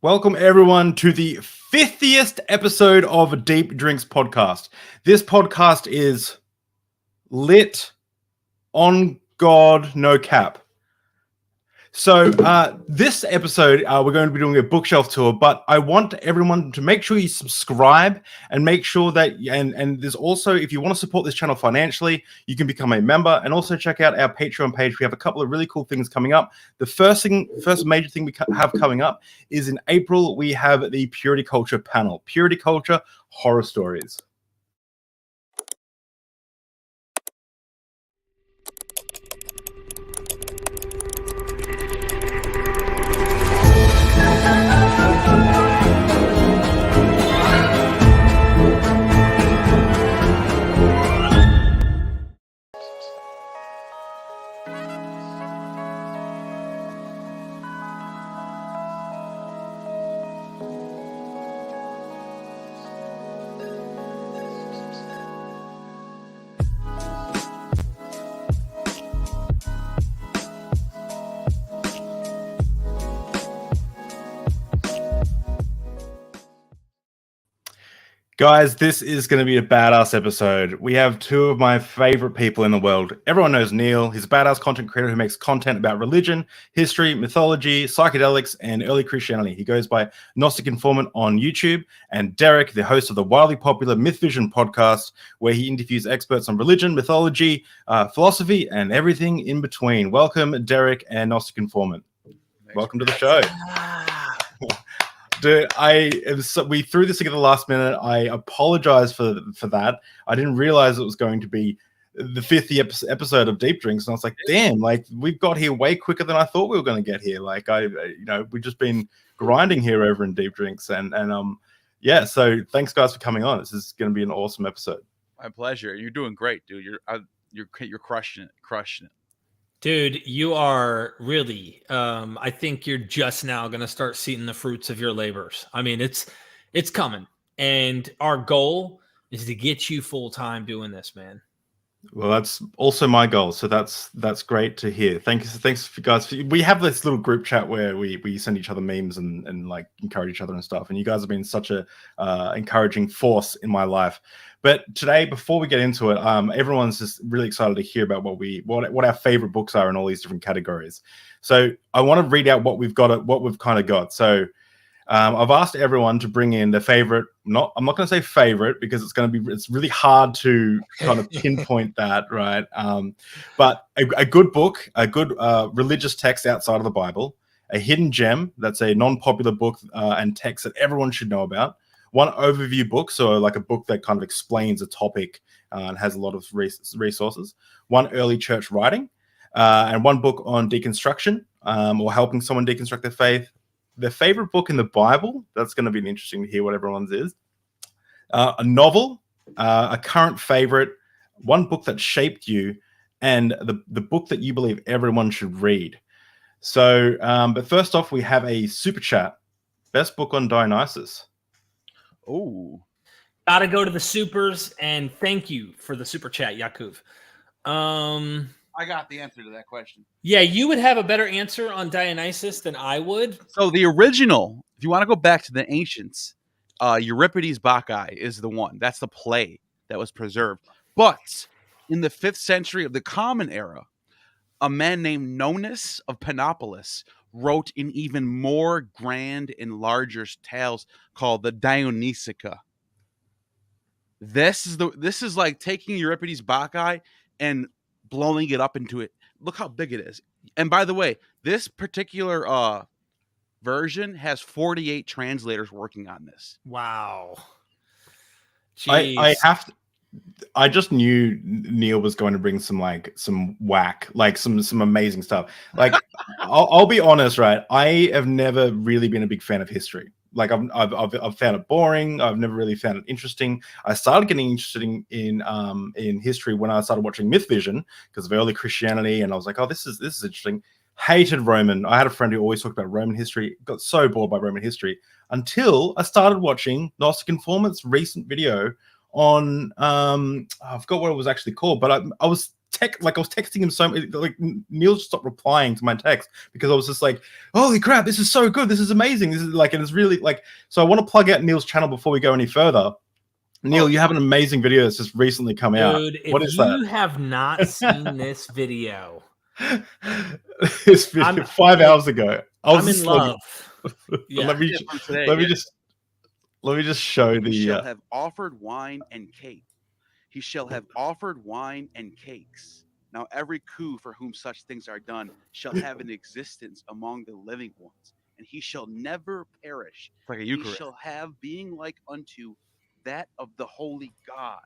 Welcome everyone to the 50th episode of Deep Drinks Podcast. This podcast is lit on God, no cap. So this episode, we're going to be doing a bookshelf tour, but I want everyone to make sure you subscribe and make sure that, and there's also, if you want to support this channel financially, you can become a member and also check out our Patreon page. We have a couple of really cool things coming up. The first major thing we have coming up is in April, we have the Purity Culture panel, Purity Culture Horror Stories. Guys, this is going to be a badass episode. We have two of my favorite people in the world. Everyone knows Neil. He's a badass content creator who makes content about religion, history, mythology, psychedelics, and early Christianity. He goes by Gnostic Informant on YouTube. And Derek, the host of the wildly popular MythVision Podcast, where he interviews experts on religion, mythology, philosophy, and everything in between. Welcome, Derek and Gnostic Informant. Welcome to the show. Dude, we threw this together last minute. I apologize for that. I didn't realize it was going to be the 50th episode of Deep Drinks, and I was like, damn, like we've got here way quicker than I thought we were going to get here. Like we've just been grinding here over in Deep Drinks, and yeah. So thanks guys for coming on. This is going to be an awesome episode. My pleasure. You're doing great, dude. You're crushing it. Dude, you are really, I think you're just now going to start seeing the fruits of your labors. I mean, it's coming. And our goal is to get you full time doing this, man. Well, that's also my goal. So that's great to hear. Thanks for guys. We have this little group chat where we send each other memes and like encourage each other and stuff. And you guys have been such a encouraging force in my life. But today, before we get into it, everyone's just really excited to hear about what our favorite books are in all these different categories. So I want to read out what we've kind of got. So I've asked everyone to bring in their favorite. I'm not going to say favorite because it's really hard to kind of pinpoint that, right? But a good book, a good religious text outside of the Bible, a hidden gem that's a non-popular book and text that everyone should know about. One overview book, so like a book that kind of explains a topic and has a lot of resources. One early church writing, and one book on deconstruction or helping someone deconstruct their faith. Their favorite book in the Bible, that's going to be interesting to hear what everyone's is. A novel, a current favorite, one book that shaped you, and the book that you believe everyone should read. So, but first off, we have a super chat. Best book on Dionysus. Oh, gotta go to the supers, and thank you for the super chat, Yakov. I got the answer to that question. Yeah, you would have a better answer on Dionysus than I would. So the original, if you want to go back to the ancients, Euripides Bacchae is the one. That's the play that was preserved. But in the 5th century of the Common Era, a man named Nonus of Panopolis wrote an even more grand and larger tales called the Dionysica. This is like taking Euripides Bacchae and blowing it up into it. Look how big it is. And by the way, this particular version has 48 translators working on this. Wow. Jeez. I just knew Neil was going to bring some whack, like some amazing stuff. Like I'll be honest, right? I have never really been a big fan of history. Like I've found it boring. I've never really found it interesting. I started getting interested in history when I started watching MythVision because of early Christianity, and I was like, oh, this is interesting. Hated Roman. I had a friend who always talked about Roman history. Got so bored by Roman history until I started watching Gnostic Informant's recent video on I forgot what it was actually called, but I was was texting him so like Neil stopped replying to my text because I was just like, holy crap, this is so good, this is amazing, this is like, and it's really like. So I want to plug out Neil's channel before we go any further. Neil, you have an amazing video that's just recently come out. Dude, What is that? If you have not seen this video, this video 5 hours ago. I'm in love. Yeah. Let me just show the. He shall have offered wine and cake. He shall have offered wine and cakes. Now every coup for whom such things are done shall have an existence among the living ones, and he shall never perish. Like a Eucharist. He shall have being like unto that of the holy God.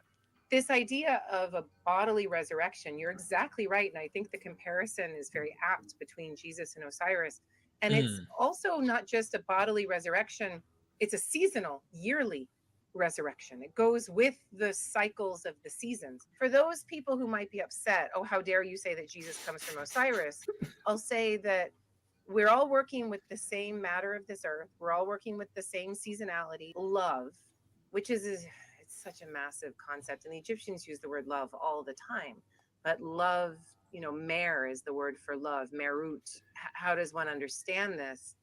This idea of a bodily resurrection, you're exactly right. And I think the comparison is very apt between Jesus and Osiris. And it's also not just a bodily resurrection, it's a seasonal, yearly resurrection. It goes with the cycles of the seasons. For those people who might be upset, oh, how dare you say that Jesus comes from Osiris? I'll say that we're all working with the same matter of this earth. We're all working with the same seasonality, love, which is it's such a massive concept. And the Egyptians use the word love all the time. But love, mer is the word for love, merut. How does one understand this?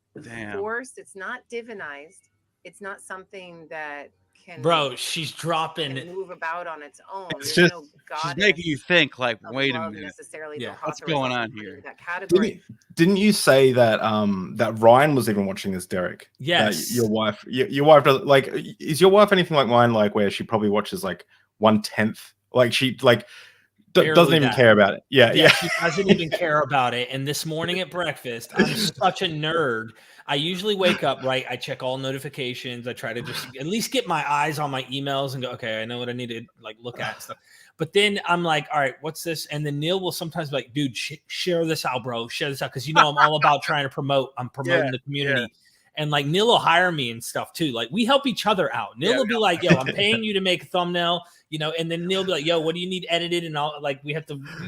Force, it's not divinized. It's not something that can she's dropping move about on its own. It's just, she's making you think like, wait a minute, necessarily what's going on here? That category. Didn't you say that that Ryan was even watching this, Derek? Yes. That your wife does, like, is your wife anything like mine, like where she probably watches like 1/10, like she like doesn't even care about it? Yeah. She doesn't even care about it. And this morning at breakfast, I'm such a nerd. I usually wake up, right? I check all notifications. I try to just at least get my eyes on my emails and go, okay, I know what I need to like look at and stuff. But then I'm like, all right, what's this? And then Neil will sometimes be like, dude, share this out, bro. Share this out. Because I'm all about trying to promote. I'm promoting the community. Yeah. And like Neil will hire me and stuff too. Like we help each other out. Neil will be like, yo, I'm paying you to make a thumbnail, and then Neil will be like, yo, what do you need edited? And all like we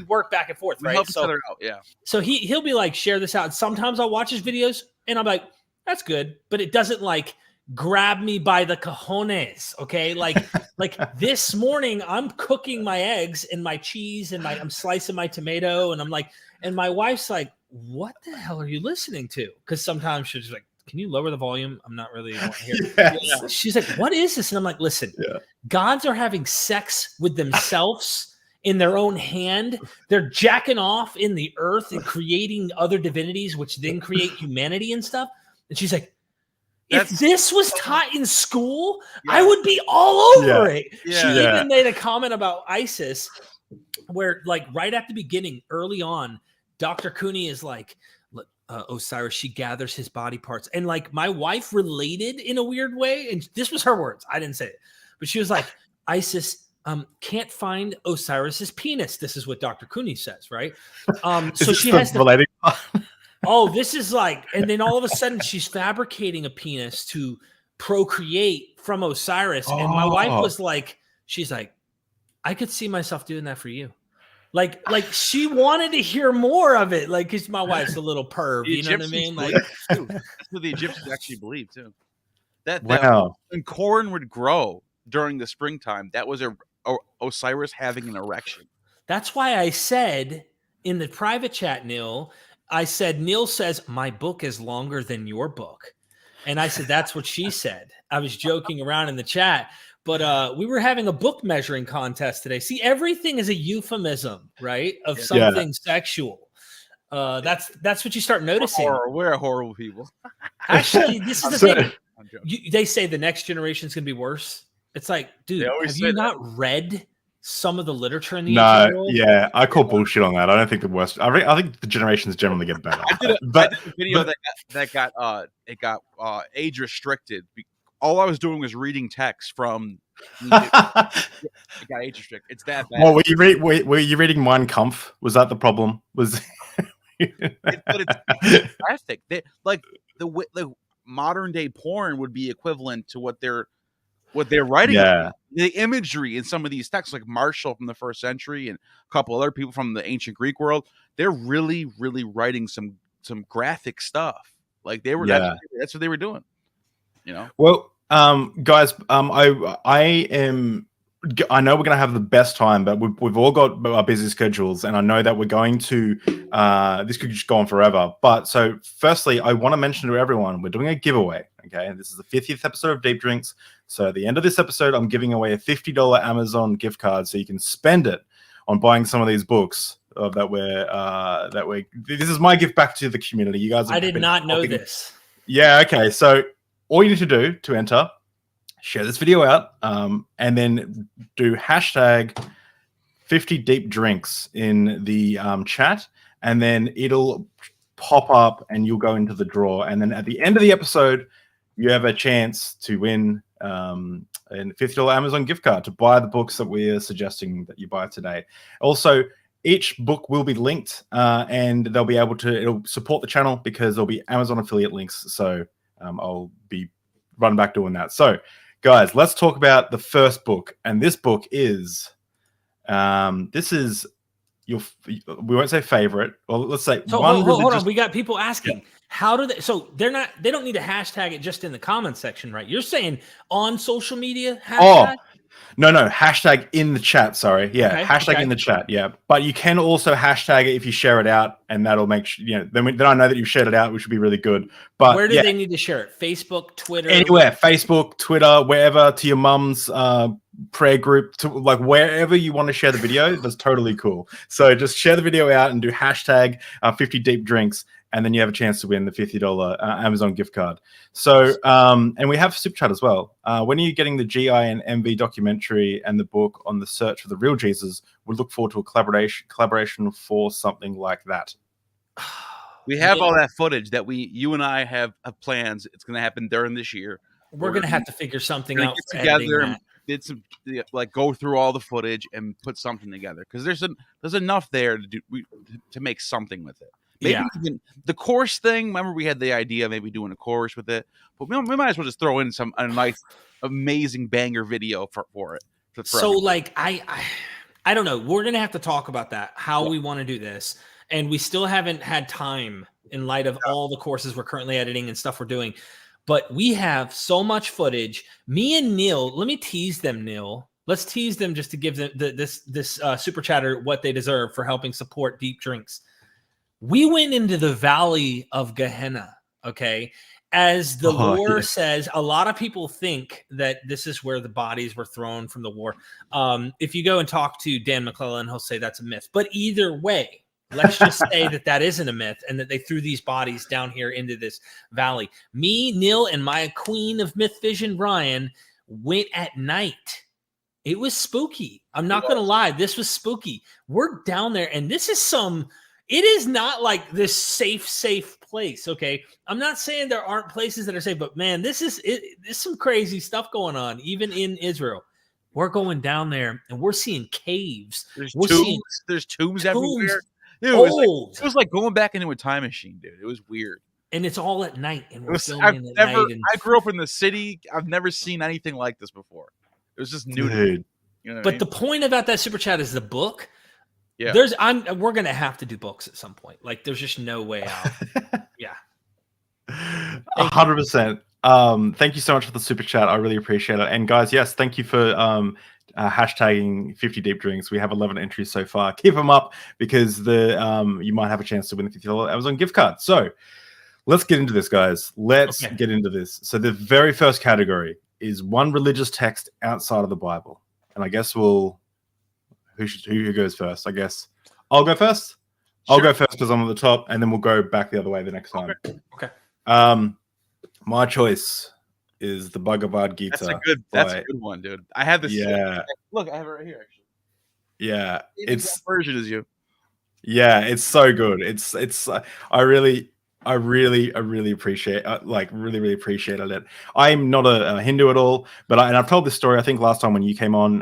work back and forth, right? We help each other out, yeah. So he'll be like, share this out. And sometimes I'll watch his videos and I'm like, that's good, but it doesn't like grab me by the cojones. Okay. Like this morning I'm cooking my eggs and my cheese and I'm slicing my tomato and I'm like, and my wife's like, what the hell are you listening to? Because sometimes she's like, can you lower the volume? I'm not really here. Yes. She's like, what is this? And I'm like, listen, gods are having sex with themselves in their own hand. They're jacking off in the earth and creating other divinities, which then create humanity and stuff. And she's like, if this was taught in school, I would be all over it. Yeah. She even made a comment about Isis where like right at the beginning, early on, Dr. Cooney is like, Osiris, she gathers his body parts. And like my wife related in a weird way. And this was her words. I didn't say it. But she was like, Isis can't find Osiris's penis. This is what Dr. Cooney says, right? So she has to... Oh, this is like, and then all of a sudden she's fabricating a penis to procreate from Osiris. And my wife was like, she's like, I could see myself doing that for you. Like she wanted to hear more of it. Like, cause my wife's a little perv, you know what I mean? Like that's what the Egyptians actually believed too. That when corn would grow during the springtime, that was Osiris having an erection. That's why I said in the private chat, Neil says, my book is longer than your book. And I said, that's what she said. I was joking around in the chat, but we were having a book measuring contest today. See, everything is a euphemism, right? Of something sexual. That's what you start noticing. We're horrible people. Actually, this is the thing. They say the next generation is going to be worse. It's like, dude, have you not read some of the literature in the ancient world? Yeah, I call bullshit on that. I don't think the worst. I think the generations generally get better. I did a video that got age restricted. All I was doing was reading text from. It got age restricted. It's that bad. Well, were you reading Mein Kampf? Was that the problem? But it's fantastic. Like the modern day porn would be equivalent to what they're writing. Yeah. The imagery in some of these texts, like Marshall from the 1st century and a couple other people from the ancient Greek world, they're really, really writing some graphic stuff. Like they were, that's what they were doing. Well, guys, I am I know we're going to have the best time, but we've all got our busy schedules, and I know that we're going to. This could just go on forever. But so, firstly, I want to mention to everyone we're doing a giveaway. Okay, this is the 50th episode of Deep Drinks. So at the end of this episode, I'm giving away a $50 Amazon gift card, so you can spend it on buying some of these books that we're. This is my gift back to the community. You guys, I did not know this. Yeah. Okay. So all you need to do to enter. Share this video out, and then do hashtag 50 deep drinks in the chat, and then it'll pop up and you'll go into the draw. And then at the end of the episode, you have a chance to win a $50 Amazon gift card to buy the books that we are suggesting that you buy today. Also, each book will be linked, and they'll be able to, it'll support the channel because there'll be Amazon affiliate links. So I'll be running back doing that. So guys, let's talk about the first book, and this book is, this is your, we won't say favorite, well, let's say so one. Hold on, we got people asking, how do they? So they don't need to hashtag it just in the comments section, right? You're saying on social media hashtag? No, hashtag in the chat. Sorry, yeah, Okay, hashtag in the chat. Yeah, but you can also hashtag it if you share it out, and that'll make then I know that you've shared it out, which would be really good. But where do they need to share it? Facebook, Twitter, anywhere, Facebook, Twitter, wherever, to your mum's prayer group, to like wherever you want to share the video. That's totally cool. So just share the video out and do hashtag 50 deep drinks, and then you have a chance to win the $50 Amazon gift card. So, and we have super chat as well. When are you getting the GI and MV documentary and the book on the search for the real Jesus? We look forward to a collaboration for something like that. We have all that footage that you and I have plans. It's going to happen during this year. We're going to have to figure something out. Get together and did some go through all the footage and put something together, because there's enough there to make something with it. Maybe even the course thing. Remember, we had the idea of maybe doing a course with it, but we might as well just throw in a nice, amazing banger video for it. So, like, I don't know. We're gonna have to talk about that. How we want to do this, and we still haven't had time in light of all the courses we're currently editing and stuff we're doing. But we have so much footage. Me and Neil. Let me tease them, Neil. Let's tease them just to give them this super chatter what they deserve for helping support Deep Drinks. We went into the valley of Gehenna, okay? As the lore says, a lot of people think that this is where the bodies were thrown from the war. If you go and talk to Dan McClellan, he'll say that's a myth. But either way, let's just say that isn't a myth and that they threw these bodies down here into this valley. Me, Neil, and my queen of MythVision, Ryan, went at night. It was spooky. I'm not going to lie. This was spooky. We're down there, and this is it is not like this safe place, okay? I'm not saying there aren't places that are safe, but man, there's some crazy stuff going on, even in Israel. We're going down there, and we're seeing caves. There's tombs everywhere. Dude, it was like going back into a time machine, dude. It was weird. And it's all at night, and we're filming at night. I grew up in the city. I've never seen anything like this before. It was just new to me. You know what I mean? The point about that super chat is the book. Yeah, we're gonna have to do books at some point. Like, there's just no way out. Yeah, 100%. Thank you so much for the super chat. I really appreciate it. And guys, yes, thank you for hashtagging 50 deep drinks. We have 11 entries so far. Keep them up, because you might have a chance to win a $50 Amazon gift card. So let's get into this, guys. Let's get into this. So the very first category is one religious text outside of the Bible, and I guess who goes first? I guess I'll go first. Sure. I'll go first because I'm at the top, and then we'll go back the other way the next time. Okay. My choice is the Bhagavad Gita. That's a good one, dude. I have this. Yeah. Look, I have it right here, actually. Yeah, it's version as you. Yeah, it's so good. It's. I really appreciate really appreciated it. I'm not a Hindu at all, but I've told this story I think last time when you came on,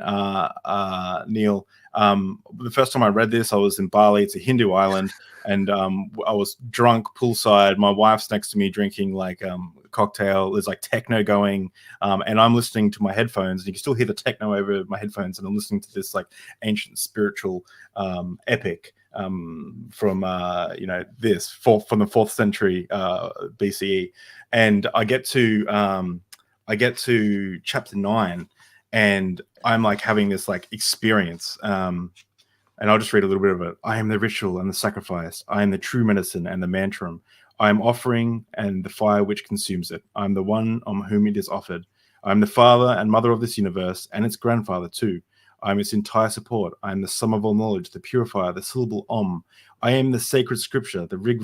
Neil. The first time I read this, I was in Bali. It's a Hindu island, and I was drunk poolside. My wife's next to me drinking like a cocktail. There's like techno going, and I'm listening to my headphones, and you can still hear the techno over my headphones, and I'm listening to this like ancient spiritual epic from from the 4th century BCE, and I get to chapter 9. and I'm like having this like experience. And I'll just read a little bit of it. I am the ritual and the sacrifice. I am the true medicine and the mantram. I am offering and the fire which consumes it. I am the one on whom it is offered. I am the father and mother of this universe and its grandfather too. I am its entire support. I am the sum of all knowledge, the purifier, the syllable Om. I am the sacred scripture, the Rig,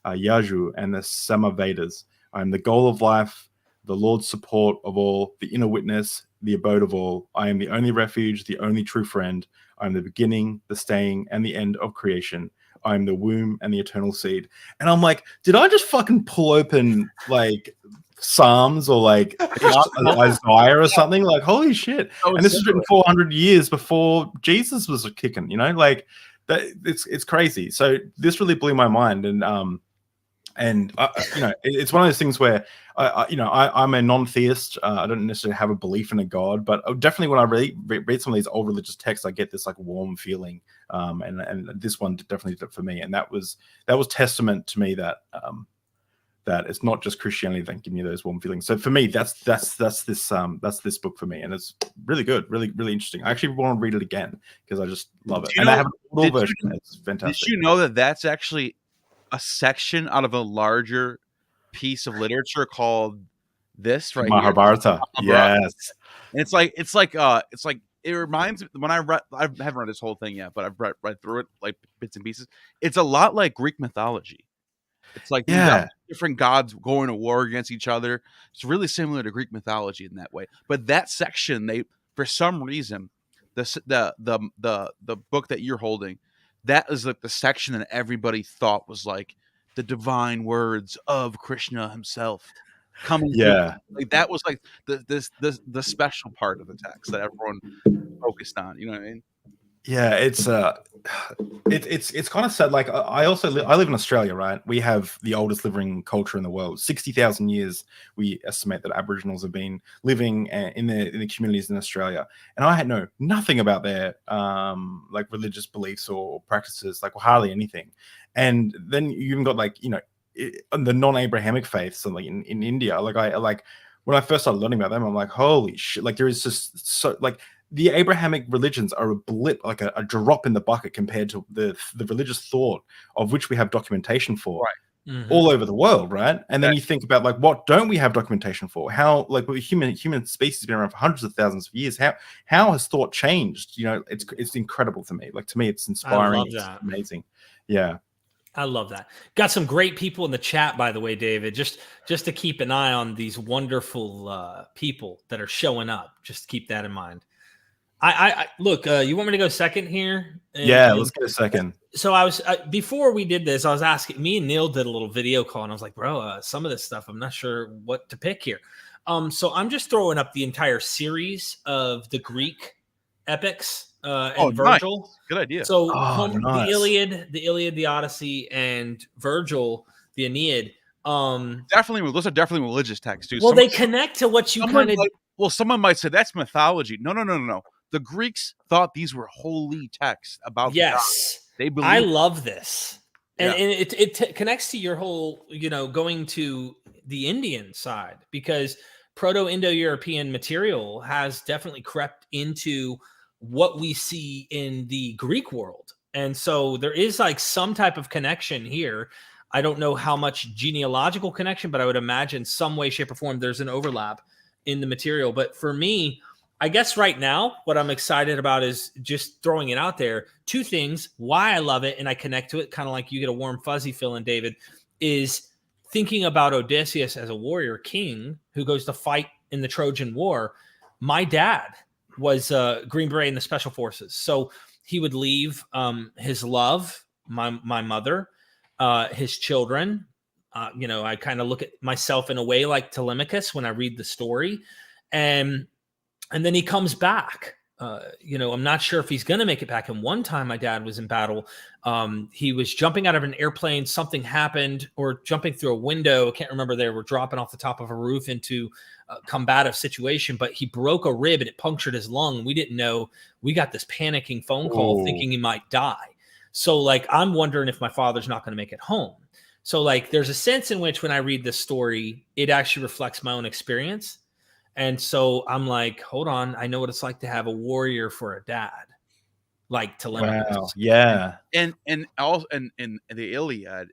Yaju, and the Samavedas. I am the goal of life, the Lord's support of all, the inner witness, the abode of all. I am the only refuge, the only true friend. I am the beginning, the staying, and the end of creation. I am the womb and the eternal seed. And I'm like, did I just fucking pull open like Psalms or like Isaiah or something? Like, holy shit. Oh, and this is written 400 years before Jesus was kicking, you know, like that. It's crazy. So this really blew my mind. And you know, it's one of those things where I'm a non-theist. I don't necessarily have a belief in a god, but definitely when I read some of these old religious texts, I get this like warm feeling. And this one definitely did it for me. And that was testament to me that that it's not just Christianity that can give me those warm feelings. So for me, that's this book for me, and it's really good, really interesting. I actually want to read it again because I just love it. And I have a little version. It's fantastic. Did you know that that's actually a section out of a larger piece of literature called this right Mahabharata? Yes. And it's like it reminds me when I haven't read this whole thing yet, but I've read through it like bits and pieces. It's a lot like Greek mythology. It's like different gods going to war against each other. It's really similar to Greek mythology in that way. But that section, they for some reason, the book that you're holding, that is like the section that everybody thought was like the divine words of Krishna himself coming. Yeah, like that was like the special part of the text that everyone focused on. You know what I mean? Yeah, it's kind of sad. Like I live in Australia, right? We have the oldest living culture in the world. 60,000 years we estimate that Aboriginals have been living in the communities in Australia, and I had nothing about their like religious beliefs or practices, like hardly anything. And then you even got like the non-Abrahamic faiths, so like in India, like when I first started learning about them, I'm like, holy shit! Like there is just so like. The Abrahamic religions are a blip, like a drop in the bucket compared to the religious thought of which we have documentation for all over the world, right? And then you think about like what don't we have documentation for? How like human species has been around for hundreds of thousands of years. How has thought changed? You know, it's incredible to me. Like to me, it's inspiring. I love that. It's amazing. Yeah. I love that. Got some great people in the chat, by the way, David. Just to keep an eye on these wonderful people that are showing up. Just keep that in mind. I look. You want me to go second here? Let's get a second. So I was before we did this, I was asking. Me and Neil did a little video call, and I was like, "Bro, some of this stuff, I'm not sure what to pick here." So I'm just throwing up the entire series of the Greek epics and Virgil. Nice. Good idea. So nice. the Iliad, the Odyssey, and Virgil, the Aeneid. Those are definitely religious texts too. Well, they connect to what you kind of. Someone might say that's mythology. No. The Greeks thought these were holy texts about God. They believe. I love this, and it connects to your whole, going to the Indian side, because Proto-Indo-European material has definitely crept into what we see in the Greek world, and so there is like some type of connection here. I don't know how much genealogical connection, but I would imagine some way, shape, or form there's an overlap in the material. But for me, I guess right now, what I'm excited about is just throwing it out there. Two things, why I love it and I connect to it, kind of like you get a warm fuzzy feeling, David, is thinking about Odysseus as a warrior king who goes to fight in the Trojan War. My dad was a Green Beret in the Special Forces. So he would leave his love, my mother, his children. I kind of look at myself in a way like Telemachus when I read the story. And then he comes back. I'm not sure if he's going to make it back. And one time my dad was in battle. He was jumping out of an airplane. Something happened, or jumping through a window. I can't remember. They were dropping off the top of a roof into a combative situation, but he broke a rib and it punctured his lung. We didn't know. We got this panicking phone call thinking he might die. So like, I'm wondering if my father's not going to make it home. So like, there's a sense in which when I read this story, it actually reflects my own experience. And so I'm like, hold on, I know what it's like to have a warrior for a dad, like Telemachus. Wow. Yeah. And also in the Iliad,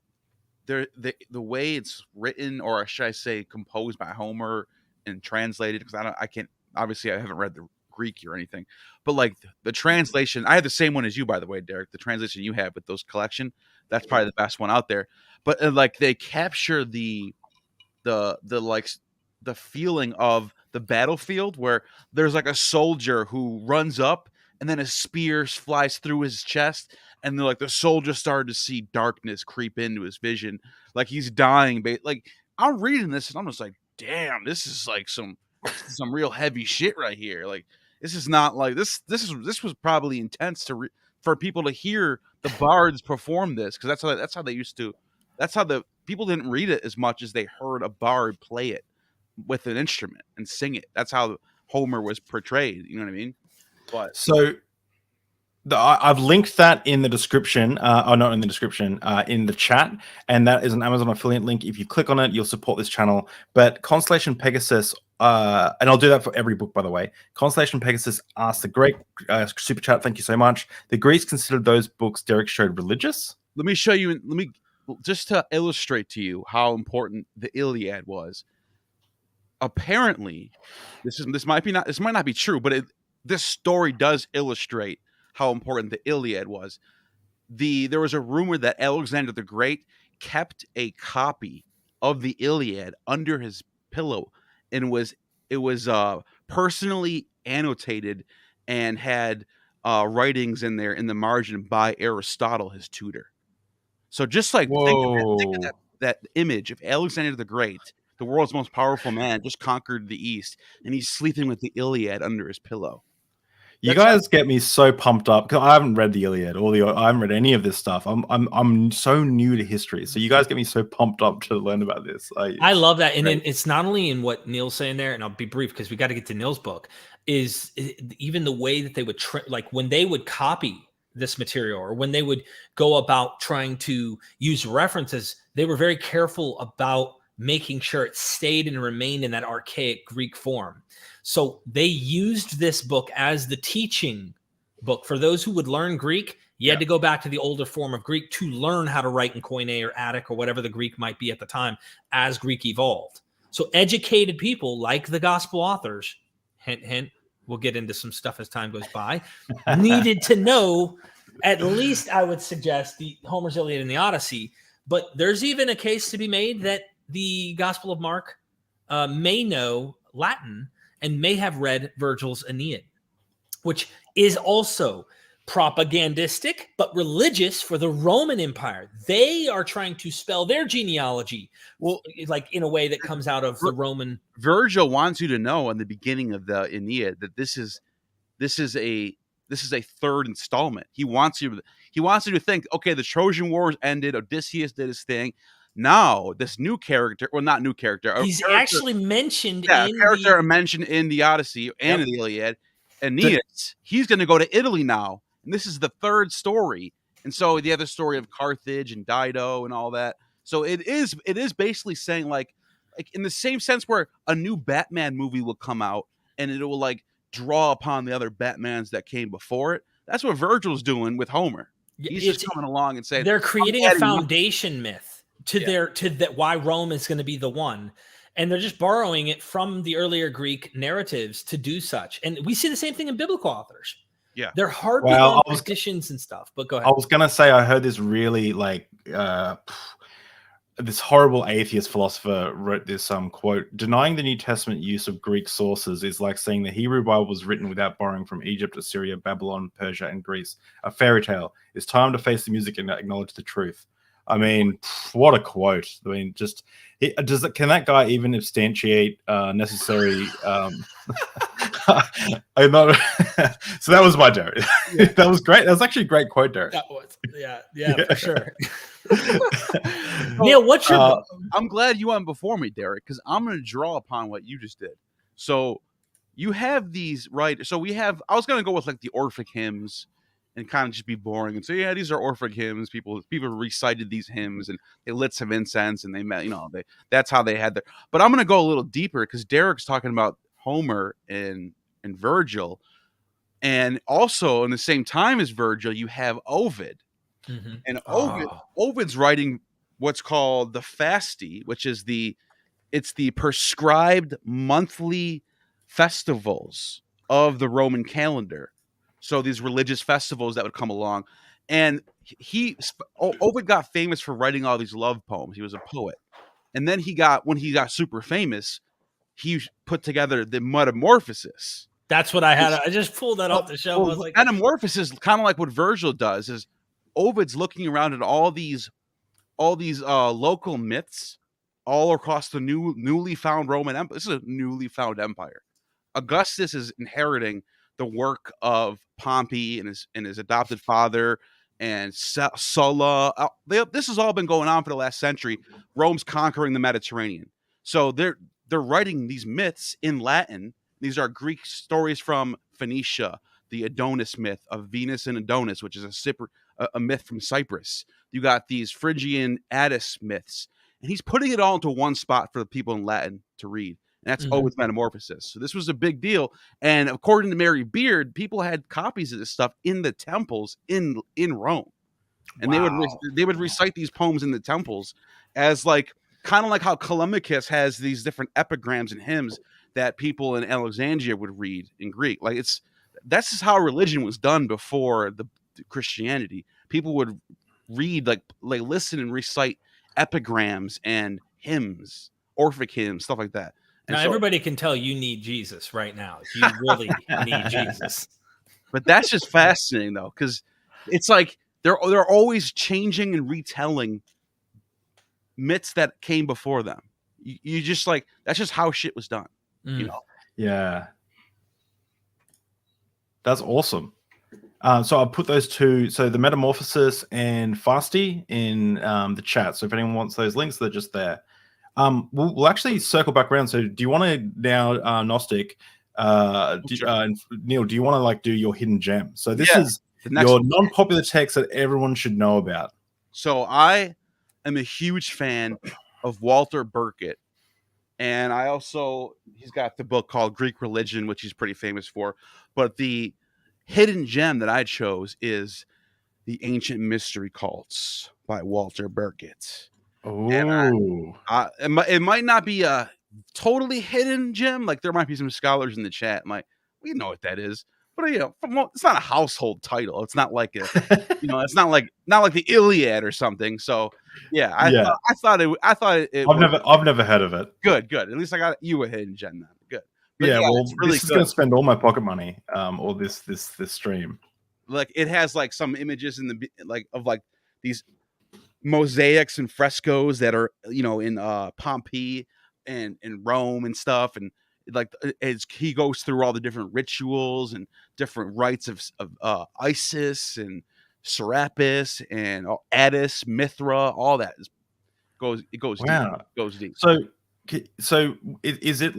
the way it's written, or should I say composed by Homer and translated, because I haven't read the Greek or anything, but like the translation, I have the same one as you, by the way, Derek. The translation you have with those collection, that's probably the best one out there. But like they capture the feeling of the battlefield, where there's like a soldier who runs up and then a spear flies through his chest, and then like the soldier started to see darkness creep into his vision, like he's dying. Like I'm reading this and I'm just like, damn, this is like some real heavy shit right here. Like this is not like this was probably intense for people to hear the bards perform this, because that's how they used to. That's how the people didn't read it as much as they heard a bard play it with an instrument and sing it. That's how Homer was portrayed. You know what I mean? But so I've linked that in the description, not in the description, in the chat, and that is an Amazon affiliate link. If you click on it, you'll support this channel. But Constellation Pegasus, and I'll do that for every book, by the way. Constellation Pegasus asked a great super chat. Thank you so much. The Greeks considered those books Derek showed religious. Let me show you. Just to illustrate to you how important the Iliad was. Apparently, this might not be true, but this story does illustrate how important the Iliad was. There was a rumor that Alexander the Great kept a copy of the Iliad under his pillow, and it was personally annotated and had writings in there in the margin by Aristotle, his tutor. So just like think of that image of Alexander the Great, the world's most powerful man, just conquered the East, and he's sleeping with the Iliad under his pillow. You guys get me so pumped up, because I haven't read the Iliad, I haven't read any of this stuff. I'm so new to history, so you guys get me so pumped up to learn about this. I love that, and then it's not only in what Neil's saying there, and I'll be brief because we got to get to Neil's book. Is even the way that they would like when they would copy this material, or when they would go about trying to use references, they were very careful about making sure it stayed and remained in that archaic Greek form. So they used this book as the teaching book for those who would learn Greek. You had to go back to the older form of Greek to learn how to write in Koine or Attic or whatever the Greek might be at the time as Greek evolved. So educated people like the gospel authors, hint, hint, we'll get into some stuff as time goes by, needed to know at least, I would suggest, the Homer's Iliad and the Odyssey. But there's even a case to be made that the Gospel of Mark may know Latin and may have read Virgil's Aeneid, which is also propagandistic but religious for the Roman Empire. They are trying to spell their genealogy, well, like in a way that comes out of the Roman. Virgil wants you to know in the beginning of the Aeneid that this is a third installment. He wants you to think, okay, the Trojan Wars ended, Odysseus did his thing. Now this new character, well, not new character, he's actually mentioned. Mentioned in the Odyssey and the Iliad. Aeneas, he's going to go to Italy now, and this is the third story. And so the other story of Carthage and Dido and all that. So it is basically saying like in the same sense where a new Batman movie will come out and it will like draw upon the other Batmans that came before it. That's what Virgil's doing with Homer. He's just coming along and saying they're creating a foundation myth to why Rome is going to be the one, and they're just borrowing it from the earlier Greek narratives to do such. And we see the same thing in biblical authors. Yeah, they're hard to learn traditions and stuff. But go ahead. I was gonna say I heard this really this horrible atheist philosopher wrote this quote: denying the New Testament use of Greek sources is like saying the Hebrew Bible was written without borrowing from Egypt, Assyria, Babylon, Persia, and Greece. A fairy tale. It's time to face the music and acknowledge the truth. I mean, what a quote. I mean, can that guy even substantiate necessary I'm not so that was my Derek. That was great. That was actually a great quote, Derek. That was, yeah, for sure. Neil, what's your I'm glad you went before me, Derek, because I'm going to draw upon what you just did. So you have these, right? So I was going to go with like the Orphic hymns and kind of just be boring and say, yeah, these are Orphic hymns. People recited these hymns and they lit some incense and they met, that's how they had their. But I'm going to go a little deeper because Derek's talking about Homer and Virgil. And also in the same time as Virgil, you have Ovid. Mm-hmm. And Ovid's writing what's called the Fasti, which is it's the prescribed monthly festivals of the Roman calendar. So these religious festivals that would come along. And Ovid got famous for writing all these love poems. He was a poet. And then when he got super famous, he put together the Metamorphoses. That's what I had. I just pulled that off the shelf. I was like, Metamorphoses, kind of like what Virgil does, is Ovid's looking around at all these local myths all across the newly found Roman Empire. This is a newly found empire. Augustus is inheriting the work of Pompey and his adopted father and Sulla. This has all been going on for the last century. Rome's conquering the Mediterranean, so they're writing these myths in Latin. These are Greek stories from Phoenicia, the Adonis myth of Venus and Adonis, which is a myth from Cyprus. You got these Phrygian Attis myths, and he's putting it all into one spot for the people in Latin to read. And that's Ovid's Metamorphoses. So this was a big deal. And according to Mary Beard, people had copies of this stuff in the temples in Rome. And they would recite these poems in the temples as kind of like how Callimachus has these different epigrams and hymns that people in Alexandria would read in Greek. That's just how religion was done before the Christianity. People would read, listen and recite epigrams and hymns, Orphic hymns, stuff like that. And now everybody can tell you need Jesus right now. You really need Jesus. But that's just fascinating, though, because it's like they're always changing and retelling myths that came before them. You just that's just how shit was done. You know? Yeah. That's awesome. So I'll put those two, so the Metamorphosis and Fasti in the chat. So if anyone wants those links, they're just there. We'll actually circle back around. So do you want to now, Gnostic, Neil, do you want to do your hidden gem? So this is your non-popular text that everyone should know about. So I am a huge fan of Walter Burkett. And he's got the book called Greek Religion, which he's pretty famous for. But the hidden gem that I chose is The Ancient Mystery Cults by Walter Burkett. Oh, it might not be a totally hidden gem. There might be some scholars in the chat. We know what that is. But it's not a household title. It's not like it's not like the Iliad or something. So I thought it. I've never heard of it. Good. At least I got you a hidden gem then. Good. But Really, this is going to spend all my pocket money. Or this stream. It has some images in the of these mosaics and frescoes that are in Pompeii and in Rome and stuff, and as he goes through all the different rituals and different rites of Isis and Serapis and Attis, Mithra, all that goes deep. So is it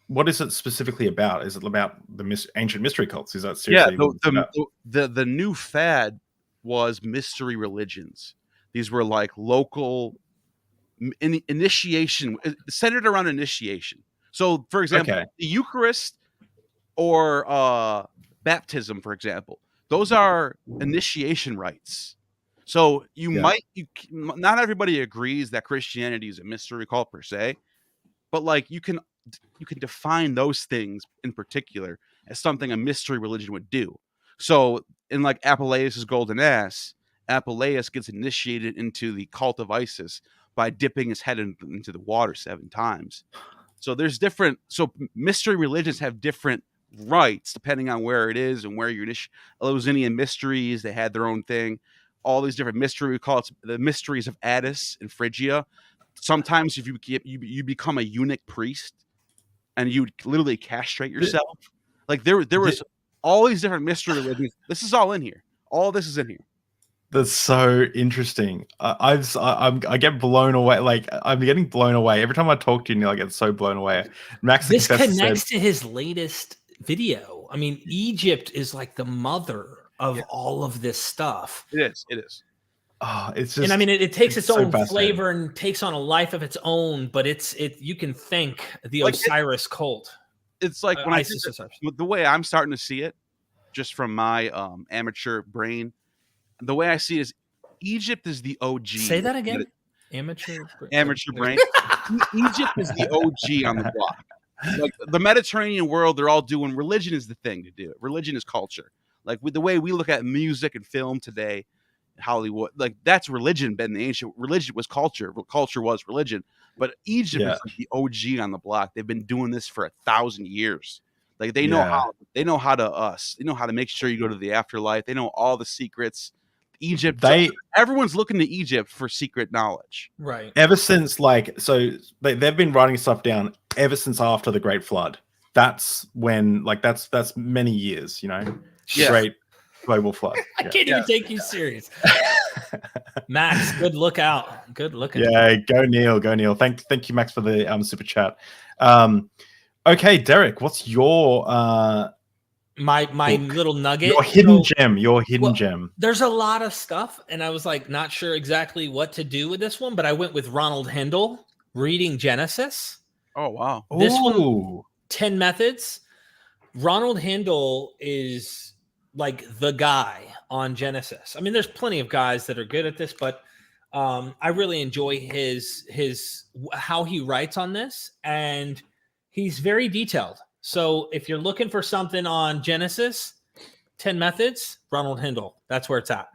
what is it specifically about? Is it about the ancient mystery cults? Is that seriously? Yeah, the new fad was mystery religions. These were local initiation, centered around initiation. So, for example, the Eucharist or baptism, for example, those are initiation rites. So not everybody agrees that Christianity is a mystery cult per se, but you can define those things in particular as something a mystery religion would do. So in Apuleius' Golden Ass, Apuleius gets initiated into the cult of Isis by dipping his head into the water 7 times. So there's mystery religions have different rites depending on where it is and where you're Eleusinian mysteries, they had their own thing. All these different mystery, we call it the mysteries of Attis and Phrygia. Sometimes if you become a eunuch priest and you literally castrate yourself. There was all these different mystery religions. This is all in here. All this is in here. That's so interesting. I get blown away. I'm getting blown away every time I talk to you, Neil. I get so blown away. Max, this connects to his latest video. I mean, Egypt is the mother of all of this stuff. It is. Oh, it's just, and I mean, it takes its own flavor and takes on a life of its own. But you can thank the Osiris cult. it's like when Isis Osiris. the way I'm starting to see it, just from my amateur brain, the way I see it is Egypt is the OG. Say that again. Amateur brain. Egypt is the OG on the block. Like the Mediterranean world, they're all doing religion is the thing to do. Religion is culture. Like with the way we look at music and film today, Hollywood, like that's religion. But in the ancient, religion was culture. Culture was religion. But Egypt is like the OG on the block. They've been doing this for 1,000 years. Like they know how to make sure you go to the afterlife. They know all the secrets. Egypt, everyone's looking to Egypt for secret knowledge. Right. Ever since they've been writing stuff down ever since after the Great Flood. That's when that's many years, you know. Yeah. Great global flood. I can't even take you serious. Max, good look out. Good looking. Yeah, go Neil. Thank you, Max, for the super chat. Okay, Derek, what's your my little nugget? Your hidden gem. There's a lot of stuff, and I was like not sure exactly what to do with this one, but I went with Ronald Hindle reading Genesis. Oh wow. This one, 10 Methods. Ronald Hindle is like the guy on Genesis. I mean, there's plenty of guys that are good at this, but I really enjoy his how he writes on this, and he's very detailed. So if you're looking for something on Genesis, 10 Methods, Ronald Hindle, that's where it's at.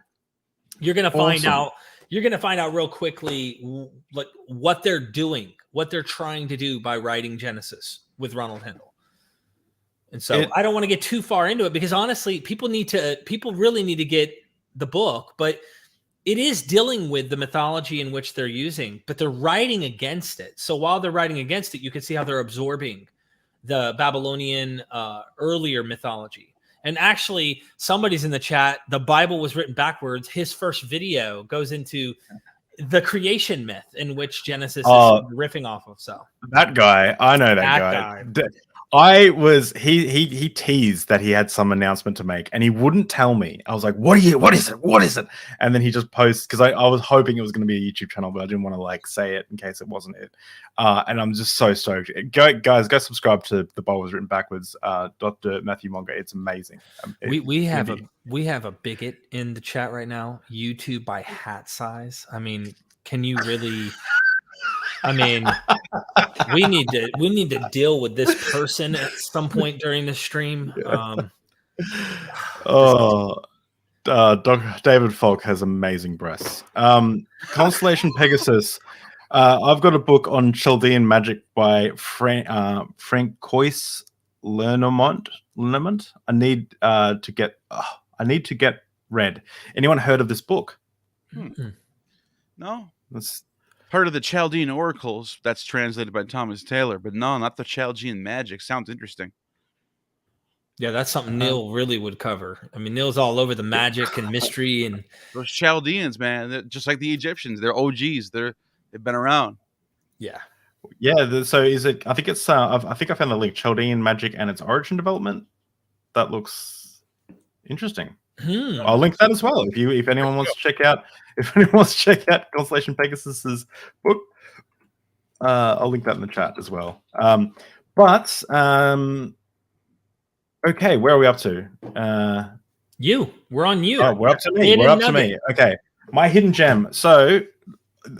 You're going to find out. You're going to find out real quickly like what they're doing, what they're trying to do by writing Genesis with Ronald Hindle. And so I don't want to get too far into it because honestly, people really need to get the book, but it is dealing with the mythology in which they're using, but they're writing against it. So while they're writing against it, you can see how they're absorbing the Babylonian earlier mythology. And actually, somebody's in the chat, the Bible was written backwards. His first video goes into the creation myth in which Genesis is riffing off of. So that guy, I know that guy. He teased that he had some announcement to make and he wouldn't tell me. I was like, what is it? And then he just posts, because I was hoping it was going to be a YouTube channel, but I didn't want to like say it in case it wasn't it. And I'm just so stoked. Go subscribe to The Bible Was Written Backwards, Dr. Matthew Monga. It's amazing. We have a bigot in the chat right now. YouTube by hat size. I mean, can you really? I mean, we need to deal with this person at some point during the stream. Dr. David Falk has amazing breasts. Constellation Pegasus. I've got a book on Chaldean magic by Francois Lernemont. I need to get read. Anyone heard of this book? No. Heard of the Chaldean oracles, that's translated by Thomas Taylor, but no, not the Chaldean magic. Sounds interesting. Yeah, that's something Neil really would cover. I mean, Neil's all over the magic and mystery, and those Chaldeans, man, they're just like the Egyptians. They're OGs. They've been around. Yeah. So is it? I think it's. I think I found the link: Chaldean magic and its origin development. That looks interesting. I'll link that as well. If anyone wants to check out, Constellation Pegasus's book, I'll link that in the chat as well. Okay, where are we up to? We're on you. Oh, we're up to me. Okay, my hidden gem. So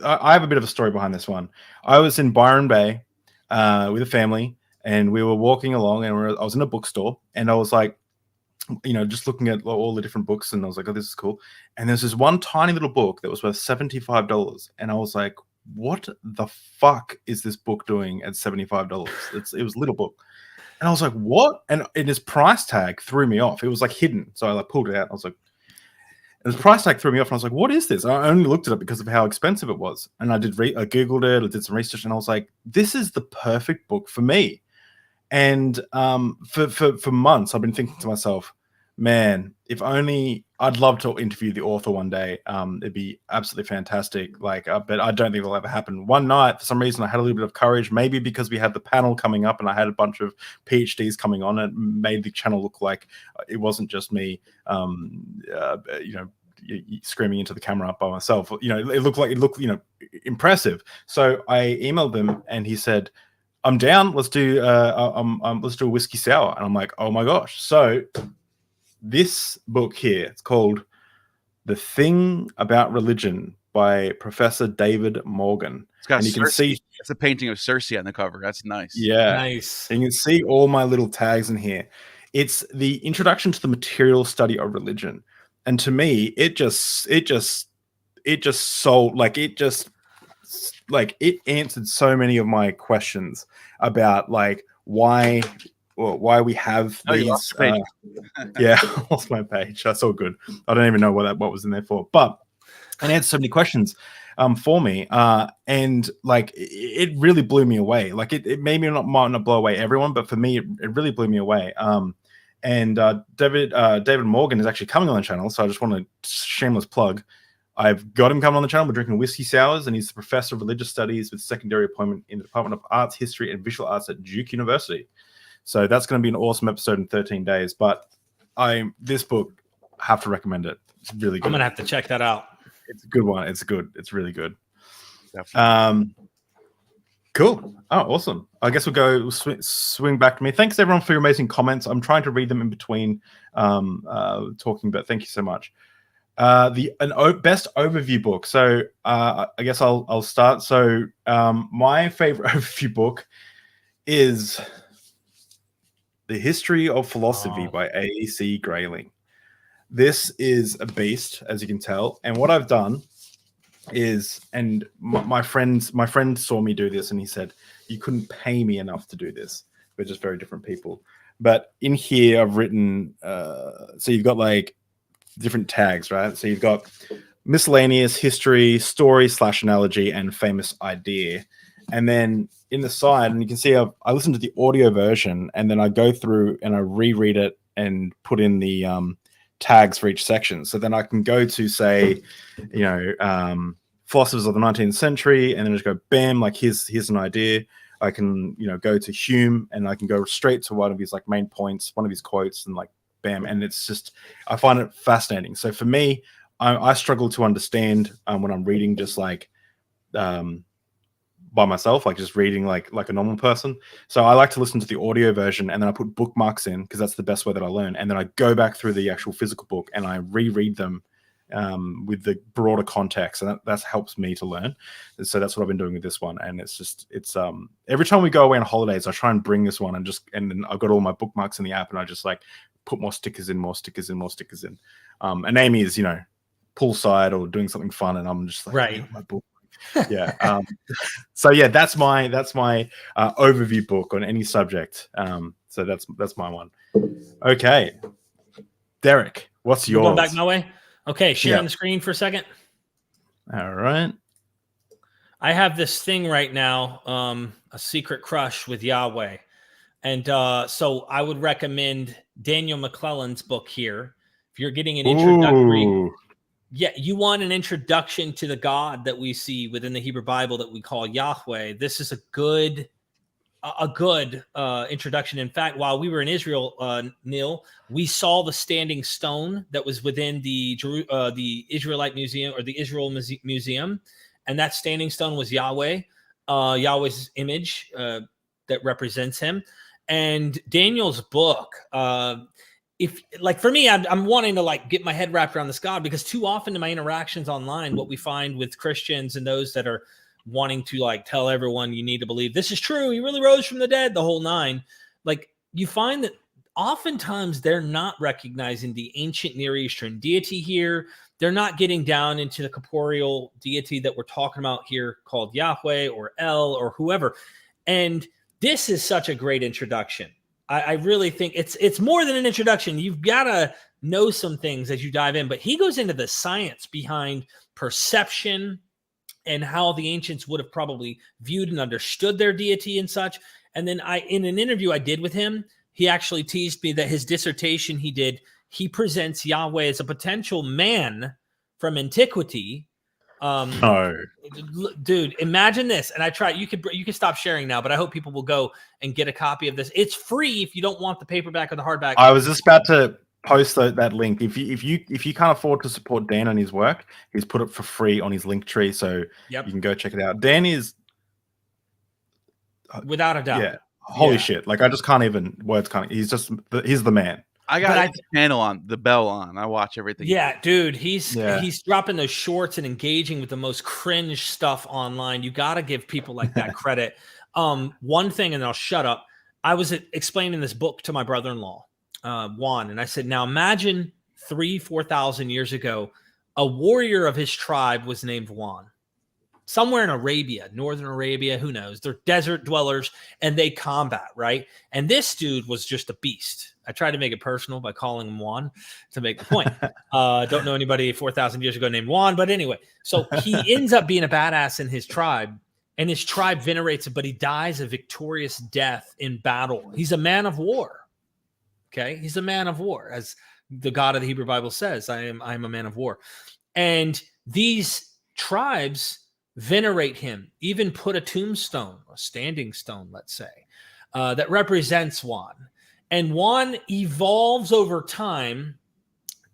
I have a bit of a story behind this one. I was in Byron Bay with a family, and we were walking along, and I was in a bookstore, and I was like, just looking at all the different books, and I was like, oh, this is cool. And there's this one tiny little book that was worth $75. And I was like, what the fuck is this book doing at $75? It was a little book. And I was like, what? And his price tag threw me off. It was like hidden. So I like pulled it out. I was like, his price tag threw me off. And I was like, what is this? And I only looked it up because of how expensive it was. And I Googled it. I did some research, and I was like, this is the perfect book for me. And for months, I've been thinking to myself, man, if only I'd love to interview the author one day. It'd be absolutely fantastic. But I don't think it'll ever happen. One night, for some reason, I had a little bit of courage, maybe because we had the panel coming up and I had a bunch of PhDs coming on. It made the channel look like it wasn't just me, screaming into the camera by myself. It looked impressive. So I emailed him, and he said, I'm down. Let's do let's do a whiskey sour. And I'm like, oh my gosh. So this book here, it's called The Thing About Religion by Professor David Morgan. It's got and you can see it's a painting of Circe on the cover. That's nice. Yeah. Nice. And you can see all my little tags in here. It's the introduction to the material study of religion. And to me, it answered so many of my questions about like why we have Oh, you these. lost the page. Yeah, I lost my page. That's all good. I don't even know what was in there for, but it answered so many questions for me. And like it really blew me away. Like it made me might not blow away everyone, but for me, it really blew me away. And David Morgan is actually coming on the channel, so I just want to shameless plug. I've got him coming on the channel. We're drinking whiskey sours, and he's the professor of religious studies with secondary appointment in the Department of Arts, History, and Visual Arts at Duke University. So that's going to be an awesome episode in 13 days. But this book, I have to recommend it. It's really good. I'm gonna have to check that out. It's a good one. It's good. It's really good. Definitely. Cool. Oh, awesome. I guess we'll swing back to me. Thanks everyone for your amazing comments. I'm trying to read them in between talking, but thank you so much. Best overview book. So I guess I'll start. So my favorite overview book is The History of Philosophy by A.E.C. Grayling. This is a beast, as you can tell. And what I've done is, and my friend saw me do this, and he said, you couldn't pay me enough to do this. We're just very different people. But in here, I've written, so you've got like different tags, right? So you've got miscellaneous, history, story / analogy, and famous idea. And then in the side, and you can see I listened to the audio version, and then I go through and I reread it and put in the tags for each section. So then I can go to, say, philosophers of the 19th century, and then just go bam, like here's an idea. I can go to Hume, and I can go straight to one of his like main points, one of his quotes, and like bam. And it's just, I find it fascinating. So for me, I struggle to understand when I'm reading just like by myself, like just reading like a normal person. So I like to listen to the audio version, and then I put bookmarks in because that's the best way that I learn. And then I go back through the actual physical book and I reread them with the broader context, and that helps me to learn. And so that's what I've been doing with this one. And it's every time we go away on holidays, I try and bring this one, and then I've got all my bookmarks in the app, and I just like put more stickers in. And Amy is poolside or doing something fun, and I'm just like, right, my book. Yeah. So yeah, that's my overview book on any subject. So that's my one. Okay, Derek, what's yours? Going back my way. Okay, sharing the screen for a second. All right. I have this thing right now, a secret crush with Yahweh. And so I would recommend Daniel McClellan's book here. If you're getting an introductory, you want an introduction to the God that we see within the Hebrew Bible that we call Yahweh. This is a good introduction. In fact, while we were in Israel, Neil, we saw the standing stone that was within the Israelite Museum, or the Israel Museum, and that standing stone was Yahweh, Yahweh's image that represents him. And Daniel's book, if like for me, I'm wanting to like get my head wrapped around this God, because too often in my interactions online, what we find with Christians and those that are wanting to like tell everyone you need to believe this is true, he really rose from the dead, the whole nine, like you find that oftentimes they're not recognizing the ancient Near Eastern deity here. They're not getting down into the corporeal deity that we're talking about here called Yahweh or El or whoever. And this is such a great introduction. I really think it's more than an introduction. You've got to know some things as you dive in, but he goes into the science behind perception and how the ancients would have probably viewed and understood their deity and such. And then in an interview I did with him, he actually teased me that his dissertation he presents Yahweh as a potential man from antiquity. Dude, imagine this. And I try, you can stop sharing now, but I hope people will go and get a copy of this. It's free if you don't want the paperback or the hardback. I was just about to post that link. If you can't afford to support Dan and his work, he's put it for free on his link tree, so you can go check it out. Dan is without a doubt. Yeah. Holy Yeah. shit. Like I just can't even he's the man. I got the channel on, the bell on. I watch everything. Yeah, dude, he's Yeah. dropping those shorts and engaging with the most cringe stuff online. You got to give people like that credit. One thing, and then I'll shut up. I was explaining this book to my brother-in-law, Juan, and I said, now imagine 4,000 years ago, a warrior of his tribe was named Juan. Somewhere in Arabia, northern Arabia, who knows? They're desert dwellers and they combat, right? And this dude was just a beast. I tried to make it personal by calling him Juan to make the point. Don't know anybody 4,000 years ago named Juan, but anyway. So he ends up being a badass in his tribe, and his tribe venerates him, but he dies a victorious death in battle. He's a man of war. Okay? He's a man of war, as the God of the Hebrew Bible says, I am a man of war. And these tribes venerate him, even put a tombstone, a standing stone, let's say, that represents Juan. And Juan evolves over time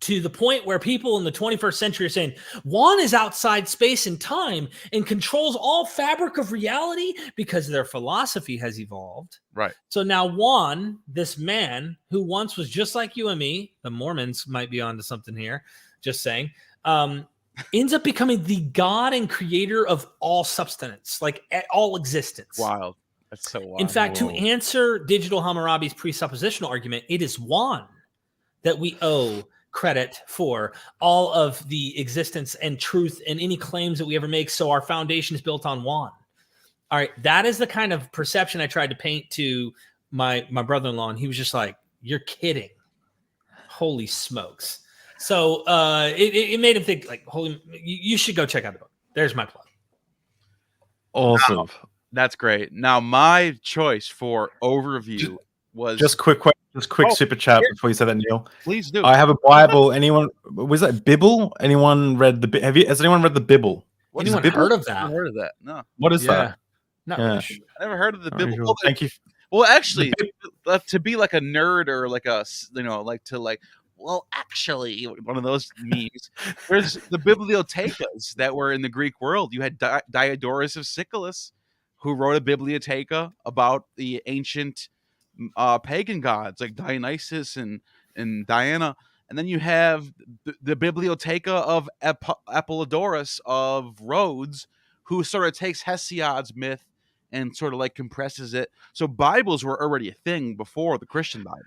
to the point where people in the 21st century are saying Juan is outside space and time and controls all fabric of reality because their philosophy has evolved. Right. So now Juan, this man who once was just like you and me, the Mormons might be onto something here, just saying, ends up becoming the God and creator of all substance, like all existence. Wild. That's so wild. In fact, to answer Digital Hammurabi's presuppositional argument, it is Juan that we owe credit for all of the existence and truth and any claims that we ever make. So our foundation is built on Juan. All right. That is the kind of perception I tried to paint to my brother-in-law. And he was just like, you're kidding. Holy smokes. So it made him think like, holy, you should go check out the book. There's my plug. Awesome. Wow. That's great. Now, my choice for overview was just quick super chat before you say that, Neil. Please do. I have a Bible. Anyone was that Bible? Anyone read the? Has anyone read the Bible? What anyone heard of that? I've heard of that? No. What is that? Not Yeah. much. I never heard of the Bible. Well, thank you. Well, actually, to be like a nerd or like a well, actually, one of those memes. There's the bibliothecas that were in the Greek world. You had Diodorus of Siculus, who wrote a bibliotheca about the ancient pagan gods like Dionysus and Diana. And then you have the bibliotheca of Apollodorus of Rhodes, who sort of takes Hesiod's myth and sort of like compresses it. So Bibles were already a thing before the Christian Bible.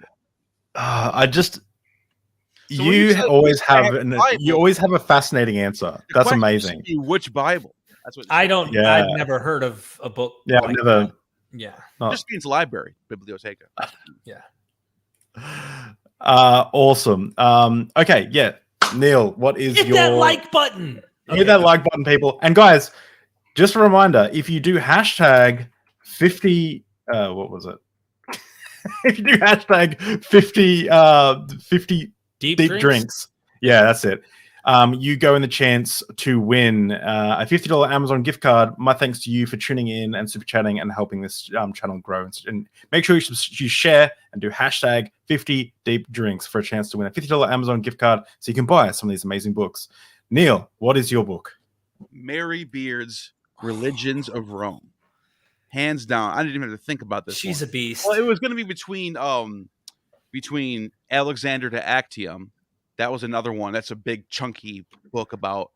You always have a fascinating answer. That's amazing. Which Bible? That's what I don't. Yeah. I've never heard of a book. Yeah, like I've never. that. Yeah. It just means library, bibliotheca. Yeah. Awesome. Okay, yeah. Neil, what is Hit your that like button? Hit that like button, people. And guys, just a reminder, if you do hashtag 50 what was it? If you do hashtag 50 deep drinks. Yeah, that's it. You go in the chance to win a $50 Amazon gift card. My thanks to you for tuning in and super chatting and helping this channel grow. And make sure you share and do hashtag 50 deep drinks for a chance to win a $50 Amazon gift card so you can buy some of these amazing books. Neil, what is your book? Mary Beard's Religions of Rome. Hands down. I didn't even have to think about this. She's a beast. Well, it was going to be between Alexander to Actium. That was another one. That's a big chunky book about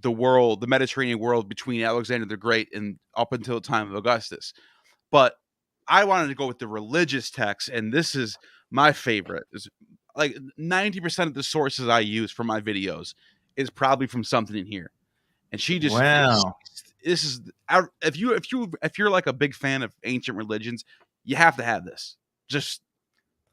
the world, the Mediterranean world between Alexander the Great and up until the time of Augustus. But I wanted to go with the religious text, and this is my favorite. It's like 90% of the sources I use for my videos is probably from something in here. And she just this is if you're like a big fan of ancient religions, you have to have this. Just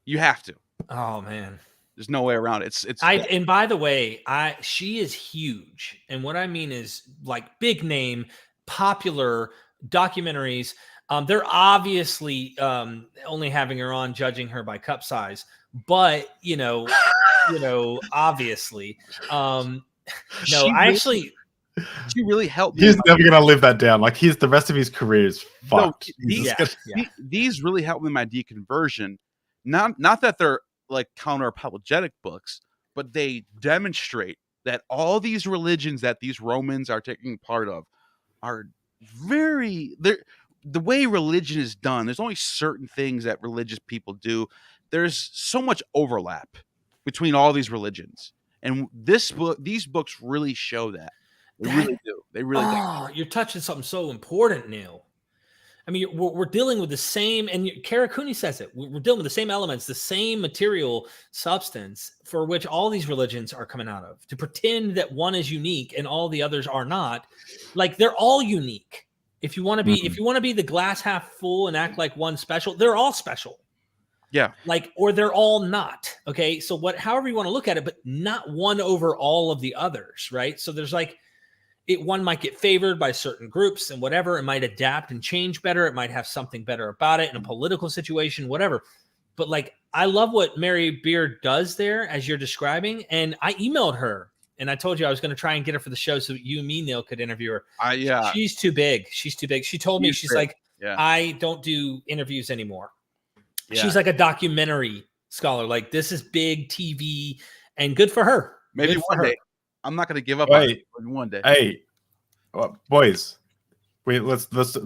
you have to. Oh man. There's no way around it. And by the way, she is huge. And what I mean is like big name, popular documentaries. They're obviously only having her on, judging her by cup size, but obviously, she really helped me. He's never gonna live that down. Like the rest of his career is fucked. These really helped me in my deconversion. Not that they're like counter-apologetic books, but they demonstrate that all these religions that these Romans are taking part of are the way religion is done, there's only certain things that religious people do. There's so much overlap between all these religions, and these books really show that. They really do. They really do. You're touching something so important, Neil. I mean, we're dealing with the same, and Karakuni says it. We're dealing with the same elements, the same material substance for which all these religions are coming out of. To pretend that one is unique and all the others are not, like they're all unique. If you want to be, if you want to be the glass half full and act like one special, they're all special. Yeah. Like, or they're all not. Okay. So however you want to look at it, but not one over all of the others. Right. So there's like, one might get favored by certain groups and whatever. It might adapt and change better. It might have something better about it in a political situation, whatever. But like, I love what Mary Beard does there as you're describing. And I emailed her and I told you I was going to try and get her for the show so you and me, Neil, could interview her. Yeah. She's too big. She's too big. She told me, she's like, yeah. I don't do interviews anymore. Yeah. She's like a documentary scholar. Like, this is big TV and good for her. Maybe good one day. I'm not going to give up on it one day. Hey, boys, let's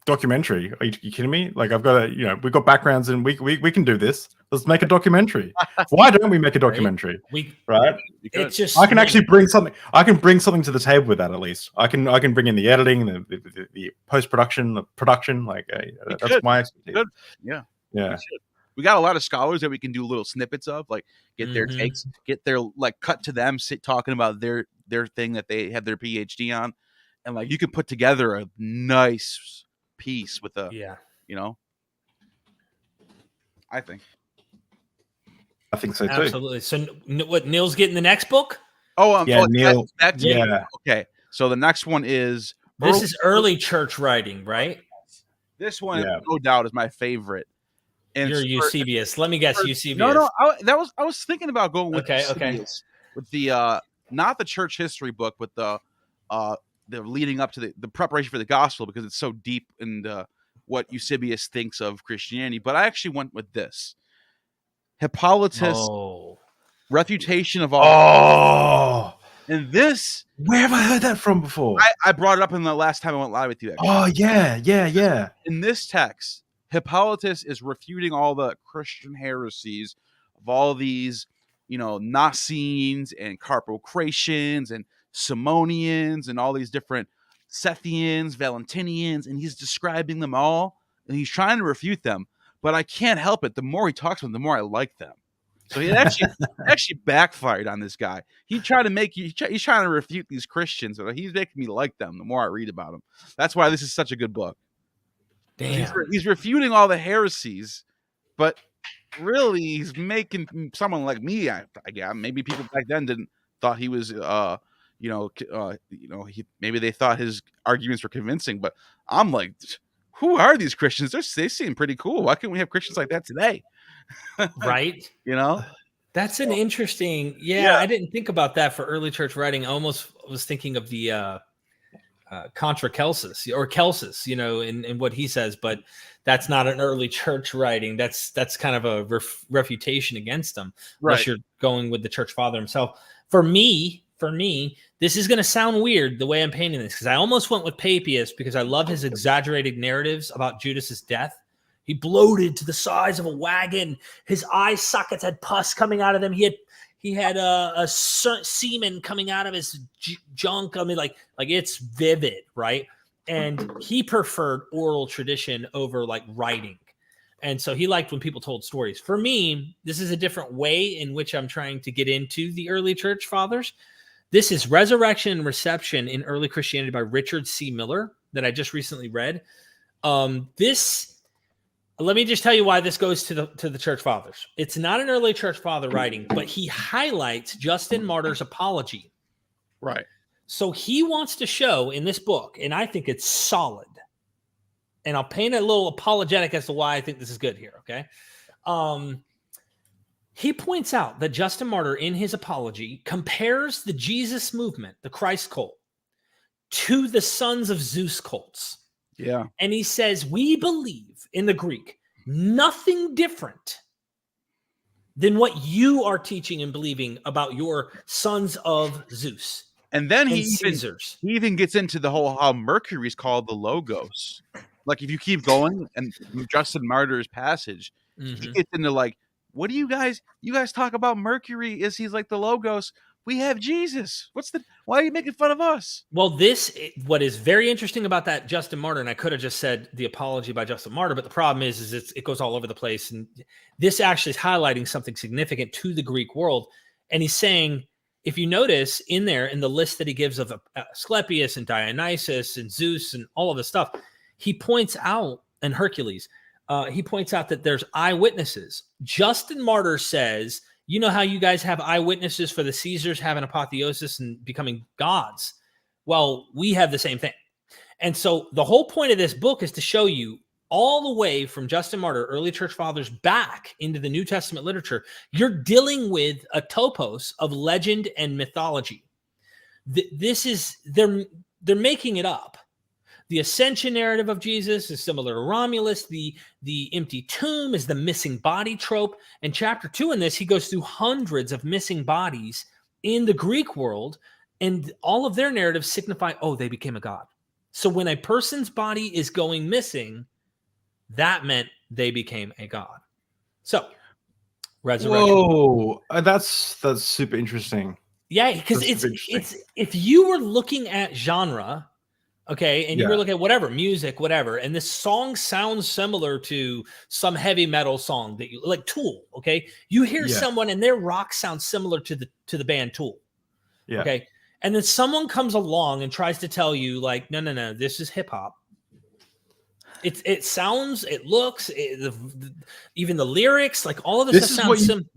documentary. Are you kidding me? Like, I've got we've got backgrounds and we can do this. Let's make a documentary. Why don't we make a documentary? Right? It's just I can actually bring something. I can bring something to the table with that. At least I can bring in the editing, the post production, the production. Like, that's my expertise. Good. Yeah. We got a lot of scholars that we can do little snippets of, like get their takes, get their like cut to them, talking about their thing that they have their PhD on, and like you can put together a nice piece with a I think so too. Absolutely. So what, Neil's getting the next book? Neil. Okay. So the next one is this is early church writing, right? This one, no doubt, is my favorite. And you're Eusebius. Let me guess, Eusebius. No. I was thinking about going with Eusebius, with the not the church history book, but the leading up to the preparation for the gospel, because it's so deep in what Eusebius thinks of Christianity. But I actually went with this Hippolytus, Refutation of All. And this, where have I heard that from before? I brought it up in the last time I went live with you. Actually. Oh yeah. In this text, Hippolytus is refuting all the Christian heresies of all these, Nacenes and Carpocratians and Simonians and all these different Sethians, Valentinians, and he's describing them all, and he's trying to refute them. But I can't help it. The more he talks about them, the more I like them. So he actually backfired on this guy. He's trying to refute these Christians, but he's making me like them the more I read about them. That's why this is such a good book. Damn. He's refuting all the heresies, but really he's making someone like me. Maybe people back then thought he was, maybe they thought his arguments were convincing. But I'm like, who are these Christians? They seem pretty cool. Why can't we have Christians like that today? Right. That's an interesting. Yeah, I didn't think about that for early church writing. I almost was thinking of the contra Celsus or Celsus, in what he says, but that's not an early church writing. That's kind of a refutation against them, unless you're going with the church father himself. For me, this is going to sound weird the way I'm painting this, because I almost went with Papias because I love his exaggerated narratives about Judas's death. He bloated to the size of a wagon. His eye sockets had pus coming out of them. He had a semen coming out of his junk. I mean, like it's vivid, right? And he preferred oral tradition over like writing. And so he liked when people told stories. For me, this is a different way in which I'm trying to get into the early church fathers. This is Resurrection and Reception in Early Christianity by Richard C. Miller that I just recently read. Let me just tell you why this goes to the church fathers. It's not an early church father writing, but he highlights Justin Martyr's apology. Right. So he wants to show in this book, and I think it's solid, and I'll paint a little apologetic as to why I think this is good here, okay? He points out that Justin Martyr in his apology compares the Jesus movement, the Christ cult, to the Sons of Zeus cults. Yeah. And he says, we believe in the Greek nothing different than what you are teaching and believing about your sons of Zeus. And then and he even gets into the whole how Mercury is called the Logos. Like if you keep going, and Justin Martyr's passage, he gets into like, what do you guys talk about Mercury? He's like the Logos? We have Jesus. Why are you making fun of us? Well, what is very interesting about that Justin Martyr, and I could have just said the apology by Justin Martyr, but the problem is it goes all over the place. And this actually is highlighting something significant to the Greek world. And he's saying, if you notice in there, in the list that he gives of Asclepius and Dionysus and Zeus and all of this stuff, he points out, and Hercules, he points out that there's eyewitnesses. Justin Martyr says, you know how you guys have eyewitnesses for the Caesars having apotheosis and becoming gods? Well, we have the same thing. And so the whole point of this book is to show you all the way from Justin Martyr, early church fathers, back into the New Testament literature. You're dealing with a topos of legend and mythology. They're making it up. The ascension narrative of Jesus is similar to Romulus. The empty tomb is the missing body trope. And chapter 2 in this, he goes through hundreds of missing bodies in the Greek world, and all of their narratives signify, they became a god. So when a person's body is going missing, that meant they became a god. So resurrection. Whoa, that's super interesting. Yeah, because it's if you were looking at genre. Okay, and you were looking at whatever, music, whatever, and this song sounds similar to some heavy metal song that you like, Tool, okay? You hear someone and their rock sounds similar to the band Tool. Yeah. Okay. And then someone comes along and tries to tell you, like, no, this is hip hop. It sounds, it looks, even the lyrics, like all of this sounds similar.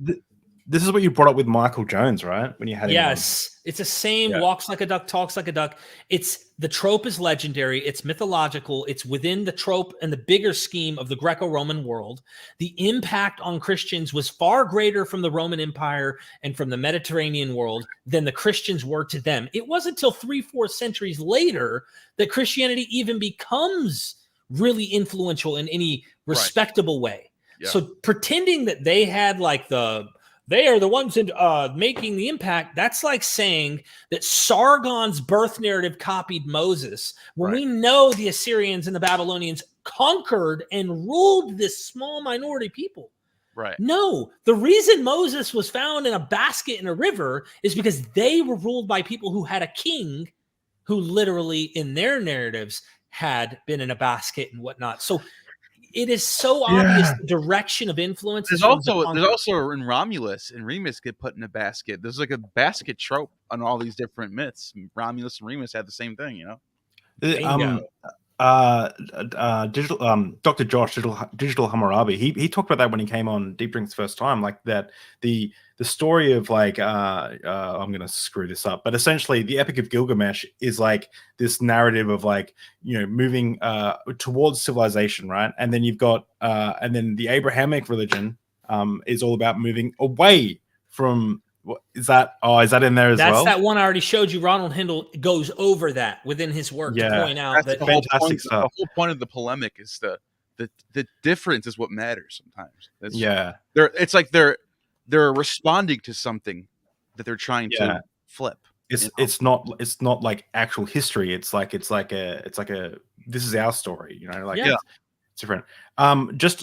This is what you brought up with Michael Jones, right? When you had it's the same. Walks like a duck, talks like a duck. The trope is legendary. It's mythological. It's within the trope and the bigger scheme of the Greco-Roman world. The impact on Christians was far greater from the Roman Empire and from the Mediterranean world than the Christians were to them. It wasn't until 3-4 centuries later that Christianity even becomes really influential in any respectable way. Yeah. So pretending that they had like they are the ones making the impact. That's like saying that Sargon's birth narrative copied Moses, when we know the Assyrians and the Babylonians conquered and ruled this small minority people. Right. No, the reason Moses was found in a basket in a river is because they were ruled by people who had a king who literally in their narratives had been in a basket and whatnot. So it is so obvious the direction of influence. There's also in Romulus and Remus get put in a basket. There's like a basket trope on all these different myths. Romulus and Remus had the same thing, you know. Dr. Josh Digital Hammurabi, he talked about that when he came on Deep Drink's first time, like that the story of like I'm gonna screw this up, but essentially the Epic of Gilgamesh is like this narrative of like, you know, moving towards civilization, right? And then you've got and then the Abrahamic religion is all about moving away from. Is that in there as well? That's that one I already showed you. Ronald Hindle goes over that within his work to point out that fantastic stuff. The whole point of the polemic is the difference is what matters sometimes. It's like they're responding to something that they're trying to flip. It's not like actual history. It's like a this is our story, you know, like it's different. Just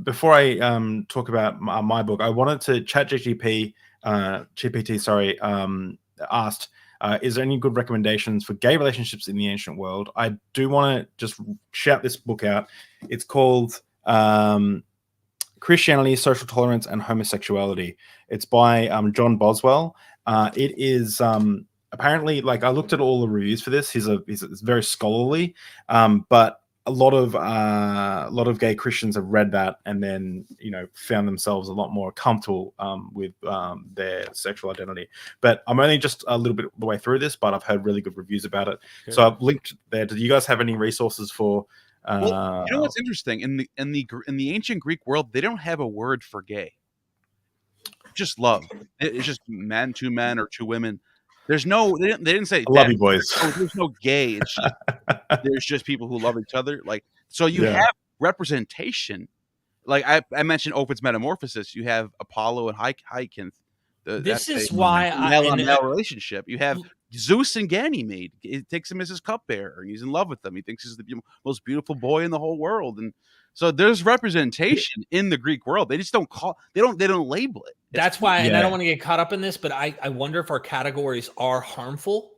before I talk about my book, I wanted to ChatGPT asked, is there any good recommendations for gay relationships in the ancient world? I do want to just shout this book out. It's called Christianity, Social Tolerance, and Homosexuality. It's by John Boswell. It is apparently, like, I looked at all the reviews for this. He's very scholarly, but a lot of gay Christians have read that and then, you know, found themselves a lot more comfortable with their sexual identity. But I'm only just a little bit of the way through this, but I've heard really good reviews about it. Okay. So I've linked there. Do you guys have any resources for? Well, you know what's interesting in the ancient Greek world, they don't have a word for gay. Just love. It's just two men or two women. There's no. They didn't say. I love you, boys. There's no gay. It's just, there's just people who love each other. Like, so you have representation. Like I mentioned, Ovid's Metamorphoses. You have Apollo and Hyacinth. This is why male relationship. You have Zeus and Ganymede. It takes him as his cupbearer, and he's in love with them. He thinks he's the most beautiful boy in the whole world, and so there's representation in the Greek world. They just don't label it. That's why, and I don't want to get caught up in this, but I wonder if our categories are harmful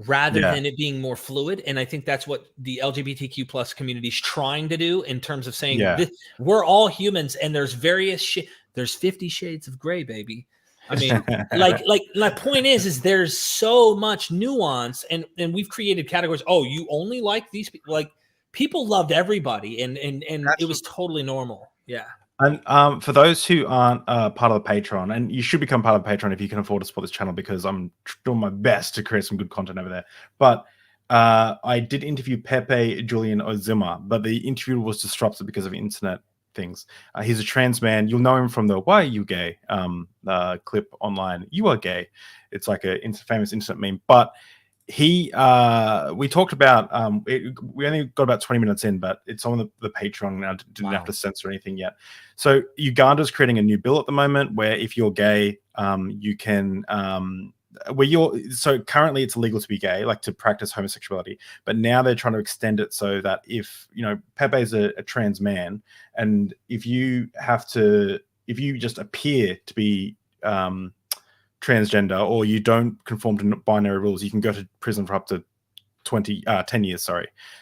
rather than it being more fluid. And I think that's what the LGBTQ plus community is trying to do in terms of saying we're all humans, and there's various there's 50 shades of gray, baby. I mean, like my point is there's so much nuance, and we've created categories. Oh, you only like these people. Like, people loved everybody, and it was totally normal. Yeah. And for those who aren't part of the Patreon, and you should become part of the Patreon if you can afford to support this channel, because I'm doing my best to create some good content over there. But I did interview Pepe Julian Ozima, but the interview was disrupted because of internet things. He's a trans man. You'll know him from the "Why Are You Gay" clip online. You are gay. It's like a famous internet meme. But we talked about we only got about 20 minutes in, but it's on the Patreon now. Didn't have to censor anything yet. So Uganda's creating a new bill at the moment where if you're gay, you can so currently it's illegal to be gay, like to practice homosexuality, but now they're trying to extend it so that if Pepe's a trans man, and if you just appear to be transgender, or you don't conform to binary rules, you can go to prison for up to 10 years.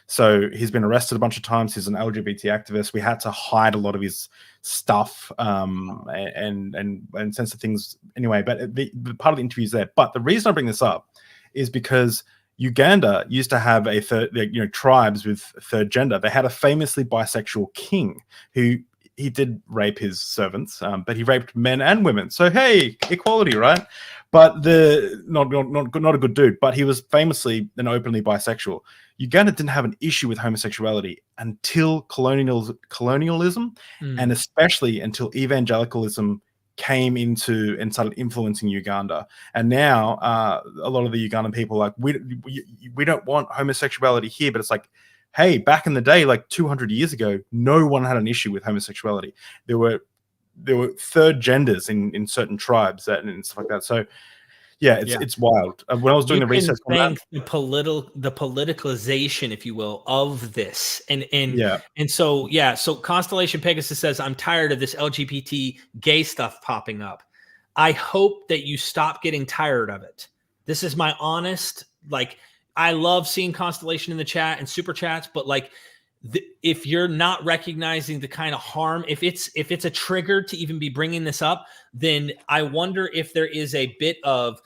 So he's been arrested a bunch of times. He's an LGBT activist. We had to hide a lot of his stuff and censor things anyway. But the part of the interview is there. But the reason I bring this up is because Uganda used to have tribes with third gender. They had a famously bisexual king who he did rape his servants, but he raped men and women. So hey, equality, right? But not a good dude. But he was famously and openly bisexual. Uganda didn't have an issue with homosexuality until colonialism, and especially until evangelicalism came into and started influencing Uganda. And now a lot of the Ugandan people are like, we don't want homosexuality here, but it's like, hey, back in the day, like 200 years ago, no one had an issue with homosexuality. There were third genders in certain tribes and stuff like that. So it's wild. When I was doing the research on that, the politicalization, if you will, of this, and so Constellation Pegasus says, I'm tired of this LGBT gay stuff popping up. I hope that you stop getting tired of it. This is my honest, I love seeing Constellation in the chat and super chats, but if you're not recognizing the kind of harm, if it's a trigger to even be bringing this up, then I wonder if there is a bit of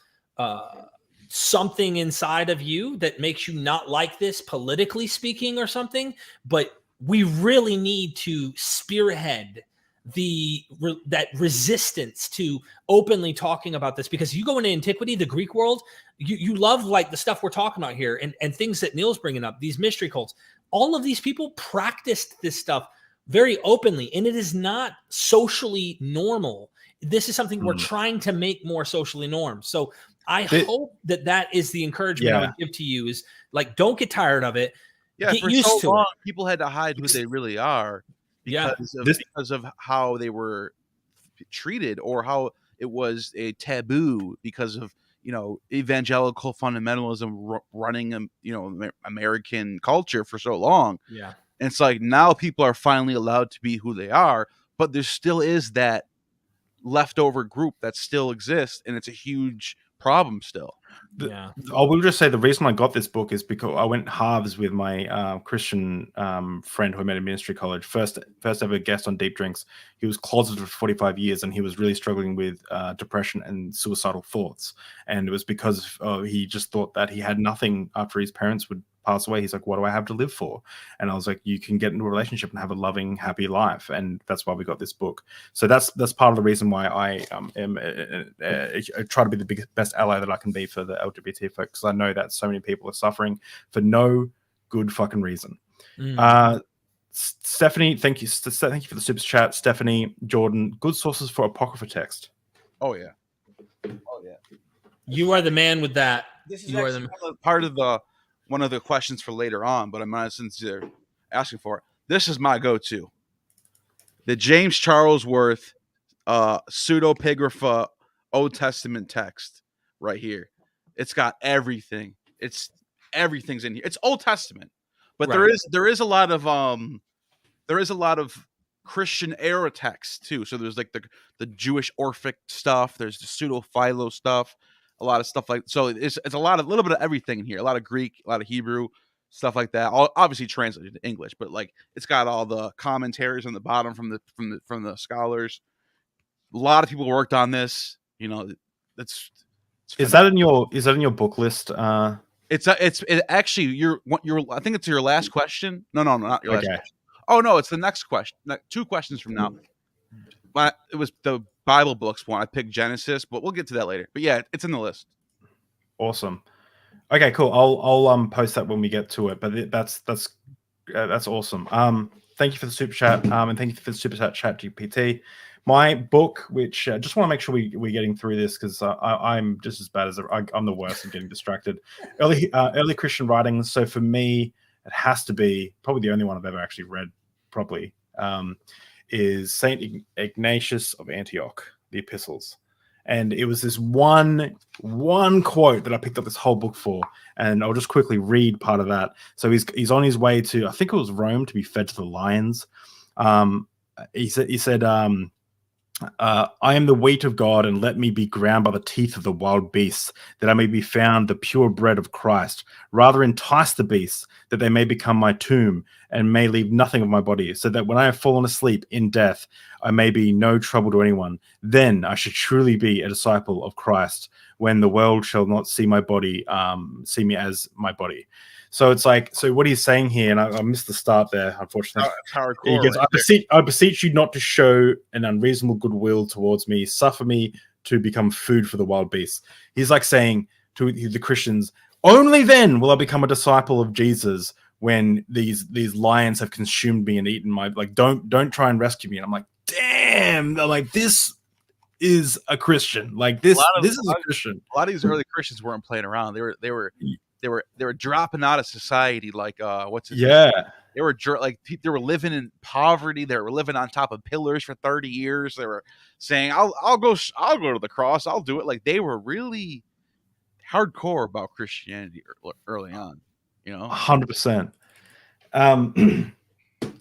something inside of you that makes you not like this, politically speaking, or something. But we really need to spearhead that resistance to openly talking about this, because you go into antiquity, the Greek world, you love the stuff we're talking about here, and things that Neil's bringing up, these mystery cults. All of these people practiced this stuff very openly, and it is not socially normal. This is something we're trying to make more socially norm. So I hope that is the encouragement I would give to you, is don't get tired of it. Yeah, get for used so to long, it. people had to hide who they really are because of how they were treated, or how it was a taboo because of evangelical fundamentalism running American culture for so long. Yeah, and it's like now people are finally allowed to be who they are, but there still is that leftover group that still exists, and it's a huge problem still. I will just say the reason I got this book is because I went halves with my Christian friend who I met in ministry college. First ever guest on Deep Drinks. He was closeted for 45 years, and he was really struggling with depression and suicidal thoughts. And it was because he just thought that he had nothing after his parents would pass away. He's like, what do I have to live for? And I was like, you can get into a relationship and have a loving, happy life. And that's why we got this book. So that's part of the reason why I try to be the best ally that I can be for the LGBT folks, because I know that so many people are suffering for no good fucking reason. Stephanie, thank you for the super chat. Stephanie Jordan, good sources for apocrypha text. Oh yeah. You are the man with that. This is part of one of the questions for later on, but I'm not sincere asking for it. This is my go-to. The James Charlesworth pseudepigrapha Old Testament text right here. It's got everything. Everything's in here. It's Old Testament, but Right. there is a lot of Christian era texts too. So there's like the Jewish Orphic stuff. There's the pseudo Philo stuff. A lot of stuff it's a little bit of everything in here. A lot of Greek, a lot of Hebrew, stuff like that. All obviously translated to English, but like it's got all the commentaries on the bottom from the scholars. A lot of people worked on this. You know, it's Is that in your book list? It's actually your I think it's your last question. No, not your last Okay. question. Oh no, it's the next question. 2 questions from now. But it was the Bible books one. I picked Genesis, but we'll get to that later. But yeah, it's in the list. Awesome. Okay, cool. I'll post that when we get to it. But that's awesome. Thank you for the super chat. And thank you for the super chat GPT. My book, which just want to make sure we're getting through this because I'm just as bad as I'm the worst at getting distracted. Early Christian writings. So for me, it has to be probably the only one I've ever actually read properly. Is Saint Ignatius of Antioch, the Epistles. And it was this one quote that I picked up this whole book for, and I'll just quickly read part of that. So he's on his way to, I think it was Rome, to be fed to the lions. He said, I am the wheat of God, and let me be ground by the teeth of the wild beasts, that I may be found the pure bread of Christ. Rather entice the beasts, that they may become my tomb, and may leave nothing of my body, so that when I have fallen asleep in death, I may be no trouble to anyone. Then I should truly be a disciple of Christ, when the world shall not see my body, see me as my body. So it's like, so what he's saying here, and I missed the start there, unfortunately. It's hardcore. He goes, I beseech you not to show an unreasonable goodwill towards me. Suffer me to become food for the wild beasts. He's like saying to the Christians, only then will I become a disciple of Jesus, when these lions have consumed me and eaten my, like, don't try and rescue me. And I'm like, damn, they're like, this is a Christian. Like this is a Christian. A lot of these early Christians weren't playing around. They were dropping out of society, like what's it? Yeah. They were living in poverty. They were living on top of pillars for 30 years. They were saying, I'll go to the cross. I'll do it. Like they were really hardcore about Christianity early on, you know. 100%.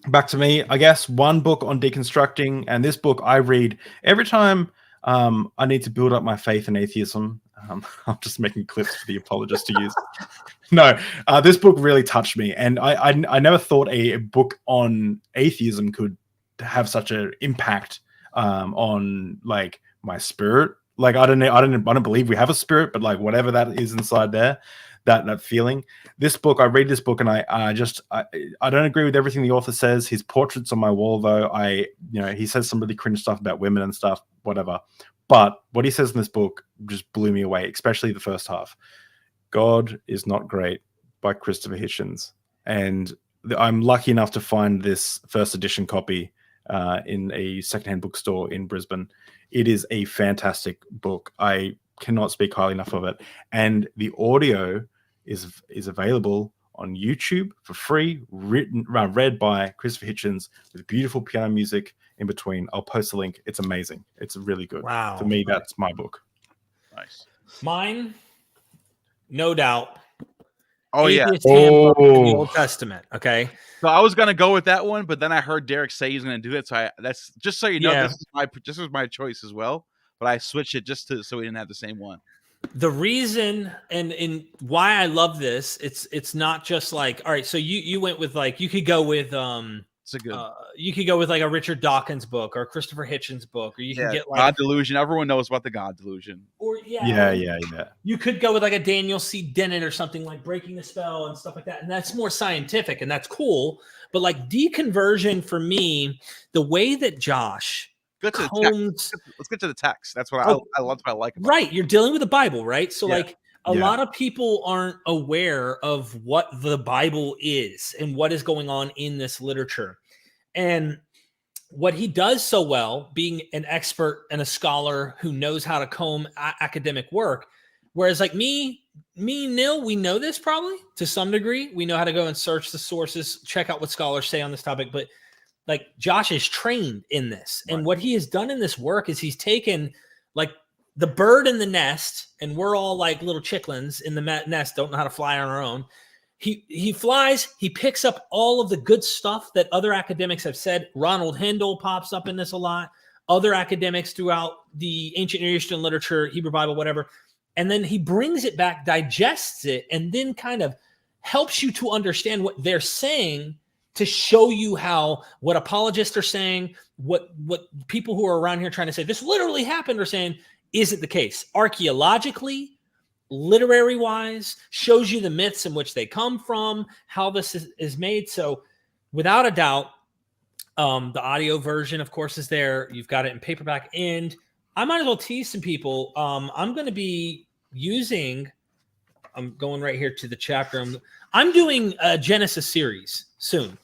Back to me, I guess, one book on deconstructing, and this book I read every time I need to build up my faith in atheism. I'm just making clips for the apologists to use. No, this book really touched me, and I never thought a book on atheism could have such an impact on like my spirit. Like I don't believe we have a spirit, but like whatever that is inside there, that feeling. This book, I read this book, and I don't agree with everything the author says. His portrait's on my wall, though. He says some really cringe stuff about women and stuff, whatever. But what he says in this book just blew me away, especially the first half. God is Not Great by Christopher Hitchens. And I'm lucky enough to find this first edition copy in a secondhand bookstore in Brisbane. It is a fantastic book. I cannot speak highly enough of it. And the audio is available on YouTube for free, read by Christopher Hitchens with beautiful piano music in between. I'll post a link. It's amazing. It's really good. Wow. For me, that's my book. Nice. Mine, no doubt. Oh yeah. Atheist Handbook in the Old Testament. Okay. So I was gonna go with that one, but then I heard Derek say he's gonna do it. So that's just so you know, Yeah. this was my choice as well. But I switched it just so we didn't have the same one. The reason and why I love this, it's not just like, all right, so you went with like, you could go with It's a good. you could go with like a Richard Dawkins book or a Christopher Hitchens book, or you can get like God Delusion. Everyone knows about the God Delusion. or Yeah. you could go with like a Daniel C. Dennett or something like Breaking the Spell and stuff like that, and that's more scientific and that's cool. But like deconversion for me, the way that Josh Let's get to the text. That's what I love. What I like about right. You're dealing with the Bible, right? So like a Yeah. lot of people aren't aware of what the Bible is and what is going on in this literature. And what he does so well, being an expert and a scholar who knows how to comb academic work, whereas like me, Nil, we know this probably to some degree. We know how to go and search the sources, check out what scholars say on this topic, but like Josh is trained in this. And what he has done in this work is he's taken like the bird in the nest, and we're all like little chicklins in the nest, don't know how to fly on our own. He flies, he picks up all of the good stuff that other academics have said. Ronald Hendel pops up in this a lot. Other academics throughout the ancient Near Eastern literature, Hebrew Bible, whatever. And then he brings it back, digests it, and then kind of helps you to understand what they're saying, to show you how what apologists are saying, what people who are around here trying to say this literally happened are saying isn't the case. Archaeologically, literary wise, shows you the myths in which they come from, how this is made. So without a doubt, the audio version, of course, is there. You've got it in paperback, and I might as well tease some people. I'm going to be using, I'm going right here to the chapter. I'm doing a Genesis series soon,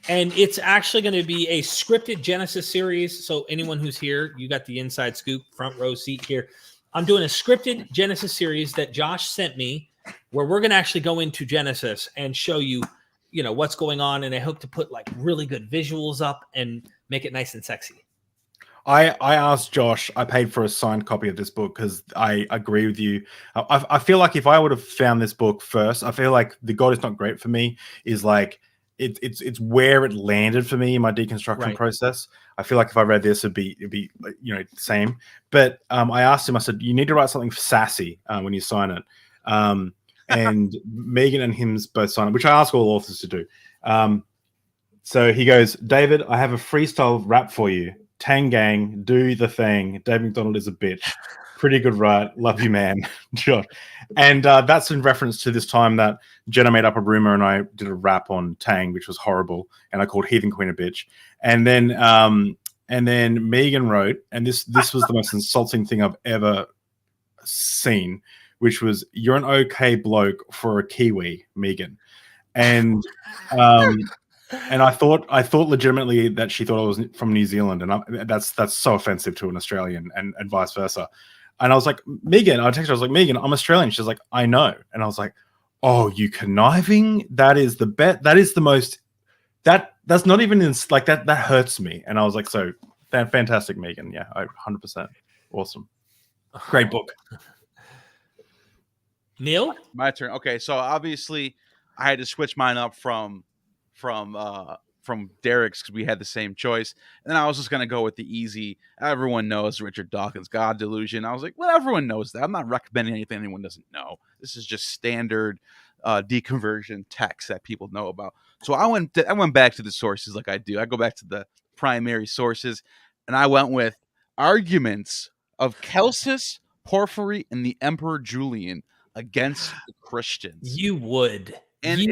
and it's actually going to be a scripted Genesis series. So anyone who's here, you got the inside scoop, front row seat here. I'm doing a scripted Genesis series that Josh sent me, where we're going to actually go into Genesis and show you, what's going on. And I hope to put like really good visuals up and make it nice and sexy. I asked Josh, I paid for a signed copy of this book because I agree with you. I feel like if I would have found this book first, I feel like The God Is Not Great for Me is like, it's where it landed for me in my deconstruction process. I feel like if I read this, it'd be the same. But I asked him, I said, you need to write something sassy when you sign it. And Megan and him's both sign it, which I ask all authors to do. So he goes, David, I have a freestyle rap for you. Tang gang, do the thing. Dave McDonald is a bitch. Pretty good, right? Love you, man. Josh. And that's in reference to this time that Jenna made up a rumor and I did a rap on Tang, which was horrible. And I called Heathen Queen a bitch. And then Megan wrote, and this was the most insulting thing I've ever seen, which was, you're an okay bloke for a Kiwi, Megan. And I thought legitimately that she thought I was from New Zealand, and that's so offensive to an Australian, and vice versa. And I was like, Megan, I texted her, I was like, Megan, I'm Australian. She's like, I know. And I was like, oh, you conniving? That is the bet. That is the most. That's not even in like that. That hurts me. And I was like, so fantastic, Megan. Yeah, 100%. Awesome. Great book. Neil? My turn. Okay, so obviously I had to switch mine up from Derek's because we had the same choice, and then I was just gonna go with the easy. Everyone knows Richard Dawkins' God Delusion. I was like, well, everyone knows that. I'm not recommending anything anyone doesn't know. This is just standard deconversion text that people know about. So I went back to the sources like I do. I go back to the primary sources, and I went with arguments of Celsus, Porphyry, and the Emperor Julian against the Christians. You would. And it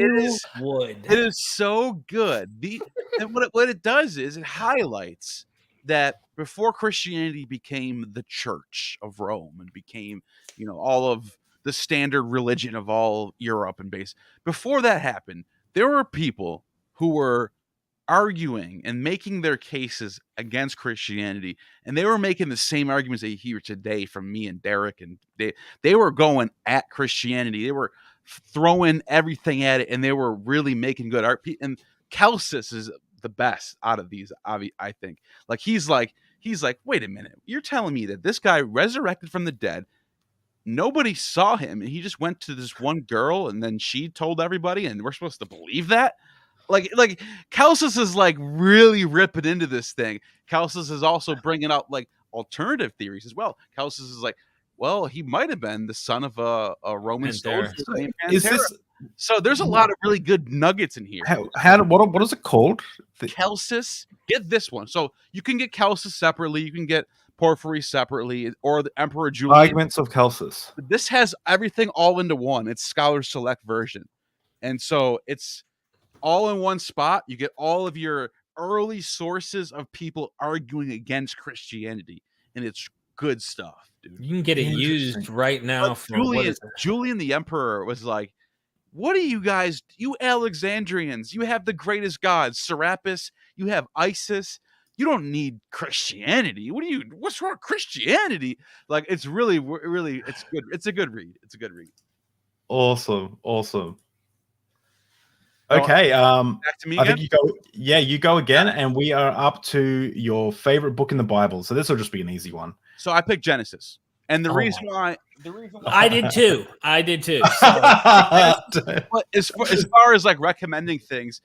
is so good. And what it does is it highlights that before Christianity became the Church of Rome and became, all of the standard religion of all Europe and base, before that happened, there were people who were arguing and making their cases against Christianity, and they were making the same arguments that you hear today from me and Derek, and they were going at Christianity. They were throwing everything at it, and they were really making good art. And Celsus is the best out of these, I think. Like he's like, wait a minute, you're telling me that this guy resurrected from the dead, nobody saw him, and he just went to this one girl, and then she told everybody, and we're supposed to believe that? Like Celsus is like really ripping into this thing. Celsus is also bringing out like alternative theories as well. Celsus is like, well, he might have been the son of a Roman soldier. So there's a lot of really good nuggets in here. What is it called? Celsus. Get this one. So you can get Celsus separately. You can get Porphyry separately, or the Emperor Julian. Arguments of Celsus. This has everything all into one. It's Scholar Select version, and so it's all in one spot. You get all of your early sources of people arguing against Christianity, and it's good stuff, dude. You can get it used right now. Julian the Emperor was like, what are you guys, you Alexandrians, you have the greatest gods, Serapis, you have Isis, you don't need Christianity. What's wrong with Christianity? Like, it's really, it's good. It's a good read. Awesome. Okay, back to me I again? think you go again, and we are up to your favorite book in the Bible. So this will just be an easy one. So I picked Genesis. And the Oh reason my- why I did too. but as far as like recommending things,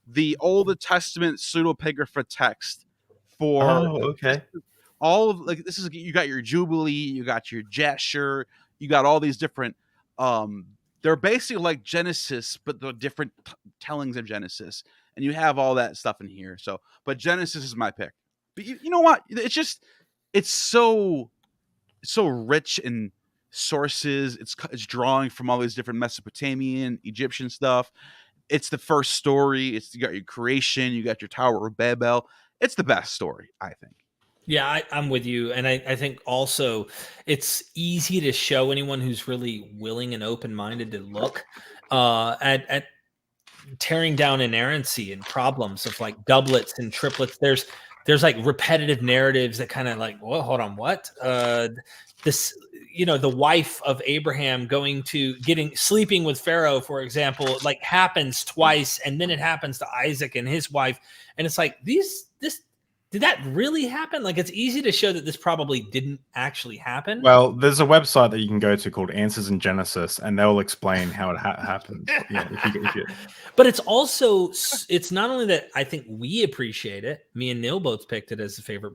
the Old Testament Pseudepigrapha text for Okay. all of like this is you got your Jubilee, you got your Jasher, you got all these different they're basically like Genesis, but the different tellings of Genesis, and you have all that stuff in here. So, but Genesis is my pick. But you know what? It's so rich in sources. It's drawing from all these different Mesopotamian, Egyptian stuff. It's the first story. You got your creation. You got your Tower of Babel. It's the best story, I think. Yeah, I'm with you. And I think also it's easy to show anyone who's really willing and open-minded to look at tearing down inerrancy and problems of like doublets and triplets. There's like repetitive narratives that kind of like, well, hold on, what? This, the wife of Abraham sleeping with Pharaoh, for example, like happens twice, and then it happens to Isaac and his wife. And it's like did that really happen? Like, it's easy to show that this probably didn't actually happen. Well, there's a website that you can go to called Answers in Genesis, and they'll explain how it happened. Yeah, if you... But it's also, it's not only that I think we appreciate it. Me and Neil both picked it as a favorite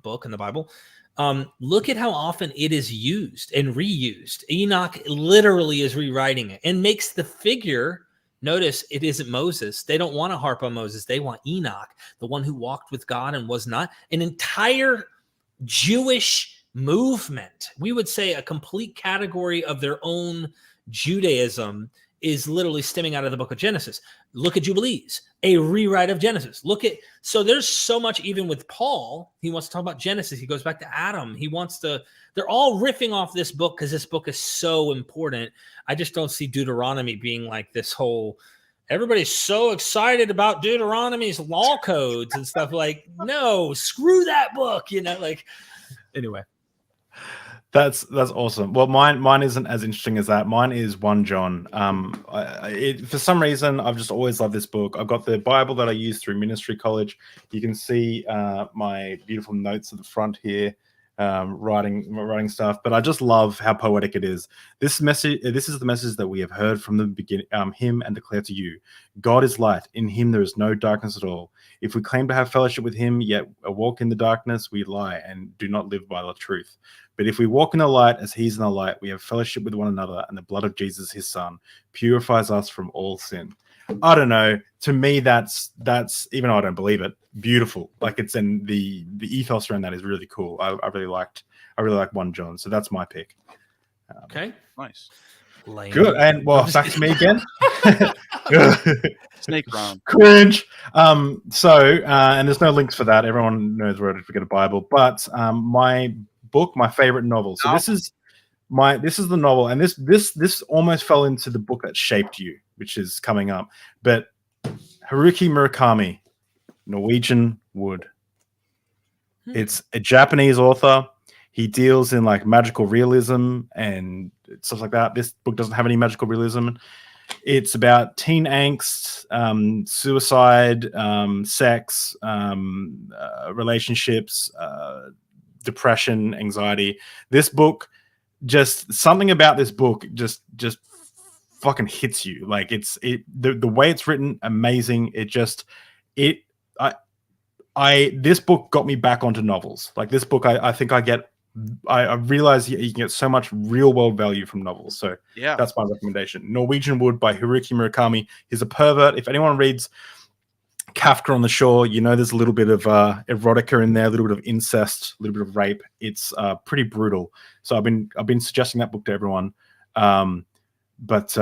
book in the Bible. Look at how often it is used and reused. Enoch literally is rewriting it and makes the figure. Notice it isn't Moses. They don't want to harp on Moses. They want Enoch, the one who walked with God and was not. An entire Jewish movement, we would say a complete category of their own Judaism, is literally stemming out of the book of Genesis. Look at Jubilees, a rewrite of Genesis. So there's so much, even with Paul, he wants to talk about Genesis. He goes back to Adam. They're all riffing off this book because this book is so important. I just don't see Deuteronomy being like this whole, everybody's so excited about Deuteronomy's law codes and stuff. Like, no, screw that book, anyway. That's awesome. Well, mine isn't as interesting as that. Mine is 1 John. For some reason, I've just always loved this book. I've got the Bible that I use through ministry college. You can see my beautiful notes at the front here, writing stuff. But I just love how poetic it is. This is the message that we have heard from the beginning, him, and declare to you: God is light; in Him there is no darkness at all. If we claim to have fellowship with Him, yet walk in the darkness, we lie and do not live by the truth. But if we walk in the light as He's in the light, we have fellowship with one another, and the blood of Jesus, His Son, purifies us from all sin. I don't know. To me, that's even though I don't believe it, beautiful. Like, it's in the ethos around that is really cool. I really like 1 John. So that's my pick. Okay, nice. Lame. Good. And well, back to me again. Snake round. Cringe. And there's no links for that. Everyone knows where to get a Bible. But my book, my favorite novel. So this is the novel, and this almost fell into the book that shaped you, which is coming up. But Haruki Murakami, Norwegian Wood. It's a Japanese author. He deals in like magical realism and stuff like that. This book doesn't have any magical realism. It's about teen angst, suicide, sex, relationships, depression, anxiety. This book, just something about this book just fucking hits you. Like, the way it's written, amazing. This book got me back onto novels. Like, this book, I realize you can get so much real world value from novels. So yeah, that's my recommendation. Norwegian Wood by Haruki Murakami. He's a pervert. If anyone reads Kafka on the Shore, there's a little bit of erotica in there, a little bit of incest, a little bit of rape. It's pretty brutal. So I've been suggesting that book to everyone. But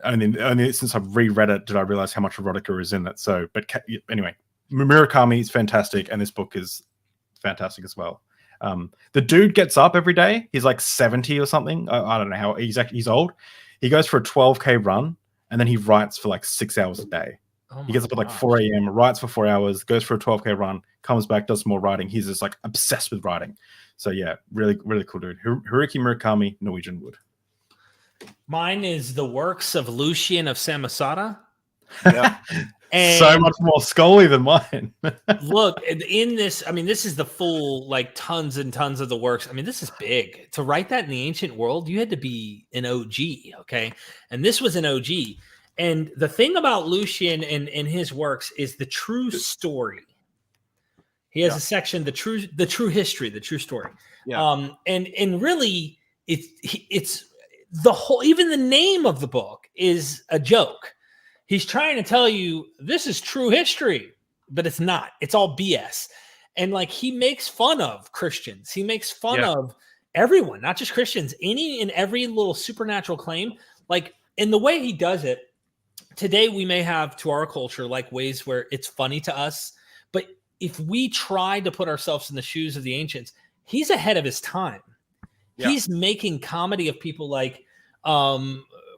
only since I've reread it did I realize how much erotica is in it. So, but anyway, Murakami is fantastic, and this book is fantastic as well. The dude gets up every day. He's like 70 or something. I don't know how he's old. He goes for a 12K run, and then he writes for like 6 hours a day. He gets up at like 4 a.m., writes for 4 hours, goes for a 12K run, comes back, does some more writing. He's just like obsessed with writing. So yeah, really, really cool dude. Haruki Murakami, Norwegian Wood. Mine is the works of Lucian of Samosata. Yeah. So much more Scully than mine. Look, in this, I mean, this is the full, like, tons and tons of the works. I mean, this is big. To write that in the ancient world, you had to be an OG, okay? And this was an OG. And the thing about Lucian and his works is the true story. He has a section, the true history, the true story. Yeah. And really, it's the whole, even the name of the book is a joke. He's trying to tell you this is true history, but it's not. It's all BS. And like, he makes fun of Christians. He makes fun of everyone, not just Christians, any and every little supernatural claim. Like, in the way he does it, today we may have to our culture like ways where it's funny to us. But if we try to put ourselves in the shoes of the ancients, he's ahead of his time. Yeah. He's making comedy of people like,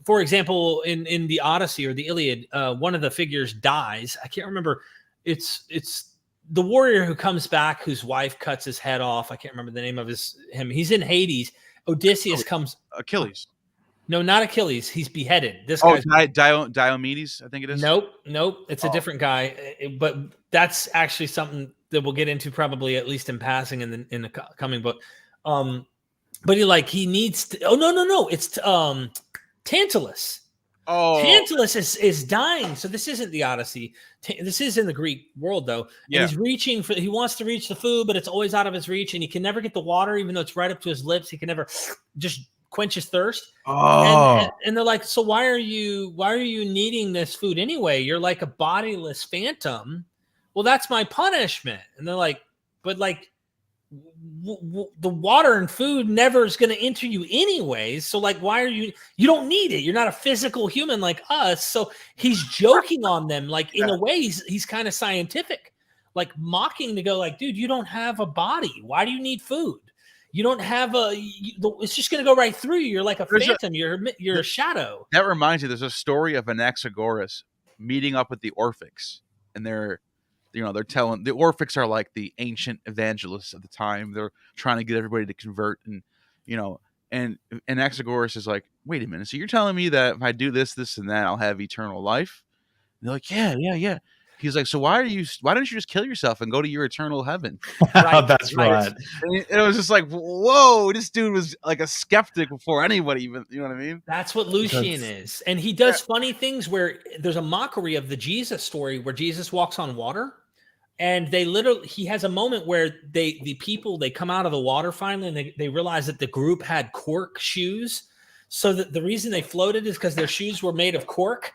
for example, in the Odyssey or the Iliad, one of the figures dies. I can't remember. It's the warrior who comes back, whose wife cuts his head off. I can't remember the name of him. He's in Hades. Odysseus comes. Achilles. No, not Achilles. He's beheaded. This guy's Diomedes, I think it is. Nope. It's a different guy. But that's actually something that we'll get into probably at least in passing in the coming book. But he needs to. Oh no! It's Tantalus. Oh, Tantalus is dying. So this isn't the Odyssey. This is in the Greek world, though. And he's reaching for. He wants to reach the food, but it's always out of his reach, and he can never get the water, even though it's right up to his lips. He can never just quench his thirst. Oh, and they're like, so why are you needing this food anyway? You're like a bodiless phantom. Well, that's my punishment. And they're like, but like. The water and food never is going to enter you anyways. So like, why are you don't need it. You're not a physical human like us. So he's joking on them. Like in a way, he's kind of scientific, like mocking to go like, dude, you don't have a body. Why do you need food? You don't have it's just going to go right through you. You're like a phantom. You're a shadow. That reminds me, there's a story of Anaxagoras meeting up with the Orphics, and they're telling the Orphics are like the ancient evangelists of the time. They're trying to get everybody to convert, and Anaxagoras is like, wait a minute, so you're telling me that if I do this, this, and that, I'll have eternal life? And they're like, yeah. He's like, so why don't you just kill yourself and go to your eternal heaven? Right, that's right. And it was just like, whoa, this dude was like a skeptic before anybody even, you know what I mean? That's what Lucian is. And he does funny things where there's a mockery of the Jesus story where Jesus walks on water. And he has a moment where the people come out of the water finally, and they realize that the group had cork shoes. So that the reason they floated is because their shoes were made of cork.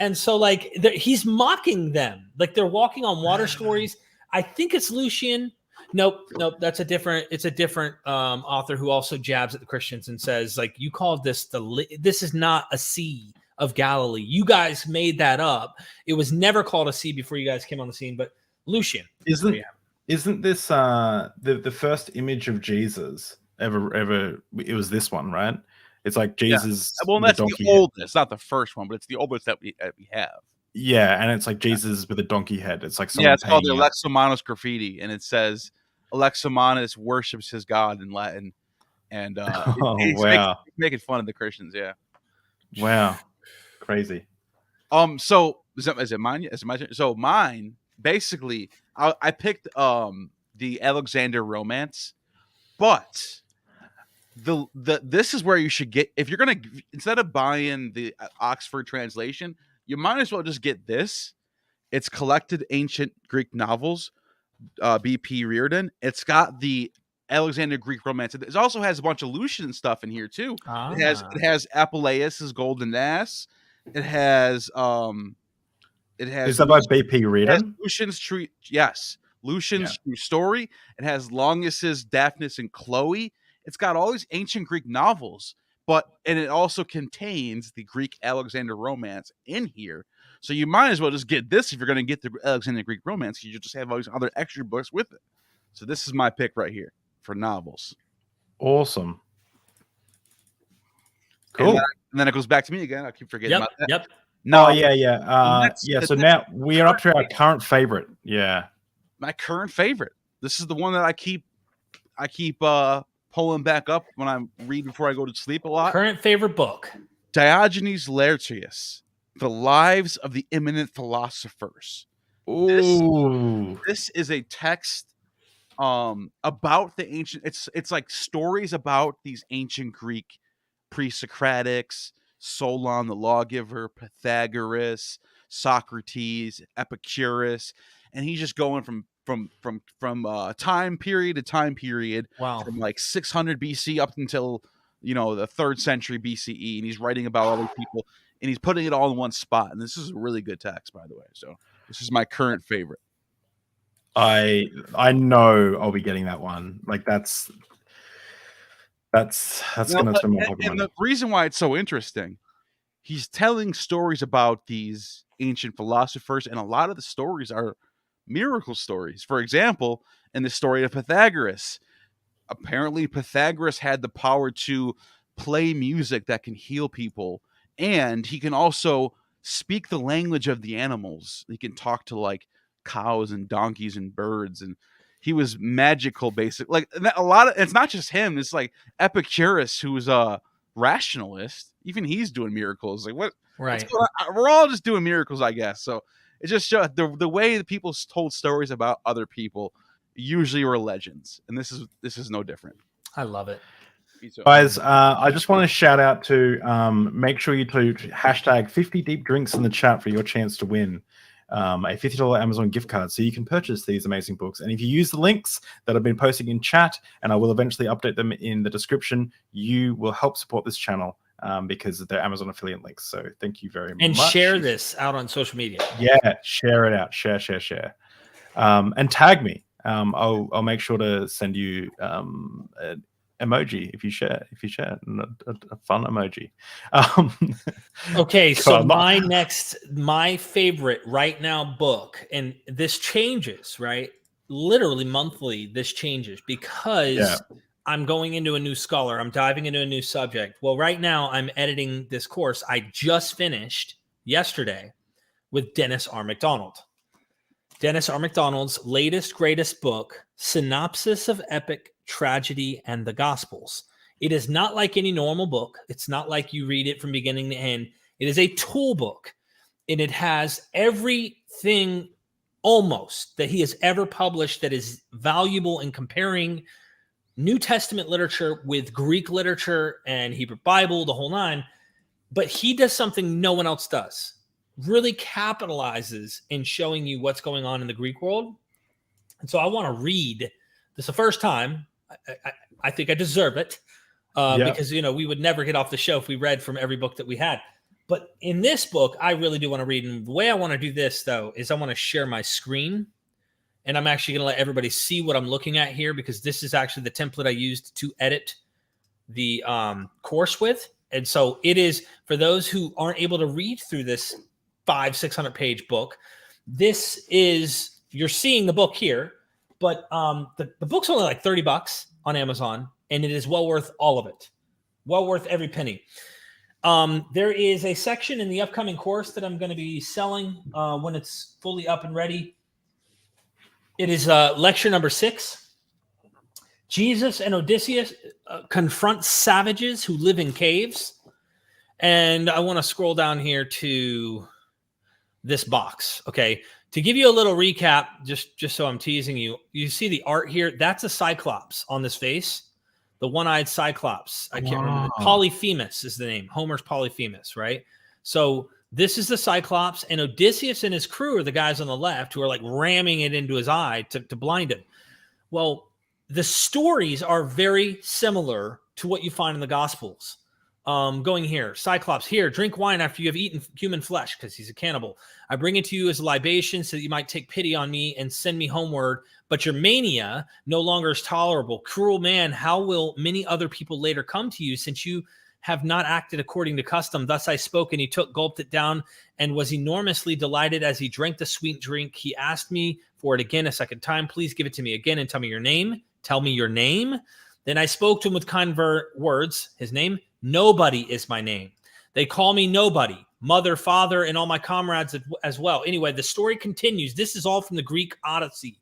And so like he's mocking them, like they're walking on water stories. I think it's Lucian. Nope. It's a different author who also jabs at the Christians and says like, you called this this is not a sea of Galilee. You guys made that up. It was never called a sea before you guys came on the scene, but Lucian. Isn't this the first image of Jesus ever? It was this one, right? It's like Jesus. Yeah. Well, that's the oldest, not the first one, but it's the oldest that we have. Yeah, and it's like Jesus with a donkey head. It's like it's called the Alexomanus graffiti, and it says Alexomanus worships his God in Latin, and he's making fun of the Christians. Yeah. Wow, crazy. So is it mine? Is it my turn? So mine. Basically, I picked the Alexander Romance, but this is where you should get, if you're gonna, instead of buying the Oxford translation, you might as well just get this. It's Collected Ancient Greek Novels, B.P. Reardon. It's got the Alexander Greek Romance. It also has a bunch of Lucian stuff in here too. It has Apuleius's Golden Ass. It has Is that by B.P. Reardon? Lucian's True, yes. Lucian's True Story. It has Longis's Daphnis and Chloe. It's got all these ancient Greek novels, and it also contains the Greek Alexander Romance in here. So you might as well just get this if you're going to get the Alexander Greek Romance, because you just have all these other extra books with it. So this is my pick right here for novels. Awesome. Cool. And then it goes back to me again. I keep forgetting about that. Yep. No, yeah. So now we are up to our current favorite. Yeah. My current favorite. This is the one that I keep pulling back up when I'm reading before I go to sleep a lot. Current favorite book. Diogenes Laertius, The Lives of the Eminent Philosophers. Ooh. This is a text about the ancient. It's like stories about these ancient Greek pre-Socratics, Solon the lawgiver, Pythagoras, Socrates, Epicurus, and he's just going from time period to time period. Wow. From like 600 BC up until the 3rd century BCE, and he's writing about other people, and he's putting it all in one spot. And this is a really good text, by the way. So this is my current favorite. I know I'll be getting that one. Like that's going to spend my pocket And money. the reason why it's so interesting, he's telling stories about these ancient philosophers, and a lot of the stories are miracle stories. For example, in the story of Pythagoras, apparently Pythagoras had the power to play music that can heal people, and he can also speak the language of the animals. He can talk to like cows and donkeys and birds, and he was magical, basically. Like a lot of, it's not just him. It's like Epicurus, who's a rationalist. Even he's doing miracles. Like what? Right. We're all just doing miracles, I guess. So it just shows the way that people told stories about other people usually were legends, and this is no different. I love it. Guys, I just want to shout out to make sure you do hashtag 50 deep drinks in the chat for your chance to win a $50 Amazon gift card so you can purchase these amazing books. And if you use the links that I've been posting in chat, and I will eventually update them in the description, you will help support this channel because they're Amazon affiliate links. So thank you very much. And share this out on social media. Yeah, share it out. Share. And tag me. I'll make sure to send you an emoji if you share a fun emoji. Okay, so God, my favorite right now book, and this changes, right? Literally monthly, this changes because I'm going into a new scholar. I'm diving into a new subject. Well, right now I'm editing this course I just finished yesterday with Dennis R. MacDonald. Dennis R. MacDonald's latest, greatest book, Synopsis of Epic Tragedy and the Gospels. It is not like any normal book. It's not like you read it from beginning to end. It is a tool book, and it has everything almost that he has ever published that is valuable in comparing New Testament literature with Greek literature and Hebrew Bible, the whole nine. But he does something no one else does. Really capitalizes in showing you what's going on in the Greek world. And so I want to read this the first time. I think I deserve it because, we would never get off the show if we read from every book that we had. But in this book, I really do want to read. And the way I want to do this, though, is I want to share my screen. And I'm actually going to let everybody see what I'm looking at here because this is actually the template I used to edit the course with. And so it is, for those who aren't able to read through this 500-600 page book, this is, you're seeing the book here, but the book's only like $30 on Amazon, and it is well worth all of it. Well worth every penny. There is a section in the upcoming course that I'm going to be selling when it's fully up and ready. It is lecture number 6. Jesus and Odysseus confront savages who live in caves. And I want to scroll down here to this box. Okay. To give you a little recap, just so I'm teasing you, you see the art here. That's a Cyclops on this face. The one-eyed Cyclops. I can't remember. Polyphemus is the name. Homer's Polyphemus, right? So this is the Cyclops, and Odysseus and his crew are the guys on the left who are like ramming it into his eye to blind him. Well, the stories are very similar to what you find in the Gospels. Going here, Cyclops, here, drink wine after you have eaten human flesh, because he's a cannibal. I bring it to you as a libation so that you might take pity on me and send me homeward. But your mania no longer is tolerable. Cruel man, how will many other people later come to you, since you have not acted according to custom? Thus I spoke, and he gulped it down, and was enormously delighted as he drank the sweet drink. He asked me for it again a second time. Please give it to me again and tell me your name. Tell me your name. Then I spoke to him with kind words. His name? Nobody is my name. They call me Nobody. Mother, father, and all my comrades as well. Anyway, the story continues. This is all from the Greek Odyssey.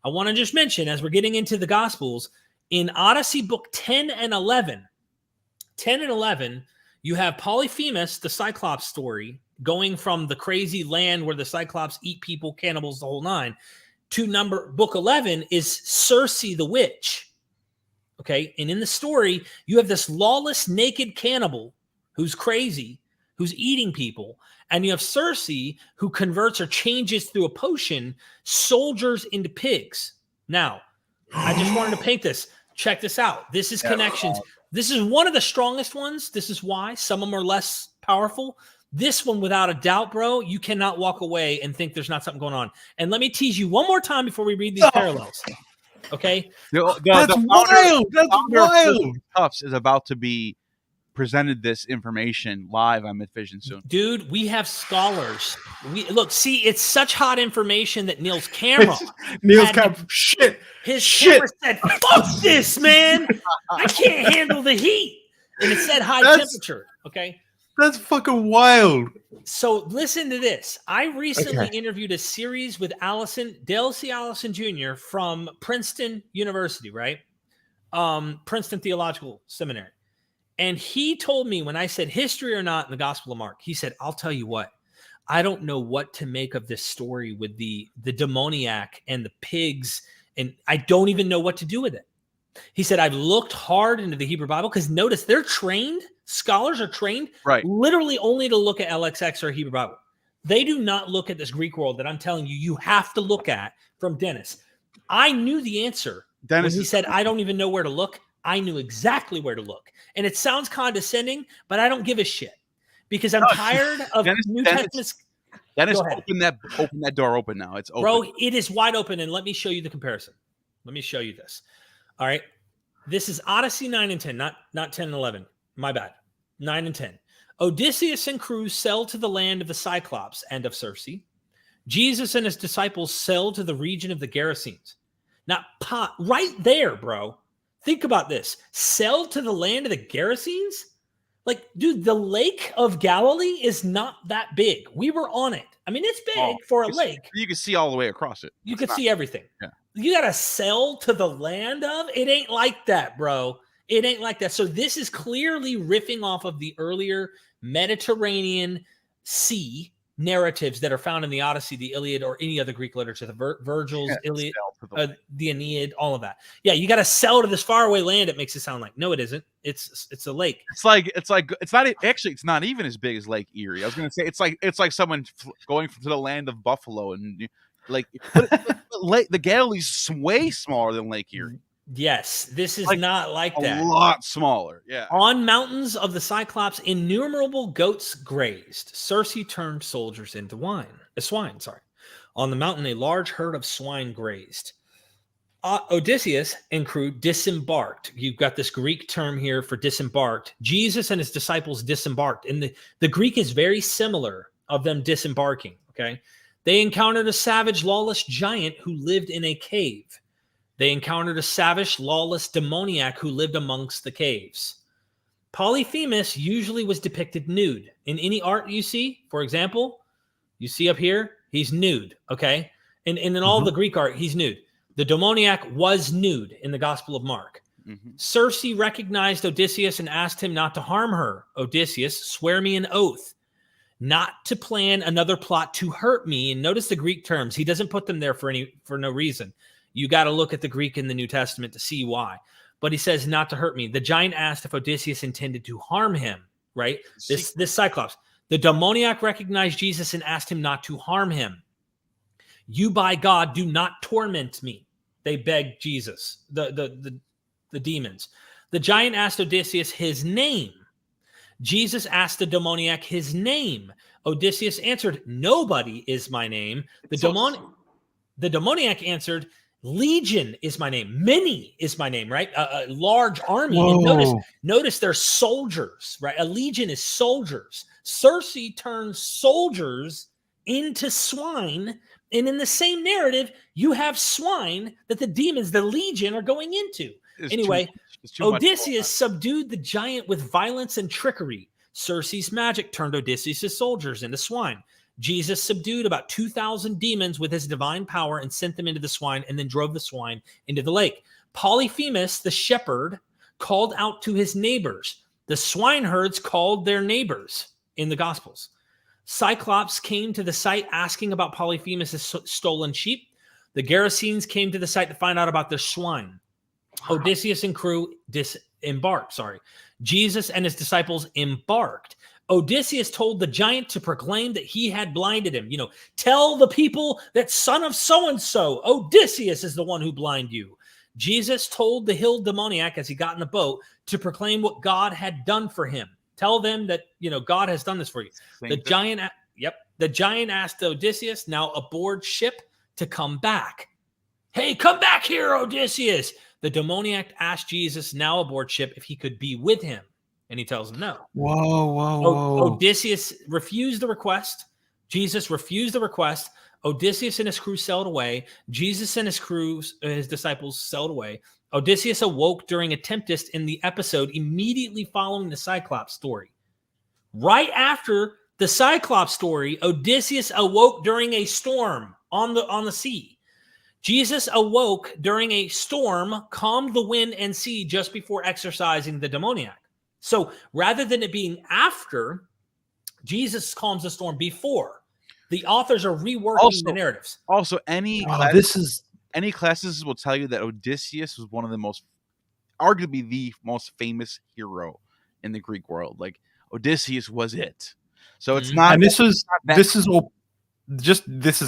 I want to just mention, as we're getting into the Gospels, in Odyssey book 10 and 11, you have Polyphemus, the Cyclops story, going from the crazy land where the Cyclops eat people, cannibals, the whole nine, to book 11 is Circe the witch. Okay. And in the story, you have this lawless, naked cannibal who's crazy, who's eating people. And you have Circe who converts or changes through a potion soldiers into pigs. Now, I just wanted to paint this. Check this out. This is connections. This is one of the strongest ones. This is why some of them are less powerful. This one, without a doubt, bro, you cannot walk away and think there's not something going on. And let me tease you one more time before we read these parallels. Okay? That's wild. That's wild. Tufts is about to be presented this information live on MythVision soon. Dude, we have scholars. See, it's such hot information that Neil's camera. His camera said, fuck this, man. I can't handle the heat. And it said high temperature. Okay. That's fucking wild. So listen to this. I recently interviewed a series with Allison, Dale C. Allison Jr. from Princeton University, right? Princeton Theological Seminary. And he told me, when I said history or not in the Gospel of Mark, he said, I'll tell you what, I don't know what to make of this story with the demoniac and the pigs, and I don't even know what to do with it. He said, I've looked hard into the Hebrew Bible, because notice they're trained, scholars are trained literally only to look at LXX or Hebrew Bible. They do not look at this Greek world that I'm telling you, you have to look at from Dennis. I knew the answer. Dennis, when he said, I don't even know where to look, I knew exactly where to look. And it sounds condescending, but I don't give a shit, because I'm tired of New Testament. Dennis, open that door open now. It's open. Bro, it is wide open, and let me show you the comparison. Let me show you this. All right. This is Odyssey 9 and 10, not 10 and 11. My bad. 9 and 10. Odysseus and crew sail to the land of the Cyclops and of Circe. Jesus and his disciples sail to the region of the Gerasenes. Now, right there, bro. Think about this. Sail to the land of the Gerasenes? Like, dude, the Lake of Galilee is not that big. We were on it. I mean, it's big for a lake. You can see all the way across it. You can see everything. Yeah. You got to sail to the land of? It ain't like that, bro. It ain't like that. So this is clearly riffing off of the earlier Mediterranean Sea narratives that are found in the Odyssey, the Iliad, or any other Greek literature, the Virgil's, Iliad, the Aeneid, all of that. Yeah, you got to sail to this faraway land. It makes it sound like, no, it isn't. It's a lake. It's not even as big as Lake Erie. I was gonna say it's like someone going to the land of Buffalo, and like the Galilee's way smaller than Lake Erie. Yes, this is not like that. A lot smaller. Yeah. On mountains of the Cyclops, innumerable goats grazed. Circe turned soldiers into swine. On the mountain, a large herd of swine grazed. Odysseus and crew disembarked. You've got this Greek term here for disembarked. Jesus and his disciples disembarked. And the Greek is very similar of them disembarking. Okay. They encountered a savage, lawless giant who lived in a cave. They encountered a savage, lawless demoniac who lived amongst the caves. Polyphemus usually was depicted nude. In any art you see, for example, you see up here, he's nude, okay? And in all the Greek art, he's nude. The demoniac was nude in the Gospel of Mark. Circe recognized Odysseus and asked him not to harm her. Odysseus, swear me an oath not to plan another plot to hurt me. And notice the Greek terms. He doesn't put them there for no reason. You got to look at the Greek in the New Testament to see why. But he says not to hurt me. The giant asked if Odysseus intended to harm him, right? This Cyclops. The demoniac recognized Jesus and asked him not to harm him. You, by God, do not torment me. They begged Jesus, the demons. The giant asked Odysseus his name. Jesus asked the demoniac his name. Odysseus answered, nobody is my name. The demoniac answered, Legion is my name. Many is my name, right? A large army. And notice they're soldiers, right? A legion is soldiers. Circe turns soldiers into swine. And in the same narrative, you have swine that the demons, the legion, are going into. Anyway, Odysseus subdued the giant with violence and trickery. Circe's magic turned Odysseus' soldiers into swine. Jesus subdued about 2,000 demons with his divine power and sent them into the swine, and then drove the swine into the lake. Polyphemus, the shepherd, called out to his neighbors. The swineherds called their neighbors in the Gospels. Cyclops came to the site asking about Polyphemus' stolen sheep. The Gerasenes came to the site to find out about their swine. Odysseus and crew disembarked. Jesus and his disciples embarked. Odysseus told the giant to proclaim that he had blinded him. Tell the people that son of so-and-so, Odysseus, is the one who blinded you. Jesus told the hill demoniac as he got in the boat to proclaim what God had done for him. Tell them that, God has done this for you. The giant asked Odysseus, now aboard ship, to come back. Hey, come back here, Odysseus. The demoniac asked Jesus, now aboard ship, if he could be with him. And he tells him no. Whoa. Odysseus refused the request. Jesus refused the request. Odysseus and his crew sailed away. Jesus and his disciples sailed away. Odysseus awoke during a tempest in the episode immediately following the Cyclops story. Right after the Cyclops story, Odysseus awoke during a storm on the sea. Jesus awoke during a storm, calmed the wind and sea just before exorcising the demoniac. So rather than it being after, Jesus calms the storm before. The authors are reworking the narratives. Also, any classicists will tell you that Odysseus was one of the arguably the most famous hero in the Greek world. Like, Odysseus was it. So it's not. And this is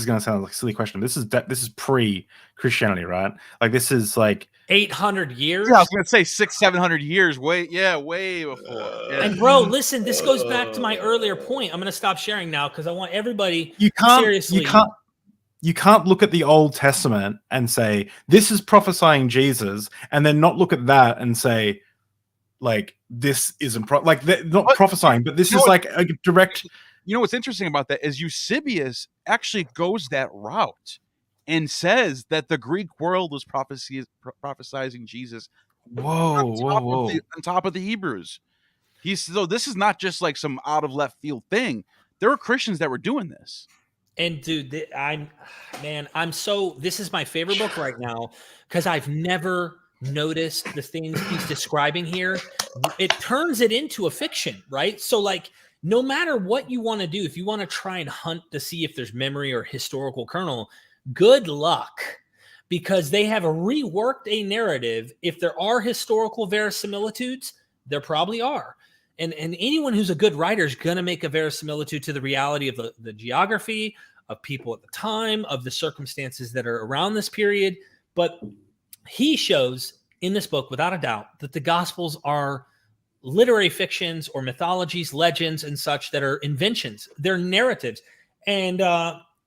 going to sound like a silly question. This is pre-Christianity, right? Like, this is like 800 years. Yeah, I was going to say 600-700 years. Way before. Yeah. And bro, listen, this goes back to my earlier point. I'm going to stop sharing now because I want everybody. You can't look at the Old Testament and say this is prophesying Jesus, and then not look at that and say, like, this isn't they're not prophesying, but this is like a direct. What's interesting about that is Eusebius actually goes that route and says that the Greek world was prophesizing Jesus. On top of the Hebrews. So this is not just like some out of left field thing. There were Christians that were doing this. And dude, this is my favorite book right now because I've never noticed the things he's describing here. It turns it into a fiction, right? So like, no matter what you want to do, if you want to try and hunt to see if there's memory or historical kernel, good luck, because they have reworked a narrative. If there are historical verisimilitudes, there probably are. And anyone who's a good writer is going to make a verisimilitude to the reality of the geography, of people at the time, of the circumstances that are around this period. But he shows in this book, without a doubt, that the Gospels are literary fictions or mythologies, legends, and such that are inventions. They're narratives. And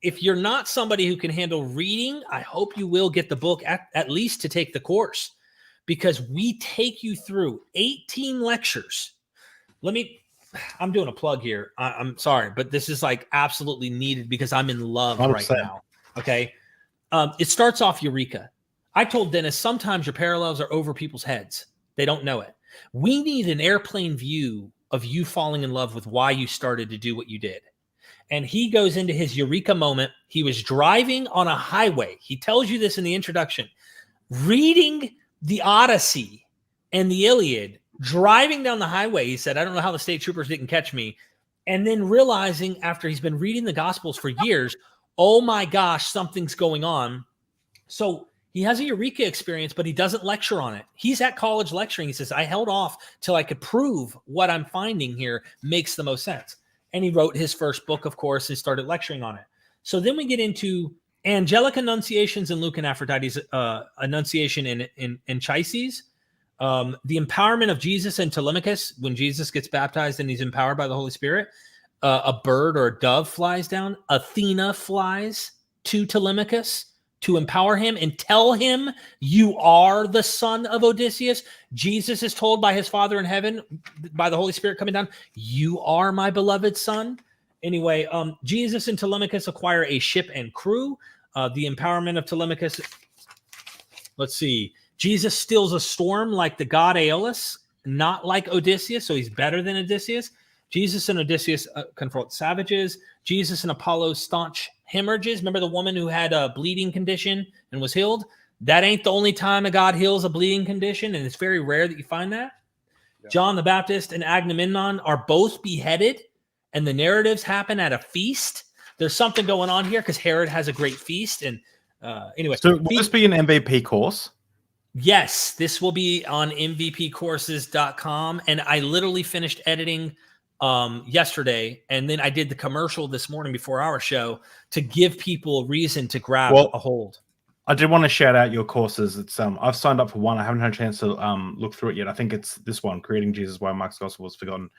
if you're not somebody who can handle reading, I hope you will get the book at least to take the course, because we take you through 18 lectures. I'm doing a plug here. I'm sorry, but this is like absolutely needed because I'm in love 100%. right now. Okay. It starts off Eureka. I told Dennis, sometimes your parallels are over people's heads. They don't know it. We need an airplane view of you falling in love with why you started to do what you did. And he goes into his Eureka moment. He was driving on a highway. He tells you this in the introduction, reading the Odyssey and the Iliad, driving down the highway. He said, I don't know how the state troopers didn't catch me. And then realizing after he's been reading the Gospels for years, oh my gosh, something's going on. So he has a Eureka experience, but he doesn't lecture on it. He's at college lecturing. He says, I held off till I could prove what I'm finding here makes the most sense. And he wrote his first book, of course, and started lecturing on it. So then we get into angelic annunciations in Luke and Aphrodite's annunciation in Anchises. The empowerment of Jesus and Telemachus, when Jesus gets baptized and he's empowered by the Holy Spirit, a bird or a dove flies down. Athena flies to Telemachus to empower him and tell him, you are the son of Odysseus. Jesus is told by his Father in heaven, by the Holy Spirit coming down, you are my beloved son. Anyway, Jesus and Telemachus acquire a ship and crew. The empowerment of Telemachus. Let's see. Jesus stills a storm like the god Aeolus, not like Odysseus, so he's better than Odysseus. Jesus and Odysseus confront savages. Jesus and Apollo staunch hemorrhages. Remember the woman who had a bleeding condition and was healed? That ain't the only time a god heals a bleeding condition, and it's very rare that you find that. Yeah. John the Baptist and Agamemnon are both beheaded and the narratives happen at a feast. There's something going on here because Herod has a great feast. And anyway. So will this be an MVP course? Yes, this will be on mvpcourses.com. And I literally finished editing yesterday, and then I did the commercial this morning before our show to give people a reason to grab a hold. I did want to shout out your courses. It's I've signed up for one. I haven't had a chance to look through it yet. I think it's this one, Creating Jesus: Why Mark's Gospel Was Forgotten.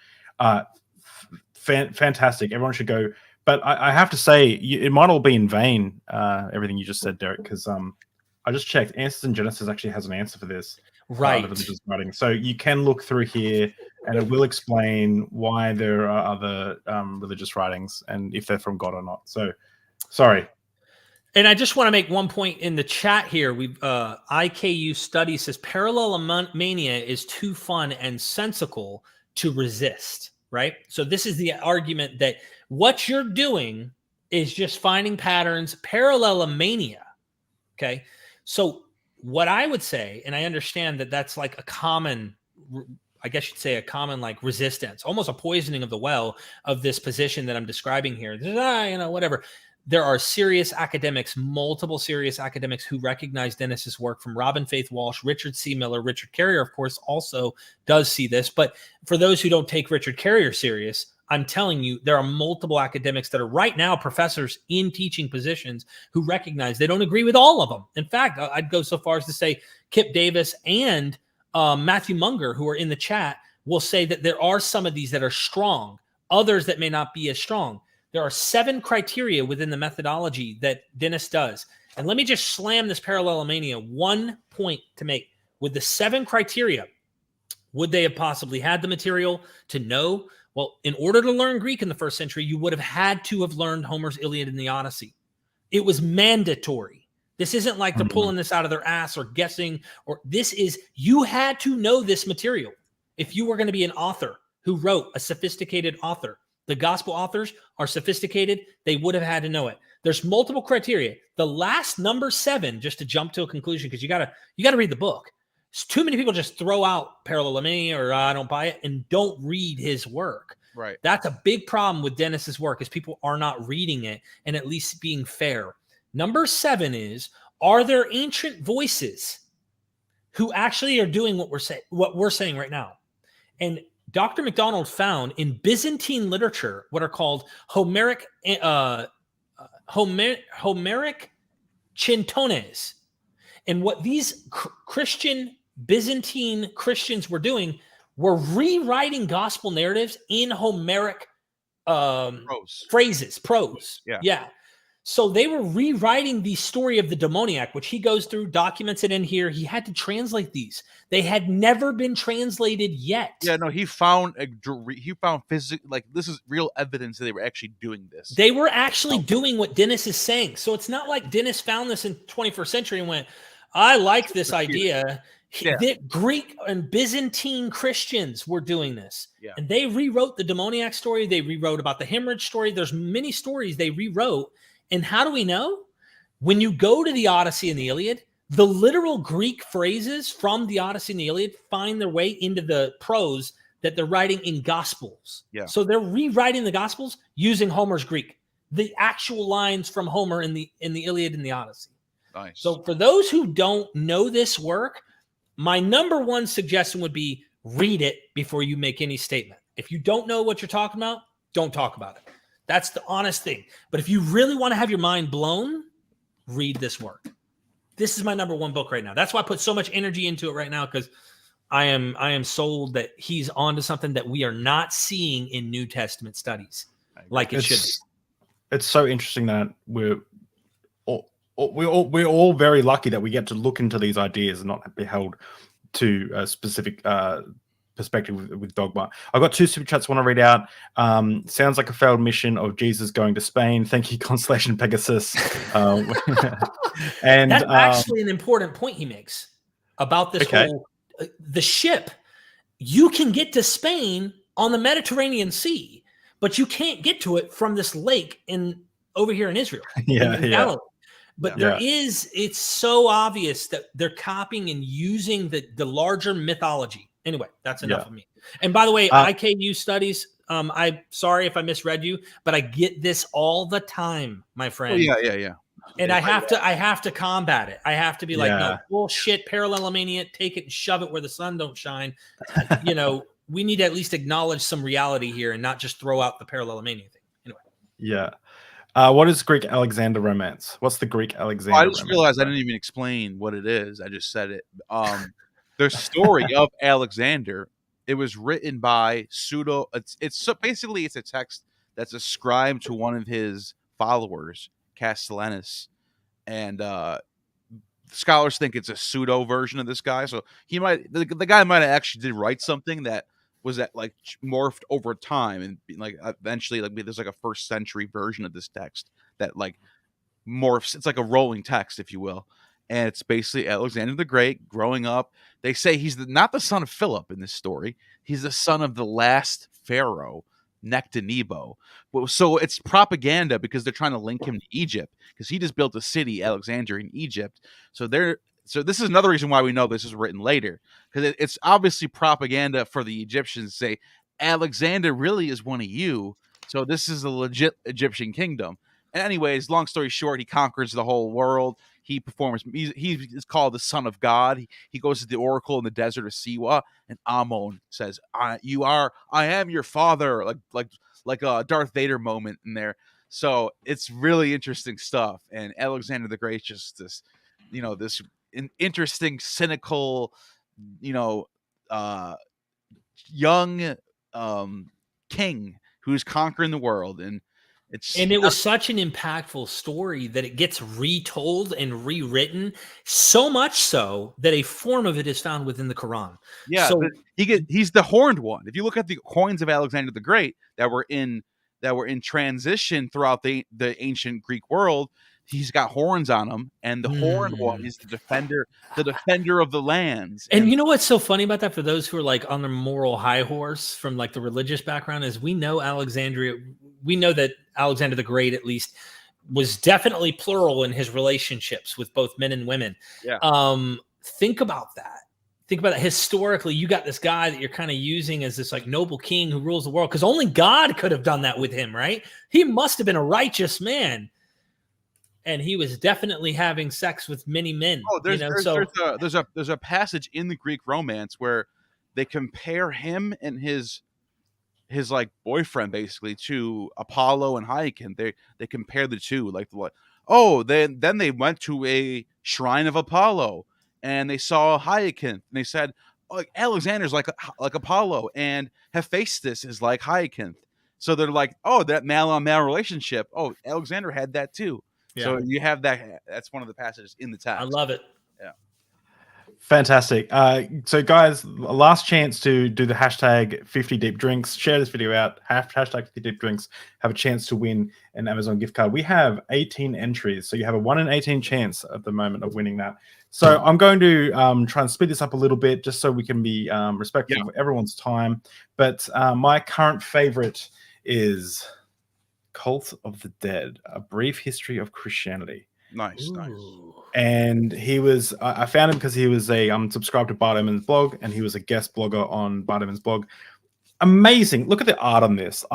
Fantastic. Everyone should go. But I have to say, it might all be in vain, everything you just said, Derek, because I just checked. Answers in Genesis actually has an answer for this. Right. The religious writing. So you can look through here, and it will explain why there are other religious writings and if they're from God or not. So, sorry. And I just want to make one point in the chat here. We've IKU Study says parallelomania is too fun and sensical to resist, right? So this is the argument that what you're doing is just finding patterns, parallelomania, okay? So what I would say, and I understand that that's like a common, I guess you'd say a common like resistance, almost a poisoning of the well of this position that I'm describing here. Whatever. There are serious academics, multiple serious academics who recognize Dennis's work, from Robin Faith Walsh, Richard C. Miller. Richard Carrier, of course, also does see this. But for those who don't take Richard Carrier serious, I'm telling you, there are multiple academics that are right now professors in teaching positions who recognize they don't agree with all of them. In fact, I'd go so far as to say Kip Davis and Matthew Munger, who are in the chat, will say that there are some of these that are strong, others that may not be as strong. There are 7 criteria within the methodology that Dennis does. And let me just slam this parallelomania. One point to make. With the 7 criteria, would they have possibly had the material to know? Well, in order to learn Greek in the first century, you would have had to have learned Homer's Iliad and the Odyssey. It was mandatory. This isn't like they're pulling this out of their ass or guessing, or this is, you had to know this material if you were going to be an author who wrote, a sophisticated author. The gospel authors are sophisticated. They would have had to know it. There's multiple criteria. The last number 7, just to jump to a conclusion, because you gotta read the book. Too many people just throw out parallelomania or I don't buy it and don't read his work. Right. That's a big problem with Dennis's work, is people are not reading it and at least being fair. Number 7 is, are there ancient voices who actually are doing what we're saying right now? And Dr. MacDonald found in Byzantine literature what are called Homeric chintones. And what these Byzantine Christians were doing were rewriting gospel narratives in Homeric prose. Yeah. So they were rewriting the story of the demoniac, which he goes through, documents it in here. He had to translate these. They had never been translated yet. Yeah, no, he found physical, like, this is real evidence that they were actually doing this. They were actually doing what Dennis is saying. So it's not like Dennis found this in 21st century and went, I like this idea. The Greek and Byzantine Christians were doing this. Yeah. And they rewrote the demoniac story. They rewrote about the hemorrhage story. There's many stories they rewrote. And how do we know? When you go to the Odyssey and the Iliad, the literal Greek phrases from the Odyssey and the Iliad find their way into the prose that they're writing in Gospels. Yeah. So they're rewriting the Gospels using Homer's Greek, the actual lines from Homer in the Iliad and the Odyssey. Nice. So for those who don't know this work, my number 1 suggestion would be read it before you make any statement. If you don't know what you're talking about, don't talk about it. That's the honest thing. But if you really want to have your mind blown, read this work. This is my number 1 book right now. That's why I put so much energy into it right now, because I am sold that he's onto something that we are not seeing in New Testament studies like it should be. It's so interesting that we're all very lucky that we get to look into these ideas and not be held to a specific perspective with dogma. I've got 2 super chats I want to read out. Sounds like a failed mission of Jesus going to Spain. Thank you, Constellation Pegasus. And that's actually an important point he makes about this whole the ship. You can get to Spain on the Mediterranean Sea, but you can't get to it from this lake over here in Israel. in Galilee. But Yeah. it's so obvious that they're copying and using the larger mythology. Anyway, that's enough of me. And by the way, IKU studies, I'm sorry if I misread you, but I get this all the time, my friend. Oh, yeah. And I have to combat it. I have to be like, no, bullshit, parallelomania, take it and shove it where the sun don't shine. We need to at least acknowledge some reality here and not just throw out the parallelomania thing. Anyway. Yeah. What is Greek Alexander romance? What's the Greek Alexander? I just realized I didn't even explain what it is. I just said it. The story of Alexander, it was written by basically it's a text that's ascribed to one of his followers, Castellanus, and scholars think it's a pseudo version of this guy. So the guy might have actually did write something that was morphed over time, and eventually there's a first century version of this text that morphs. It's like a rolling text, if you will, and it's basically Alexander the Great growing up. They say he's not the son of Philip in this story. He's the son of the last pharaoh, Nectanebo. So it's propaganda because they're trying to link him to Egypt because he just built a city, Alexandria, in Egypt. So this is another reason why we know this is written later, because it's obviously propaganda for the Egyptians to say Alexander really is one of you. So this is a legit Egyptian kingdom. And anyways, long story short, he conquers the whole world. He performs. He is called the Son of God. He goes to the oracle in the desert of Siwa, and Ammon says, I am your father," like a Darth Vader moment in there. So it's really interesting stuff. And Alexander the Great is just this, this interesting, cynical, young king who's conquering the world, and it was such an impactful story that it gets retold and rewritten, so much so that a form of it is found within the Quran. Yeah, so he's the horned one. If you look at the coins of Alexander the Great that were in transition throughout the ancient Greek world, he's got horns on him, and the horned one is the defender of the lands. And you know what's so funny about that, for those who are on the moral high horse from the religious background, is we know that Alexander the Great at least was definitely plural in his relationships with both men and women. Yeah. Think about that. Historically, you got this guy that you're kind of using as this noble king who rules the world, because only God could have done that with him, right? He must have been a righteous man. And he was definitely having sex with many men. Oh, there's a passage in the Greek romance where they compare him and his boyfriend basically to Apollo and Hyacinth. They compare the two, then they went to a shrine of Apollo and they saw Hyacinth, and they said, Alexander's like Apollo, and Hephaestus is like Hyacinth. So they're like, that male on male relationship. Alexander had that too. Yeah. So you have that. That's one of the passages in the text. I love it. Yeah. Fantastic. So guys, last chance to do the hashtag 50 deep drinks. Share this video out. Hashtag 50 deep drinks. Have a chance to win an Amazon gift card. We have 18 entries. So you have a 1 in 18 chance at the moment of winning that. So I'm going to try and speed this up a little bit just so we can be respectful of everyone's time. But my current favorite is Cult of the Dead, A Brief History of Christianity. Nice. And I found him because he was subscribed to Bart Ehrman's blog, and he was a guest blogger on Bart Ehrman's blog. Amazing. Look at the art on this.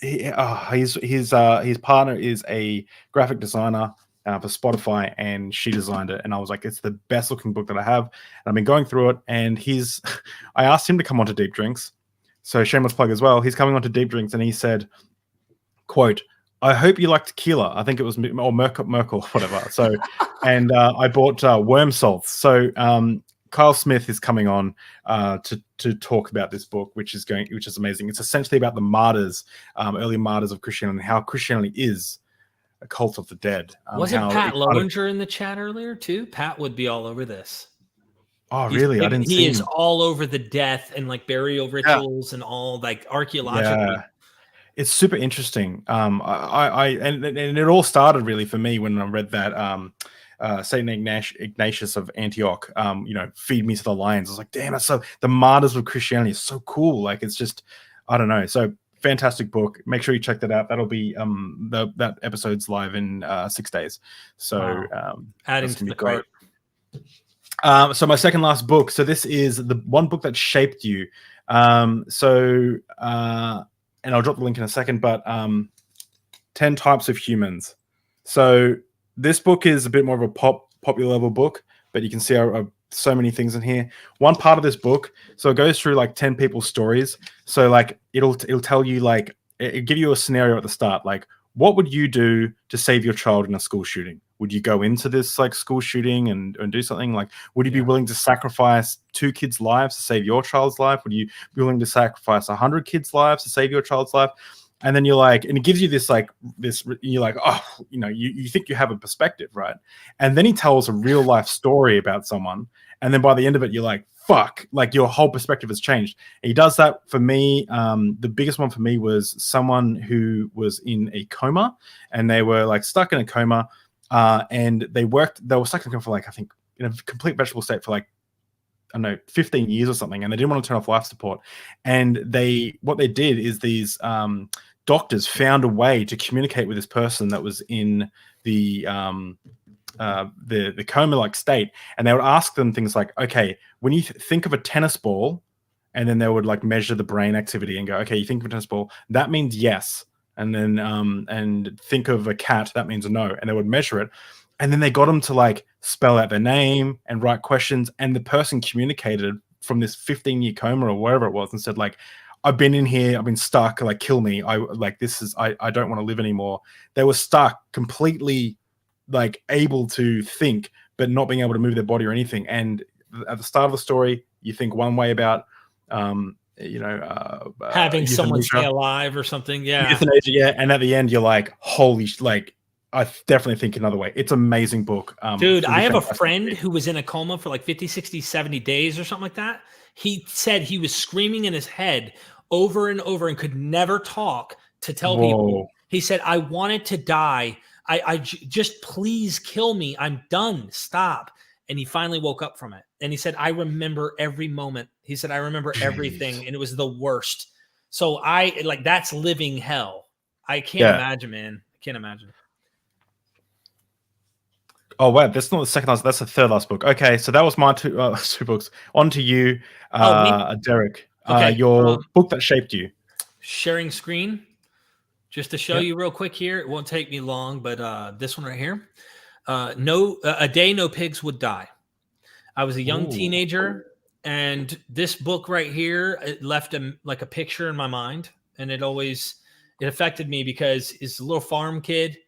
His partner is a graphic designer for Spotify, and she designed it. And I was like, it's the best looking book that I have. And I've been going through it, and I asked him to come on to Deep Drinks. So shameless plug as well. He's coming on to Deep Drinks, and he said, quote, "I hope you like tequila." I think it was Merkel, whatever. So, and I bought worm salts. So Kyle Smith is coming on to talk about this book, which is amazing. It's essentially about the martyrs, early martyrs of Christianity, and how Christianity is a cult of the dead. Wasn't Pat Lowinger in the chat earlier too? Pat would be all over this. Oh, really? I didn't see He is all over the death and burial rituals and all archaeological. Yeah. It's super interesting. And it all started really for me when I read that Saint Ignatius of Antioch, feed me to the lions. I was like, damn, the martyrs of Christianity is so cool. It's just, I don't know. So fantastic book. Make sure you check that out. That'll be that episode's live in 6 days. So adding to the great. cart. So my second last book. So this is the one book that shaped you. And I'll drop the link in a second, but 10 Types of Humans. So this book is a bit more of a popular level book, but you can see so many things in here. One part of this book, so it goes through like 10 people's stories. So like it'll tell you, like, it'll give you a scenario at the start, like, what would you do to save your child in a school shooting? Would you go into this like school shooting and do something? Like, would you be willing to sacrifice 2 kids' lives to save your child's life? Would you be willing to sacrifice 100 kids' lives to save your child's life? And then you're like, and it gives you this, like, you're like, oh, you know, you think you have a perspective, right? And then he tells a real life story about someone. And then by the end of it, you're like, fuck, like your whole perspective has changed. And he does that for me. The biggest one for me was someone who was in a coma, and they were like stuck in a coma. And they were stuck in a coma for, like, I think, in a complete vegetable state for, like, I don't know, 15 years or something. And they didn't want to turn off life support. And what they did is these doctors found a way to communicate with this person that was in the coma-like state, and they would ask them things like, okay, when you think of a tennis ball, and then they would like measure the brain activity and go, okay, you think of a tennis ball, that means yes, and then and think of a cat, that means no, and they would measure it, and then they got them to like spell out their name and write questions, and the person communicated from this 15-year coma or wherever it was and said, like, I've been in here, I've been stuck, like, kill me. I don't want to live anymore. They were stuck, completely like able to think, but not being able to move their body or anything. And at the start of the story, you think one way about, having someone stay alive or something. Yeah. Euthanasia, yeah. And at the end, you're like, holy, like, I definitely think another way. It's an amazing book. Dude, I have a friend who was in a coma for like 50, 60, 70 days or something like that. He said he was screaming in his head over and over and could never talk to tell people. He said, I wanted to die. I just please kill me. I'm done. Stop. And he finally woke up from it. And he said, I remember every moment. He said, I remember everything. And it was the worst. So that's living hell. I can't imagine, man. I can't imagine. Oh, wow. That's not the second last. That's the third last book. Okay. So that was my two books. On to you, Derek. Okay. Your book that shaped you. Sharing screen. Just to show you real quick here, it won't take me long, but this one right here, A Day No Pigs Would Die. I was a young teenager, and this book right here, it left a picture in my mind, and it affected me because it's a little farm kid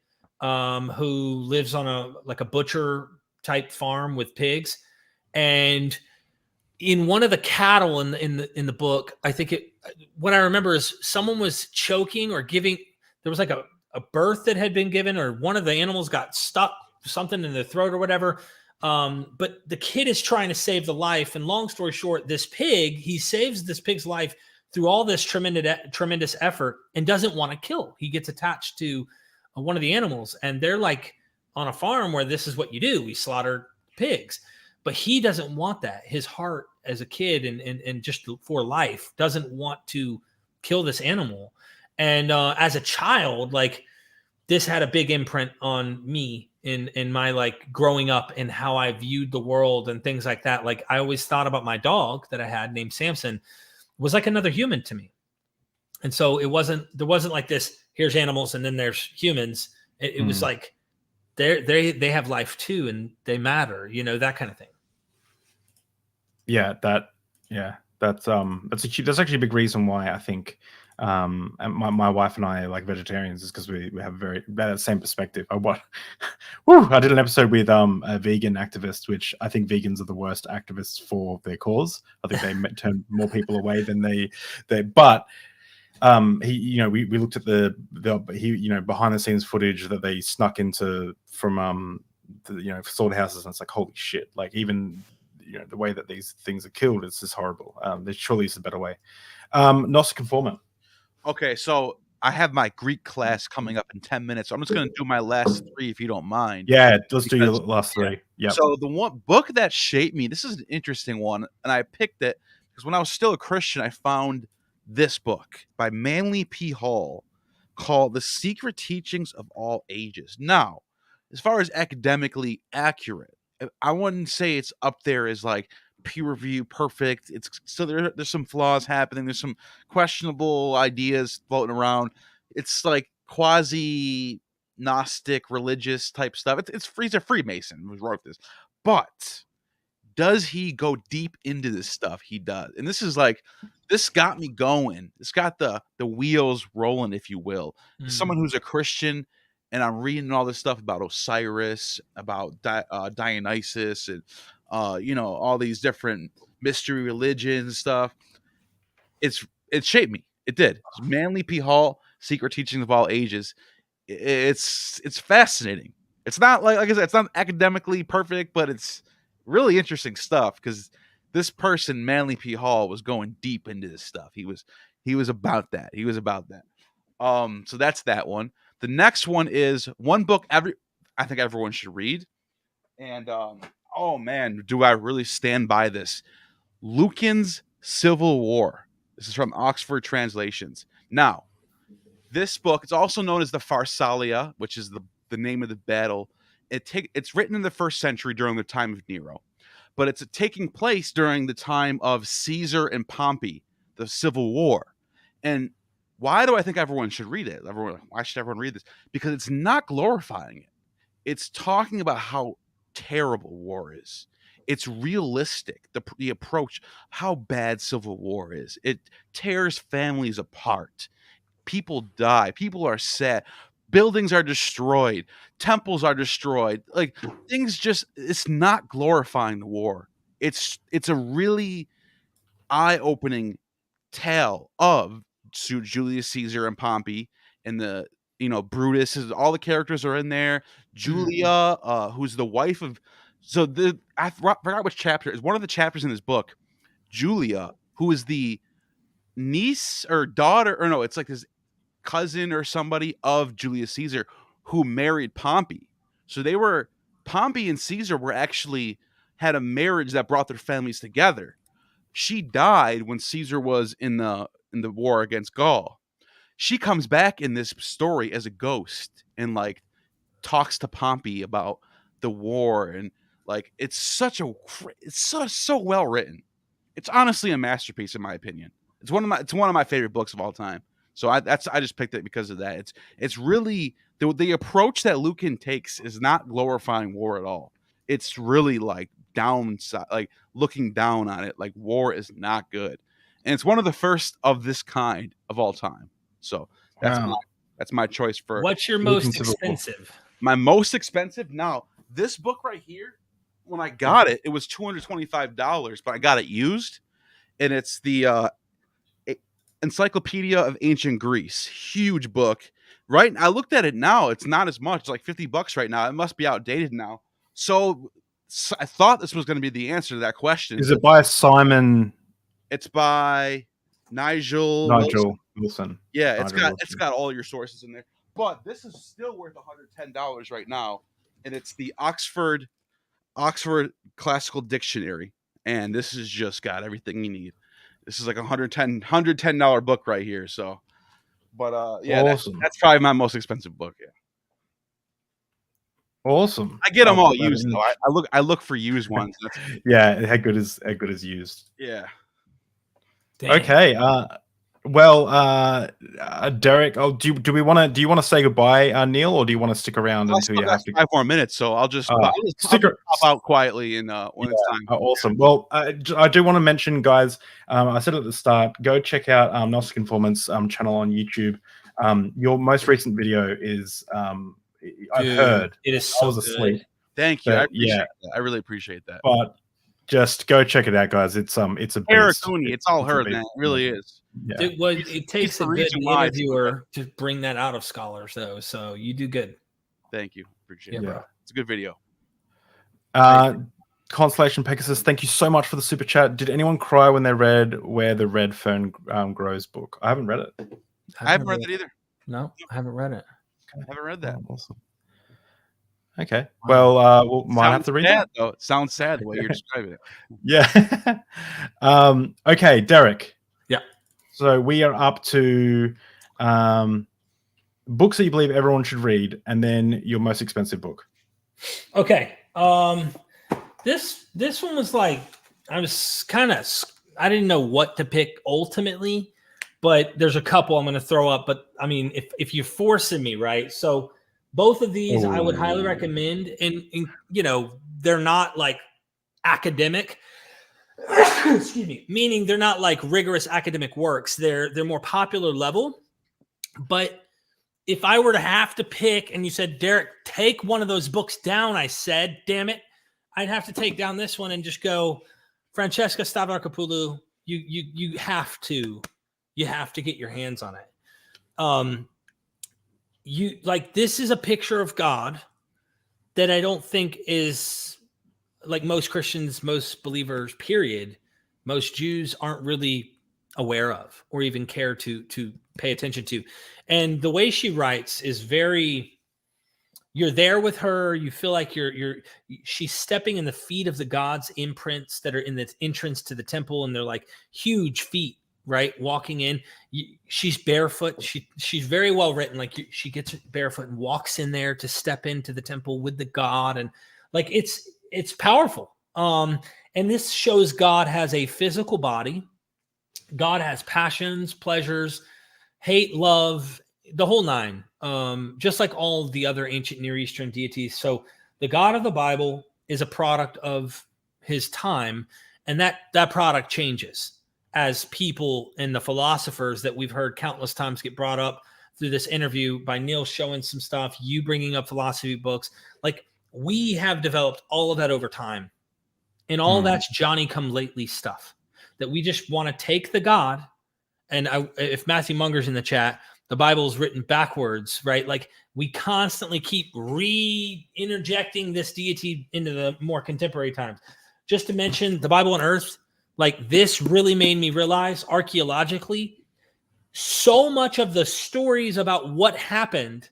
who lives on a butcher type farm with pigs, and in one of the cattle in the book, I think what I remember is someone was choking or giving. There was like a birth that had been given, or one of the animals got stuck, something in their throat or whatever. But the kid is trying to save the life. And long story short, he saves this pig's life through all this tremendous effort and doesn't want to kill. He gets attached to one of the animals, and they're like on a farm where this is what you do. We slaughter pigs, but he doesn't want that. His heart as a kid and just for life doesn't want to kill this animal. And as a child, like, this had a big imprint on me in my like growing up and how I viewed the world and things like that. Like, I always thought about my dog that I had named Samson was like another human to me. And so there wasn't like this, here's animals and then there's humans. It was like they have life too, and they matter, that kind of thing. That's actually a big reason why I think and my wife and I are like vegetarians, is because we have that same perspective. I did an episode with a vegan activist, which I think vegans are the worst activists for their cause. I think they turn more people away than they but we looked at the behind the scenes footage that they snuck into from slaughterhouses, and it's like, holy shit, like, even the way that these things are killed, it's just horrible. There surely is a better way. Gnostic Conformant. Okay, so I have my Greek class coming up in 10 minutes. So I'm just going to do my last 3 if you don't mind. Yeah, let's do your last 3. Yeah. So the one book that shaped me, this is an interesting one, and I picked it because when I was still a Christian, I found this book by Manly P. Hall called The Secret Teachings of All Ages. Now, as far as academically accurate, I wouldn't say it's up there as like peer review perfect. It's so there's some flaws happening. There's some questionable ideas floating around. It's like quasi Gnostic religious type stuff. He's a Freemason who wrote this, but does he go deep into this stuff? He does. And this got me going. This got the wheels rolling, if you will. Someone who's a Christian, and I'm reading all this stuff about Osiris, about Dionysus, and all these different mystery religions and stuff. It shaped me. It did. It's Manly P. Hall, Secret Teachings of All Ages. It's fascinating. It's not like I said, it's not academically perfect, but it's really interesting stuff because this person, Manly P. Hall, was going deep into this stuff. He was about that. So that's that one. The next one is one book I think everyone should read. And oh man, do I really stand by this? Lucan's Civil War. This is from Oxford Translations. Now, this book, it's also known as the Pharsalia, which is the name of the battle. It's written in the 1st century during the time of Nero, but it's taking place during the time of Caesar and Pompey, the Civil War. And why do I think everyone should read it? Why should everyone read this? Because it's not glorifying it. It's talking about how terrible war is. It's realistic, the approach, how bad civil war is. It tears families apart. People die. People are sad. Buildings are destroyed. Temples are destroyed. Like things it's not glorifying the war. It's a really eye-opening tale of Julius Caesar and Pompey and the Brutus. All the characters are in there. Julia, who's the wife of. So I forgot which chapter is one of the chapters in this book. Julia, who is the niece or daughter, or no, it's like this cousin or somebody of Julius Caesar who married Pompey. So Pompey and Caesar had a marriage that brought their families together. She died when Caesar was in the war against Gaul. She comes back in this story as a ghost and like talks to Pompey about the war, and like it's so well written. It's honestly a masterpiece in my opinion. It's one of my favorite books of all time. So I just picked it because of that. It's really the approach that Lucan takes is not glorifying war at all. It's really like downside, like looking down on it, like war is not good. And it's one of the first of this kind of all time. So that's my choice for. What's your most expensive? My most expensive? Now, this book right here, when I got it, it was $225, but I got it used. And it's the Encyclopedia of Ancient Greece. Huge book. Right? I looked at it now. It's not as much. It's like $50 right now. It must be outdated now. So I thought this was going to be the answer to that question. Is it by Simon? It's by Nigel Wilson. Yeah, it's got all your sources in there. But this is still worth $110 right now, and it's the Oxford Classical Dictionary, and this has just got everything you need. This is like $110 book right here. So, but yeah, awesome. That's probably my most expensive book. Yeah. Awesome. I get them all used though. I look for used ones. Yeah, how good is used? Yeah. Damn. Okay. Derek, do you want to say goodbye, Neil, or do you want to stick around until you have to? 5 more minutes, so I'll just pop out quietly when it's time. Awesome. Well, I do want to mention, guys. I said at the start, go check out Gnostic Informants channel on YouTube. Your most recent video is I've heard. It is so asleep. Good. Thank you. I really appreciate that. But just go check it out, guys. It's a Ericooni. It's all her, man. It really is. Yeah. It takes a good interviewer to bring that out of scholars, though. So you do good. Thank you. Appreciate it. Bro. It's a good video. Constellation Pegasus, thank you so much for the super chat. Did anyone cry when they read Where the Red Fern Grows book? I haven't read it. I haven't read that either. No, I haven't read it. I haven't read that. Awesome. Okay. Well, we'll might have to read it. Though. It sounds sad the way you're describing it. Yeah. Okay, Derek. Yeah. So we are up to books that you believe everyone should read, and then your most expensive book. Okay. This one was like, I didn't know what to pick ultimately, but there's a couple I'm going to throw up. But I mean, if you're forcing me, right? So both of these I would highly recommend, and they're not like academic. Excuse me, meaning they're not like rigorous academic works. They're more popular level. But if I were to have to pick, and you said, Derek, take one of those books down, I said, damn it, I'd have to take down this one and just go, Francesca Stavrakopoulou. You have to get your hands on it. This is a picture of God that I don't think is like most Christians, most believers, period. Most Jews aren't really aware of or even care to pay attention to. And the way she writes is very, you're there with her. You feel like she's stepping in the feet of the gods' imprints that are in the entrance to the temple. And they're like huge feet, right? Walking in, she's barefoot. She's very well written. Like she gets barefoot and walks in there to step into the temple with the God. And like, it's powerful. And this shows God has a physical body. God has passions, pleasures, hate, love, the whole nine. Just like all the other ancient Near Eastern deities. So the God of the Bible is a product of his time, and that product changes as people and the philosophers that we've heard countless times get brought up through this interview by Neil showing some stuff, you bringing up philosophy books. Like, we have developed all of that over time, and all that's Johnny come lately stuff that we just want to take the God. And if Matthew Munger's in the chat, the Bible is written backwards, right? Like, we constantly keep re-interjecting this deity into the more contemporary times. Just to mention the Bible Unearthed, like, this really made me realize archaeologically, so much of the stories about what happened,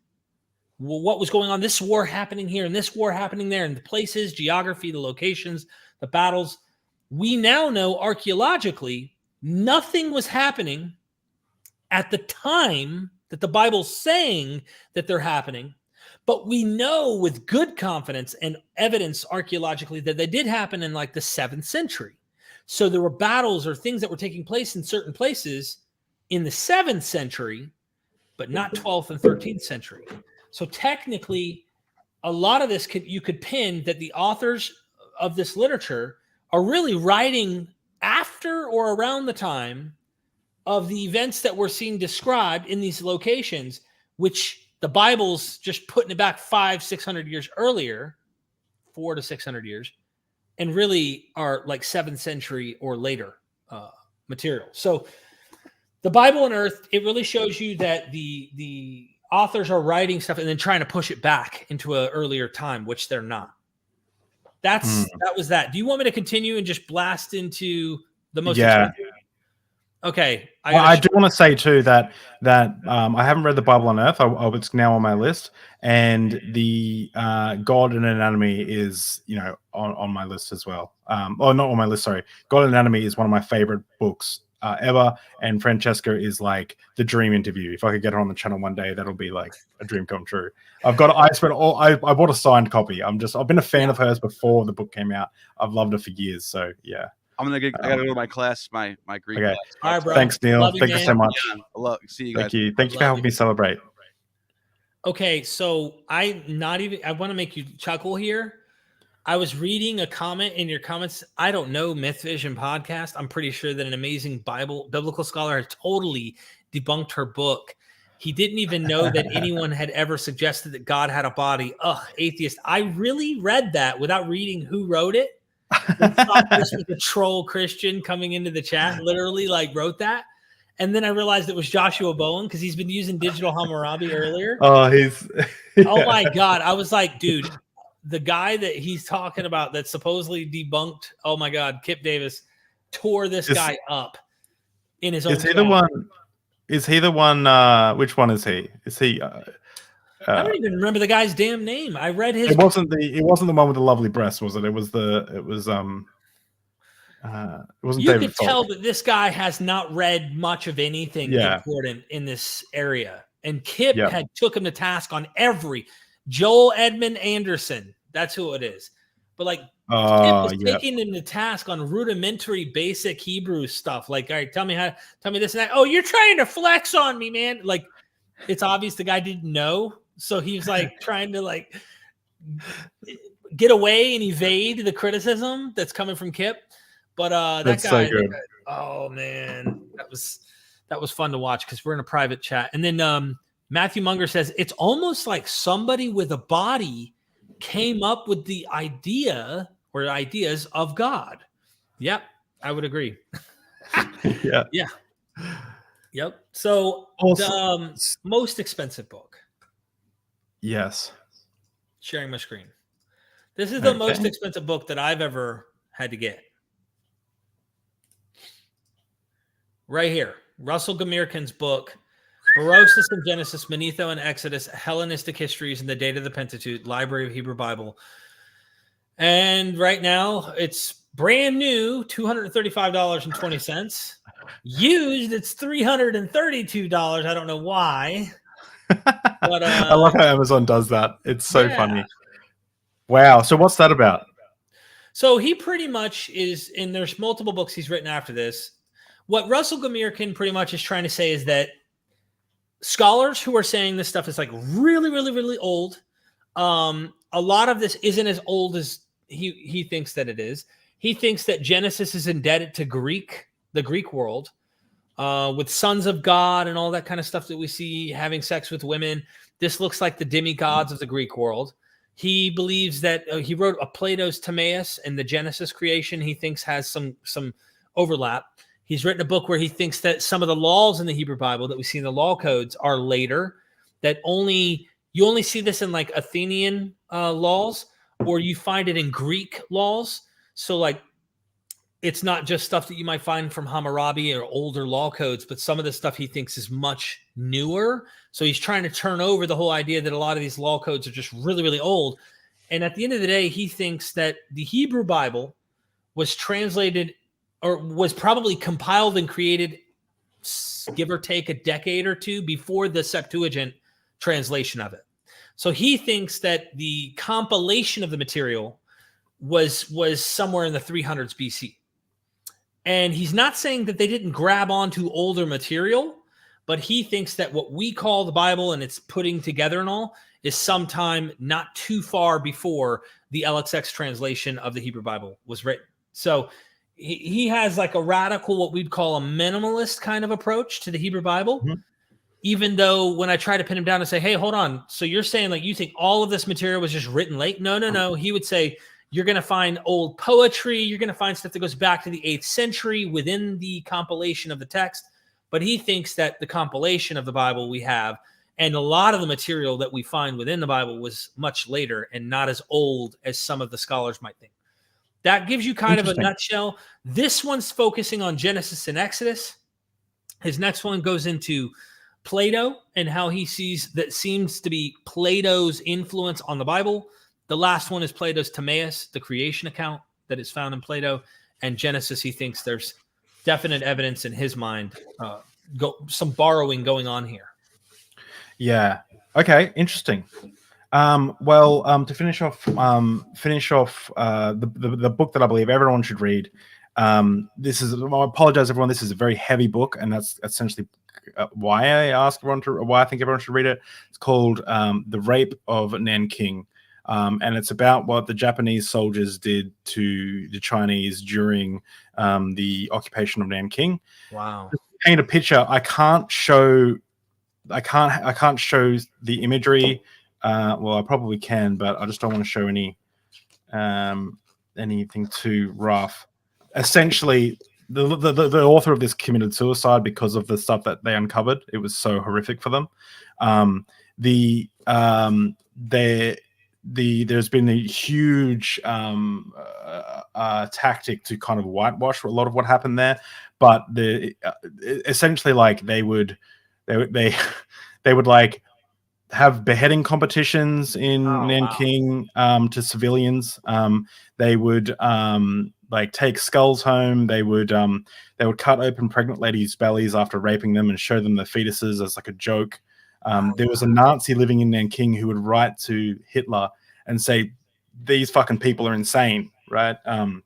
what was going on, this war happening here and this war happening there, and the places, geography, the locations, the battles, we now know archaeologically nothing was happening at the time that the Bible's saying that they're happening. But we know with good confidence and evidence archaeologically that they did happen in like the 7th century. So there were battles or things that were taking place in certain places in the 7th century, but not 12th and 13th century. So technically, a lot of this you could pin that the authors of this literature are really writing after or around the time of the events that we're seeing described in these locations, which the Bible's just putting it back 500-600 years earlier, 400 to 600 years, and really are like 7th century or later material. So the Bible Unearthed, it really shows you that the authors are writing stuff and then trying to push it back into an earlier time, which they're not. That was that. Do you want me to continue and just blast into the most expensive? Okay. I do want to say too that I haven't read the Bible Unearthed. It's now on my list, and the God and Anatomy is on my list as well. Not on my list. Sorry, God and Anatomy is one of my favorite books ever, and Francesca is like the dream interview. If I could get her on the channel one day, that'll be like a dream come true. I bought a signed copy. I've been a fan of hers before the book came out. I've loved her for years. So yeah. I gotta go to my class, my Greek class. All right, bro. Thanks, Neil. Thank you so much. Yeah, see you guys. Thank you for helping me celebrate. Okay, so I want to make you chuckle here. I was reading a comment in your comments. I don't know MythVision Podcast. I'm pretty sure that an amazing biblical scholar has totally debunked her book. He didn't even know that anyone had ever suggested that God had a body. Ugh, atheist. I really read that without reading who wrote it. I thought this was a troll Christian coming into the chat, literally like wrote that. And then I realized it was Joshua Bowen because he's been using digital Hammurabi earlier. Oh, Oh my God. I was like, dude, the guy that he's talking about that supposedly debunked, oh my God, Kip Davis tore this guy up in his own. Is he the one? Is he the one? Which one is he? Is he? I don't even remember the guy's damn name. I read his. It wasn't the one with the lovely breasts, was it? It was It wasn't You David could Falk. tell that this guy has not read much of anything important in this area. And Kip had took him to task on every Joel Edmund Anderson. That's who it is. But like Kip is taking him to task on rudimentary basic Hebrew stuff. Like, all right, tell me this and that. Oh, you're trying to flex on me, man. Like, it's obvious the guy didn't know. So he's like trying to like get away and evade the criticism that's coming from Kip. But that guy, oh man, that was fun to watch because we're in a private chat. And then Matthew Munger says it's almost like somebody with a body came up with the idea or ideas of God. Yep, I would agree. Yeah. Yep. So the most expensive book. Yes. Sharing my screen. This is the most expensive book that I've ever had to get. Right here. Russell Gamirkin's book, Berossus and Genesis, Manetho and Exodus, Hellenistic Histories and the Date of the Pentateuch, Library of Hebrew Bible. And right now, it's brand new, $235.20. Used, it's $332. I don't know why. But I love how Amazon does that. It's so funny. Wow. So what's that about? So he pretty much is, and there's multiple books he's written after this. What Russell Gamirkin pretty much is trying to say is that scholars who are saying this stuff is like really, really, really old. A lot of this isn't as old as he thinks that it is. He thinks that Genesis is indebted to the Greek world, with sons of God and all that kind of stuff that we see having sex with women. This looks like the demigods of the Greek world. He believes that he wrote a Plato's Timaeus and the Genesis creation. He thinks has some overlap. He's written a book where he thinks that some of the laws in the Hebrew Bible that we see in the law codes are later, that you only see this in like Athenian laws, or you find it in Greek laws. So like, it's not just stuff that you might find from Hammurabi or older law codes, but some of the stuff he thinks is much newer. So he's trying to turn over the whole idea that a lot of these law codes are just really, really old. And at the end of the day, he thinks that the Hebrew Bible was translated or was probably compiled and created, give or take a decade or two before the Septuagint translation of it. So he thinks that the compilation of the material was somewhere in the 300s BC. And he's not saying that they didn't grab onto older material, but he thinks that what we call the Bible and its putting together and all is sometime not too far before the LXX translation of the Hebrew Bible was written. So he has like a radical, what we'd call a minimalist kind of approach to the Hebrew Bible. Mm-hmm. Even though when I try to pin him down and say, hey, hold on. So you're saying like you think all of this material was just written late? No. He would say you're going to find old poetry. You're going to find stuff that goes back to the 8th century within the compilation of the text. But he thinks that the compilation of the Bible we have and a lot of the material that we find within the Bible was much later and not as old as some of the scholars might think. That gives you kind of a nutshell. This one's focusing on Genesis and Exodus. His next one goes into Plato and how he sees that seems to be Plato's influence on the Bible. The last one is Plato's Timaeus, the creation account that is found in Plato. And Genesis, he thinks there's definite evidence in his mind, some borrowing going on here. Yeah. Okay. Interesting. To finish off the book that I believe everyone should read. I apologize, everyone. This is a very heavy book, and that's essentially why I think everyone should read it. It's called "The Rape of Nanking," and it's about what the Japanese soldiers did to the Chinese during the occupation of Nanking. Wow! Just to paint a picture. I can't show the imagery. Well, I probably can, but I just don't want to show anything too rough. Essentially, the author of this committed suicide because of the stuff that they uncovered. It was so horrific for them. There's been a huge tactic to kind of whitewash a lot of what happened there, but essentially like they would like have beheading competitions in Nanking to civilians. They would like take skulls home. They would cut open pregnant ladies' bellies after raping them and show them the fetuses as like a joke. There was a Nazi living in Nanking who would write to Hitler and say, "These fucking people are insane," right? And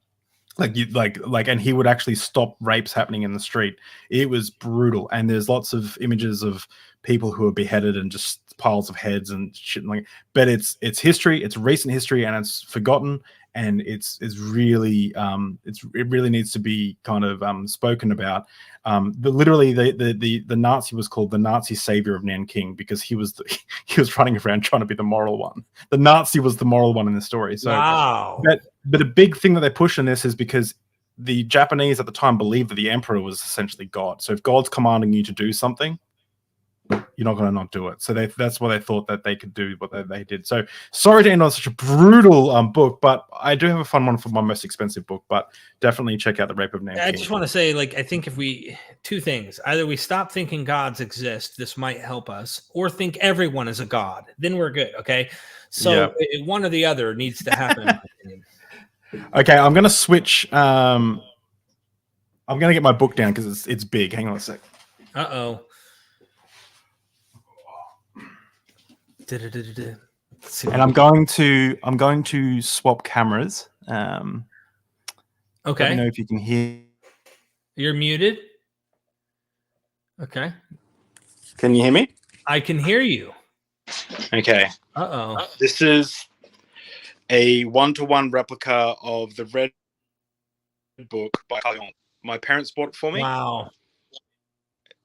he would actually stop rapes happening in the street. It was brutal, and there's lots of images of people who are beheaded and just piles of heads and shit like. But it's history, it's recent history, and it's forgotten, and it really needs to be kind of spoken about. Literally, the Nazi was called the Nazi savior of Nanking because he was running around trying to be the moral one. The Nazi was the moral one in the story. So, wow. But a big thing that they push in this is because the Japanese at the time believed that the emperor was essentially God. So if God's commanding you to do something, you're not going to not do it. So that's why they thought that they could do what they did. So sorry to end on such a brutal book, but I do have a fun one for my most expensive book. But definitely check out The Rape of Nanking. I just want to say, I think if two things, either we stop thinking gods exist, this might help us, or think everyone is a god, then we're good. Okay. So one or the other needs to happen. In my opinion. Okay, I'm going to switch. I'm going to get my book down because it's big. Hang on a sec. Uh-oh. And I'm going to swap cameras. Okay. Let me know if you can hear. You're muted. Okay. Can you hear me? I can hear you. Okay. Uh-oh. This is a 1-to-1 replica of the Red Book by Chaldean. My parents bought it for me. Wow.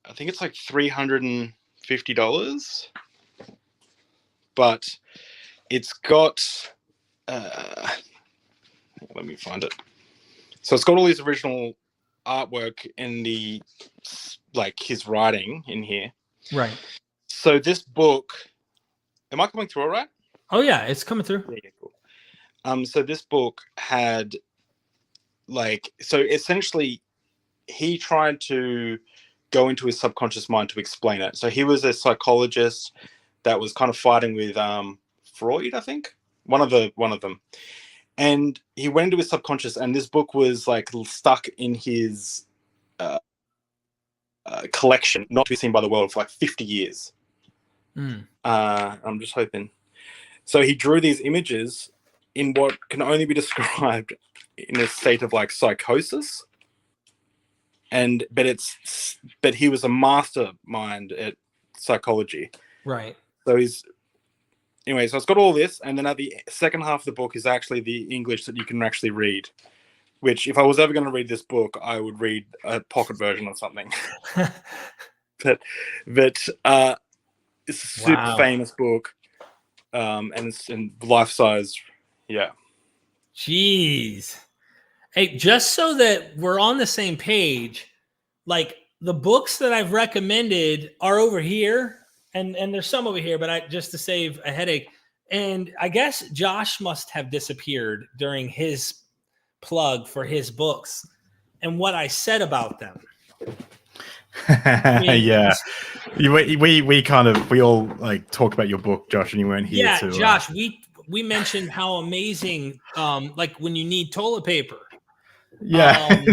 I think it's like $350. But it's got let me find it. So it's got all his original artwork in the his writing in here. Right. So this book, am I coming through all right? Oh yeah, it's coming through. Yeah, cool. So this book had so essentially he tried to go into his subconscious mind to explain it. So he was a psychologist that was kind of fighting with Freud, I think, one of them, and he went into his subconscious, and this book was stuck in his collection, not to be seen by the world, for 50 years. I'm just hoping. So he drew these images in what can only be described in a state of psychosis, but he was a mastermind at psychology. Right. So so it's got all this, and then at the second half of the book is actually the English that you can actually read, which if I was ever going to read this book, I would read a pocket version or something. but it's a super famous book, and it's in life size. Yeah. Jeez. Hey, just so that we're on the same page, the books that I've recommended are over here. And there's some over here, but just to save a headache. And I guess Josh must have disappeared during his plug for his books and what I said about them. Yeah, we all talked about your book, Josh, and you weren't here. Yeah, Josh, we mentioned how amazing, when you need toilet paper. Yeah,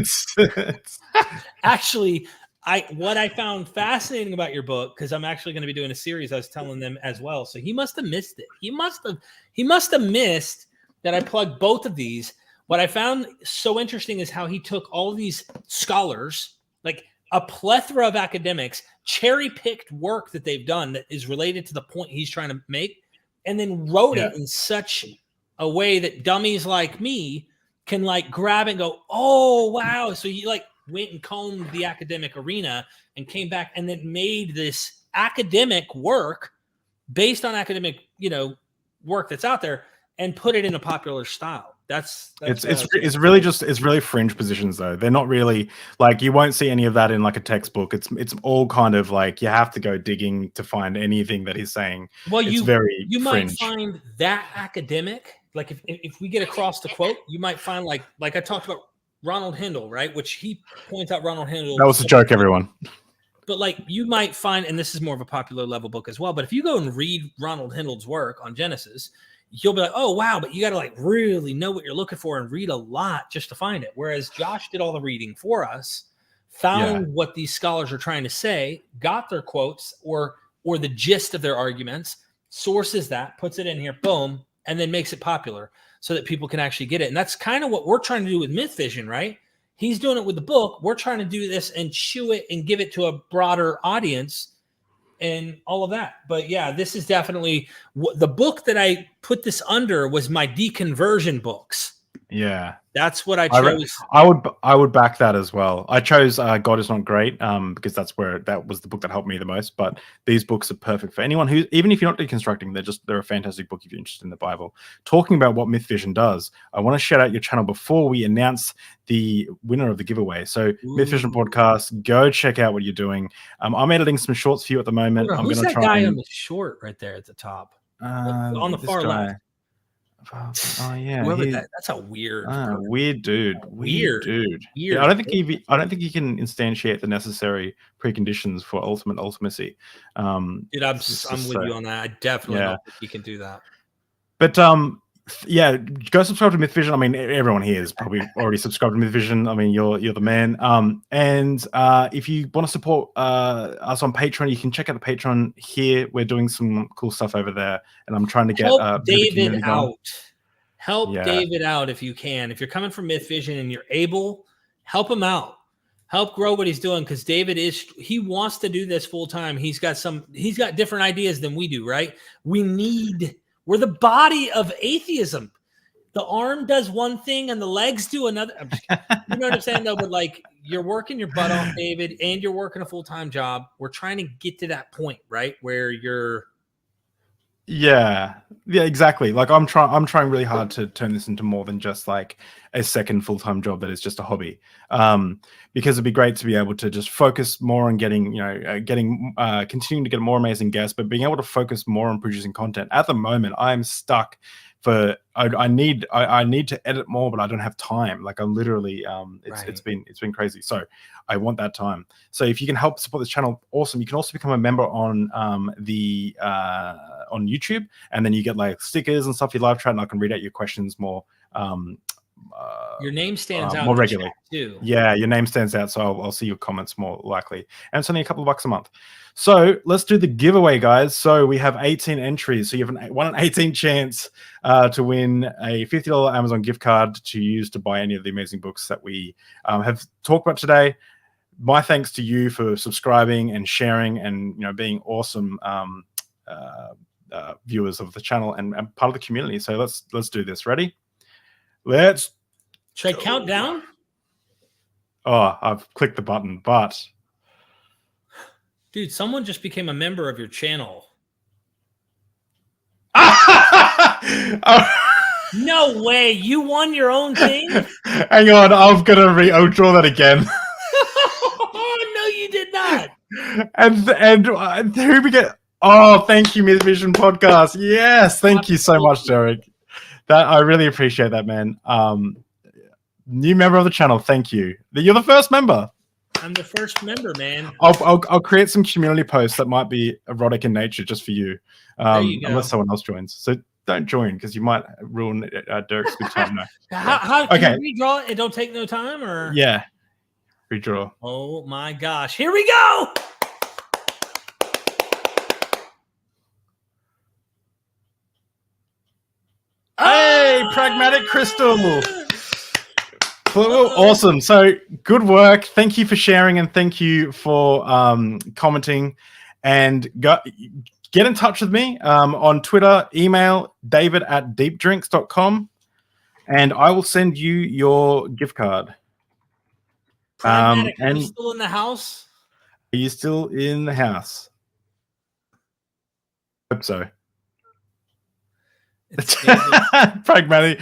actually. What I found fascinating about your book, because I'm actually going to be doing a series, I was telling them as well. So he must have missed it. He must have missed that I plugged both of these. What I found so interesting is how he took all these scholars, a plethora of academics, cherry-picked work that they've done that is related to the point he's trying to make, and then wrote it in such a way that dummies like me can grab it and go, oh, wow. So he went and combed the academic arena and came back and then made this academic work based on academic, work that's out there and put it in a popular style. It's really fringe positions though. They're not really you won't see any of that in a textbook. It's all kind of you have to go digging to find anything that he's saying. Well, you might find that academic. If we get across the quote, you might find like I talked about Ronald Hindle, right? Which he points out Ronald Hindle. That was a joke, everyone. But you might find, and this is more of a popular level book as well, but if you go and read Ronald Hindle's work on Genesis, you'll be like, oh wow, but you got to like really know what you're looking for and read a lot just to find it. Whereas Josh did all the reading for us, found what these scholars are trying to say, got their quotes or the gist of their arguments, sources that, puts it in here, boom, and then makes it popular so that people can actually get it. And that's kind of what we're trying to do with MythVision, right? He's doing it with the book. We're trying to do this and chew it and give it to a broader audience and all of that. But yeah, this is definitely the book that I put this under was my deconversion books. Yeah, that's what I chose. I would back that as well. I chose God Is Not Great because that was the book that helped me the most. But these books are perfect for anyone who, even if you're not deconstructing, they're a fantastic book if you're interested in the Bible. Talking about what MythVision does, I want to shout out your channel before we announce the winner of the giveaway. So MythVision Podcast, go check out what you're doing. I'm editing some shorts for you at the moment. I'm Who's going to that try guy on the short right there at the top, on the far left? Oh yeah, that's a weird, weird dude. Weird dude. Weird. Yeah, I don't think he can instantiate the necessary preconditions for ultimacy. Dude, I'm with you on that. I definitely don't think he can do that. But yeah, go subscribe to MythVision. I mean, everyone here is probably already subscribed to MythVision. I mean, you're the man. And if you want to support us on Patreon, you can check out the Patreon here. We're doing some cool stuff over there, and I'm trying to get David out. Help David out if you can. If you're coming from MythVision and you're able, help him out. Help grow what he's doing, because David he wants to do this full time. He's got different ideas than we do, right? We're the body of atheism. The arm does one thing and the legs do another. You know what I'm saying, though? But like, you're working your butt off, David, and you're working a full-time job. We're trying to get to that point, right, where you're. Yeah, exactly. Like I'm trying really hard to turn this into more than just like a second full-time job that is just a hobby. Because it'd be great to be able to just focus more on continuing to get more amazing guests, but being able to focus more on producing content. At the moment, I'm stuck I need to edit more, but I don't have time. Like I'm literally it's been crazy. So I want that time. So if you can help support this channel, awesome. You can also become a member on on YouTube, and then you get like stickers and stuff. You live chat, and I can read out your questions more. Your name stands out more regularly too. Yeah, your name stands out, so I'll see your comments more likely. And it's only a couple of bucks a month. So let's do the giveaway, guys. So we have 18 entries. So you have a 1 in 18 chance to win a $50 Amazon gift card to use to buy any of the amazing books that we have talked about today. My thanks to you for subscribing and sharing and being awesome viewers of the channel and part of the community. So let's do this. Ready? Should I count down? Oh, I've clicked the button, but dude, someone just became a member of your channel. No way! You won your own thing. Hang on, I'm gonna I'll draw that again. Oh no, you did not. And who we get? Oh, thank you, MythVision Podcast. Yes, thank you so much, Derek. I really appreciate that, man. New member of the channel, thank you. You're the first member. I'm the first member, man. I'll create some community posts that might be erotic in nature just for you, unless someone else joins. So don't join because you might ruin Derek's good time. No. How can you redraw it? It don't take no time, or yeah, redraw. Oh my gosh! Here we go. Hey, Pragmatic Crystal. Awesome. So good work. Thank you for sharing and thank you for commenting. And get in touch with me on Twitter, email david@deepdrinks.com, and I will send you your gift card. Are you still in the house? Are you still in the house? Hope so. Pragmatic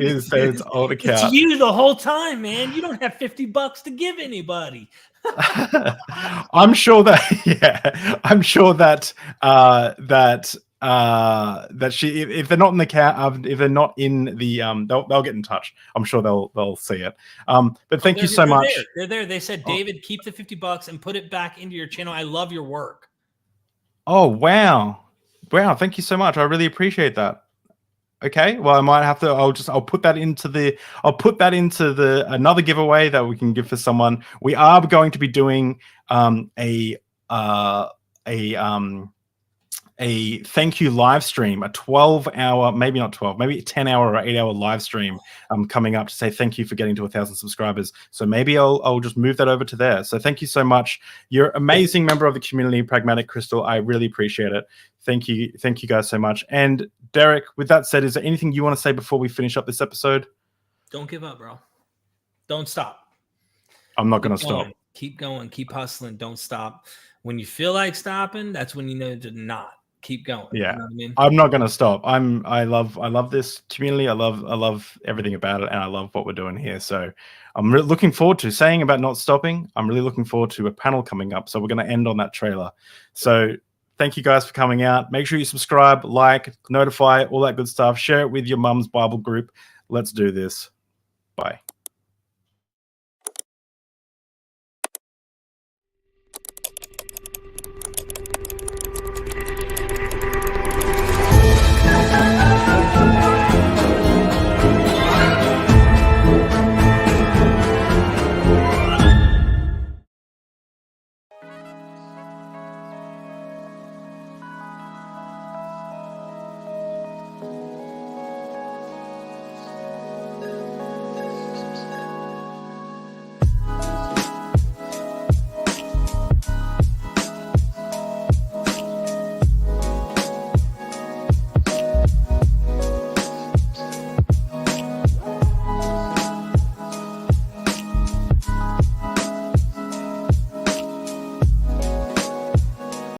is David's old account. It's you the whole time, man. You don't have $50 to give anybody. I'm sure that she, if they're not in the account, if they're not in the they'll get in touch. I'm sure they'll see it. But thank you so much. They're there. They said, David, keep the $50 and put it back into your channel. I love your work. Oh wow. Wow, thank you so much. I really appreciate that. Okay, well, I might have to. I'll put that into the another giveaway that we can give for someone. We are going to be doing a thank you live stream, a 12-hour, maybe not 12, maybe 10-hour or 8-hour live stream coming up to say thank you for getting to 1,000 subscribers. So maybe I'll just move that over to there. So thank you so much. You're an amazing member of the community, Pragmatic Crystal. I really appreciate it. Thank you guys so much. And Derek, with that said, is there anything you want to say before we finish up this episode? Don't give up, bro. Don't stop. I'm not going to stop. Keep going. Keep hustling. Don't stop. When you feel like stopping, that's when you know to not. Keep going. Yeah, you know what I mean? I'm not going to stop. I love this community. I love everything about it, and I love what we're doing here. So I'm looking forward to saying about not stopping. I'm really looking forward to a panel coming up. So we're going to end on that trailer. So thank you guys for coming out. Make sure you subscribe, like, notify, all that good stuff. Share it with your mum's Bible group. Let's do this. Bye.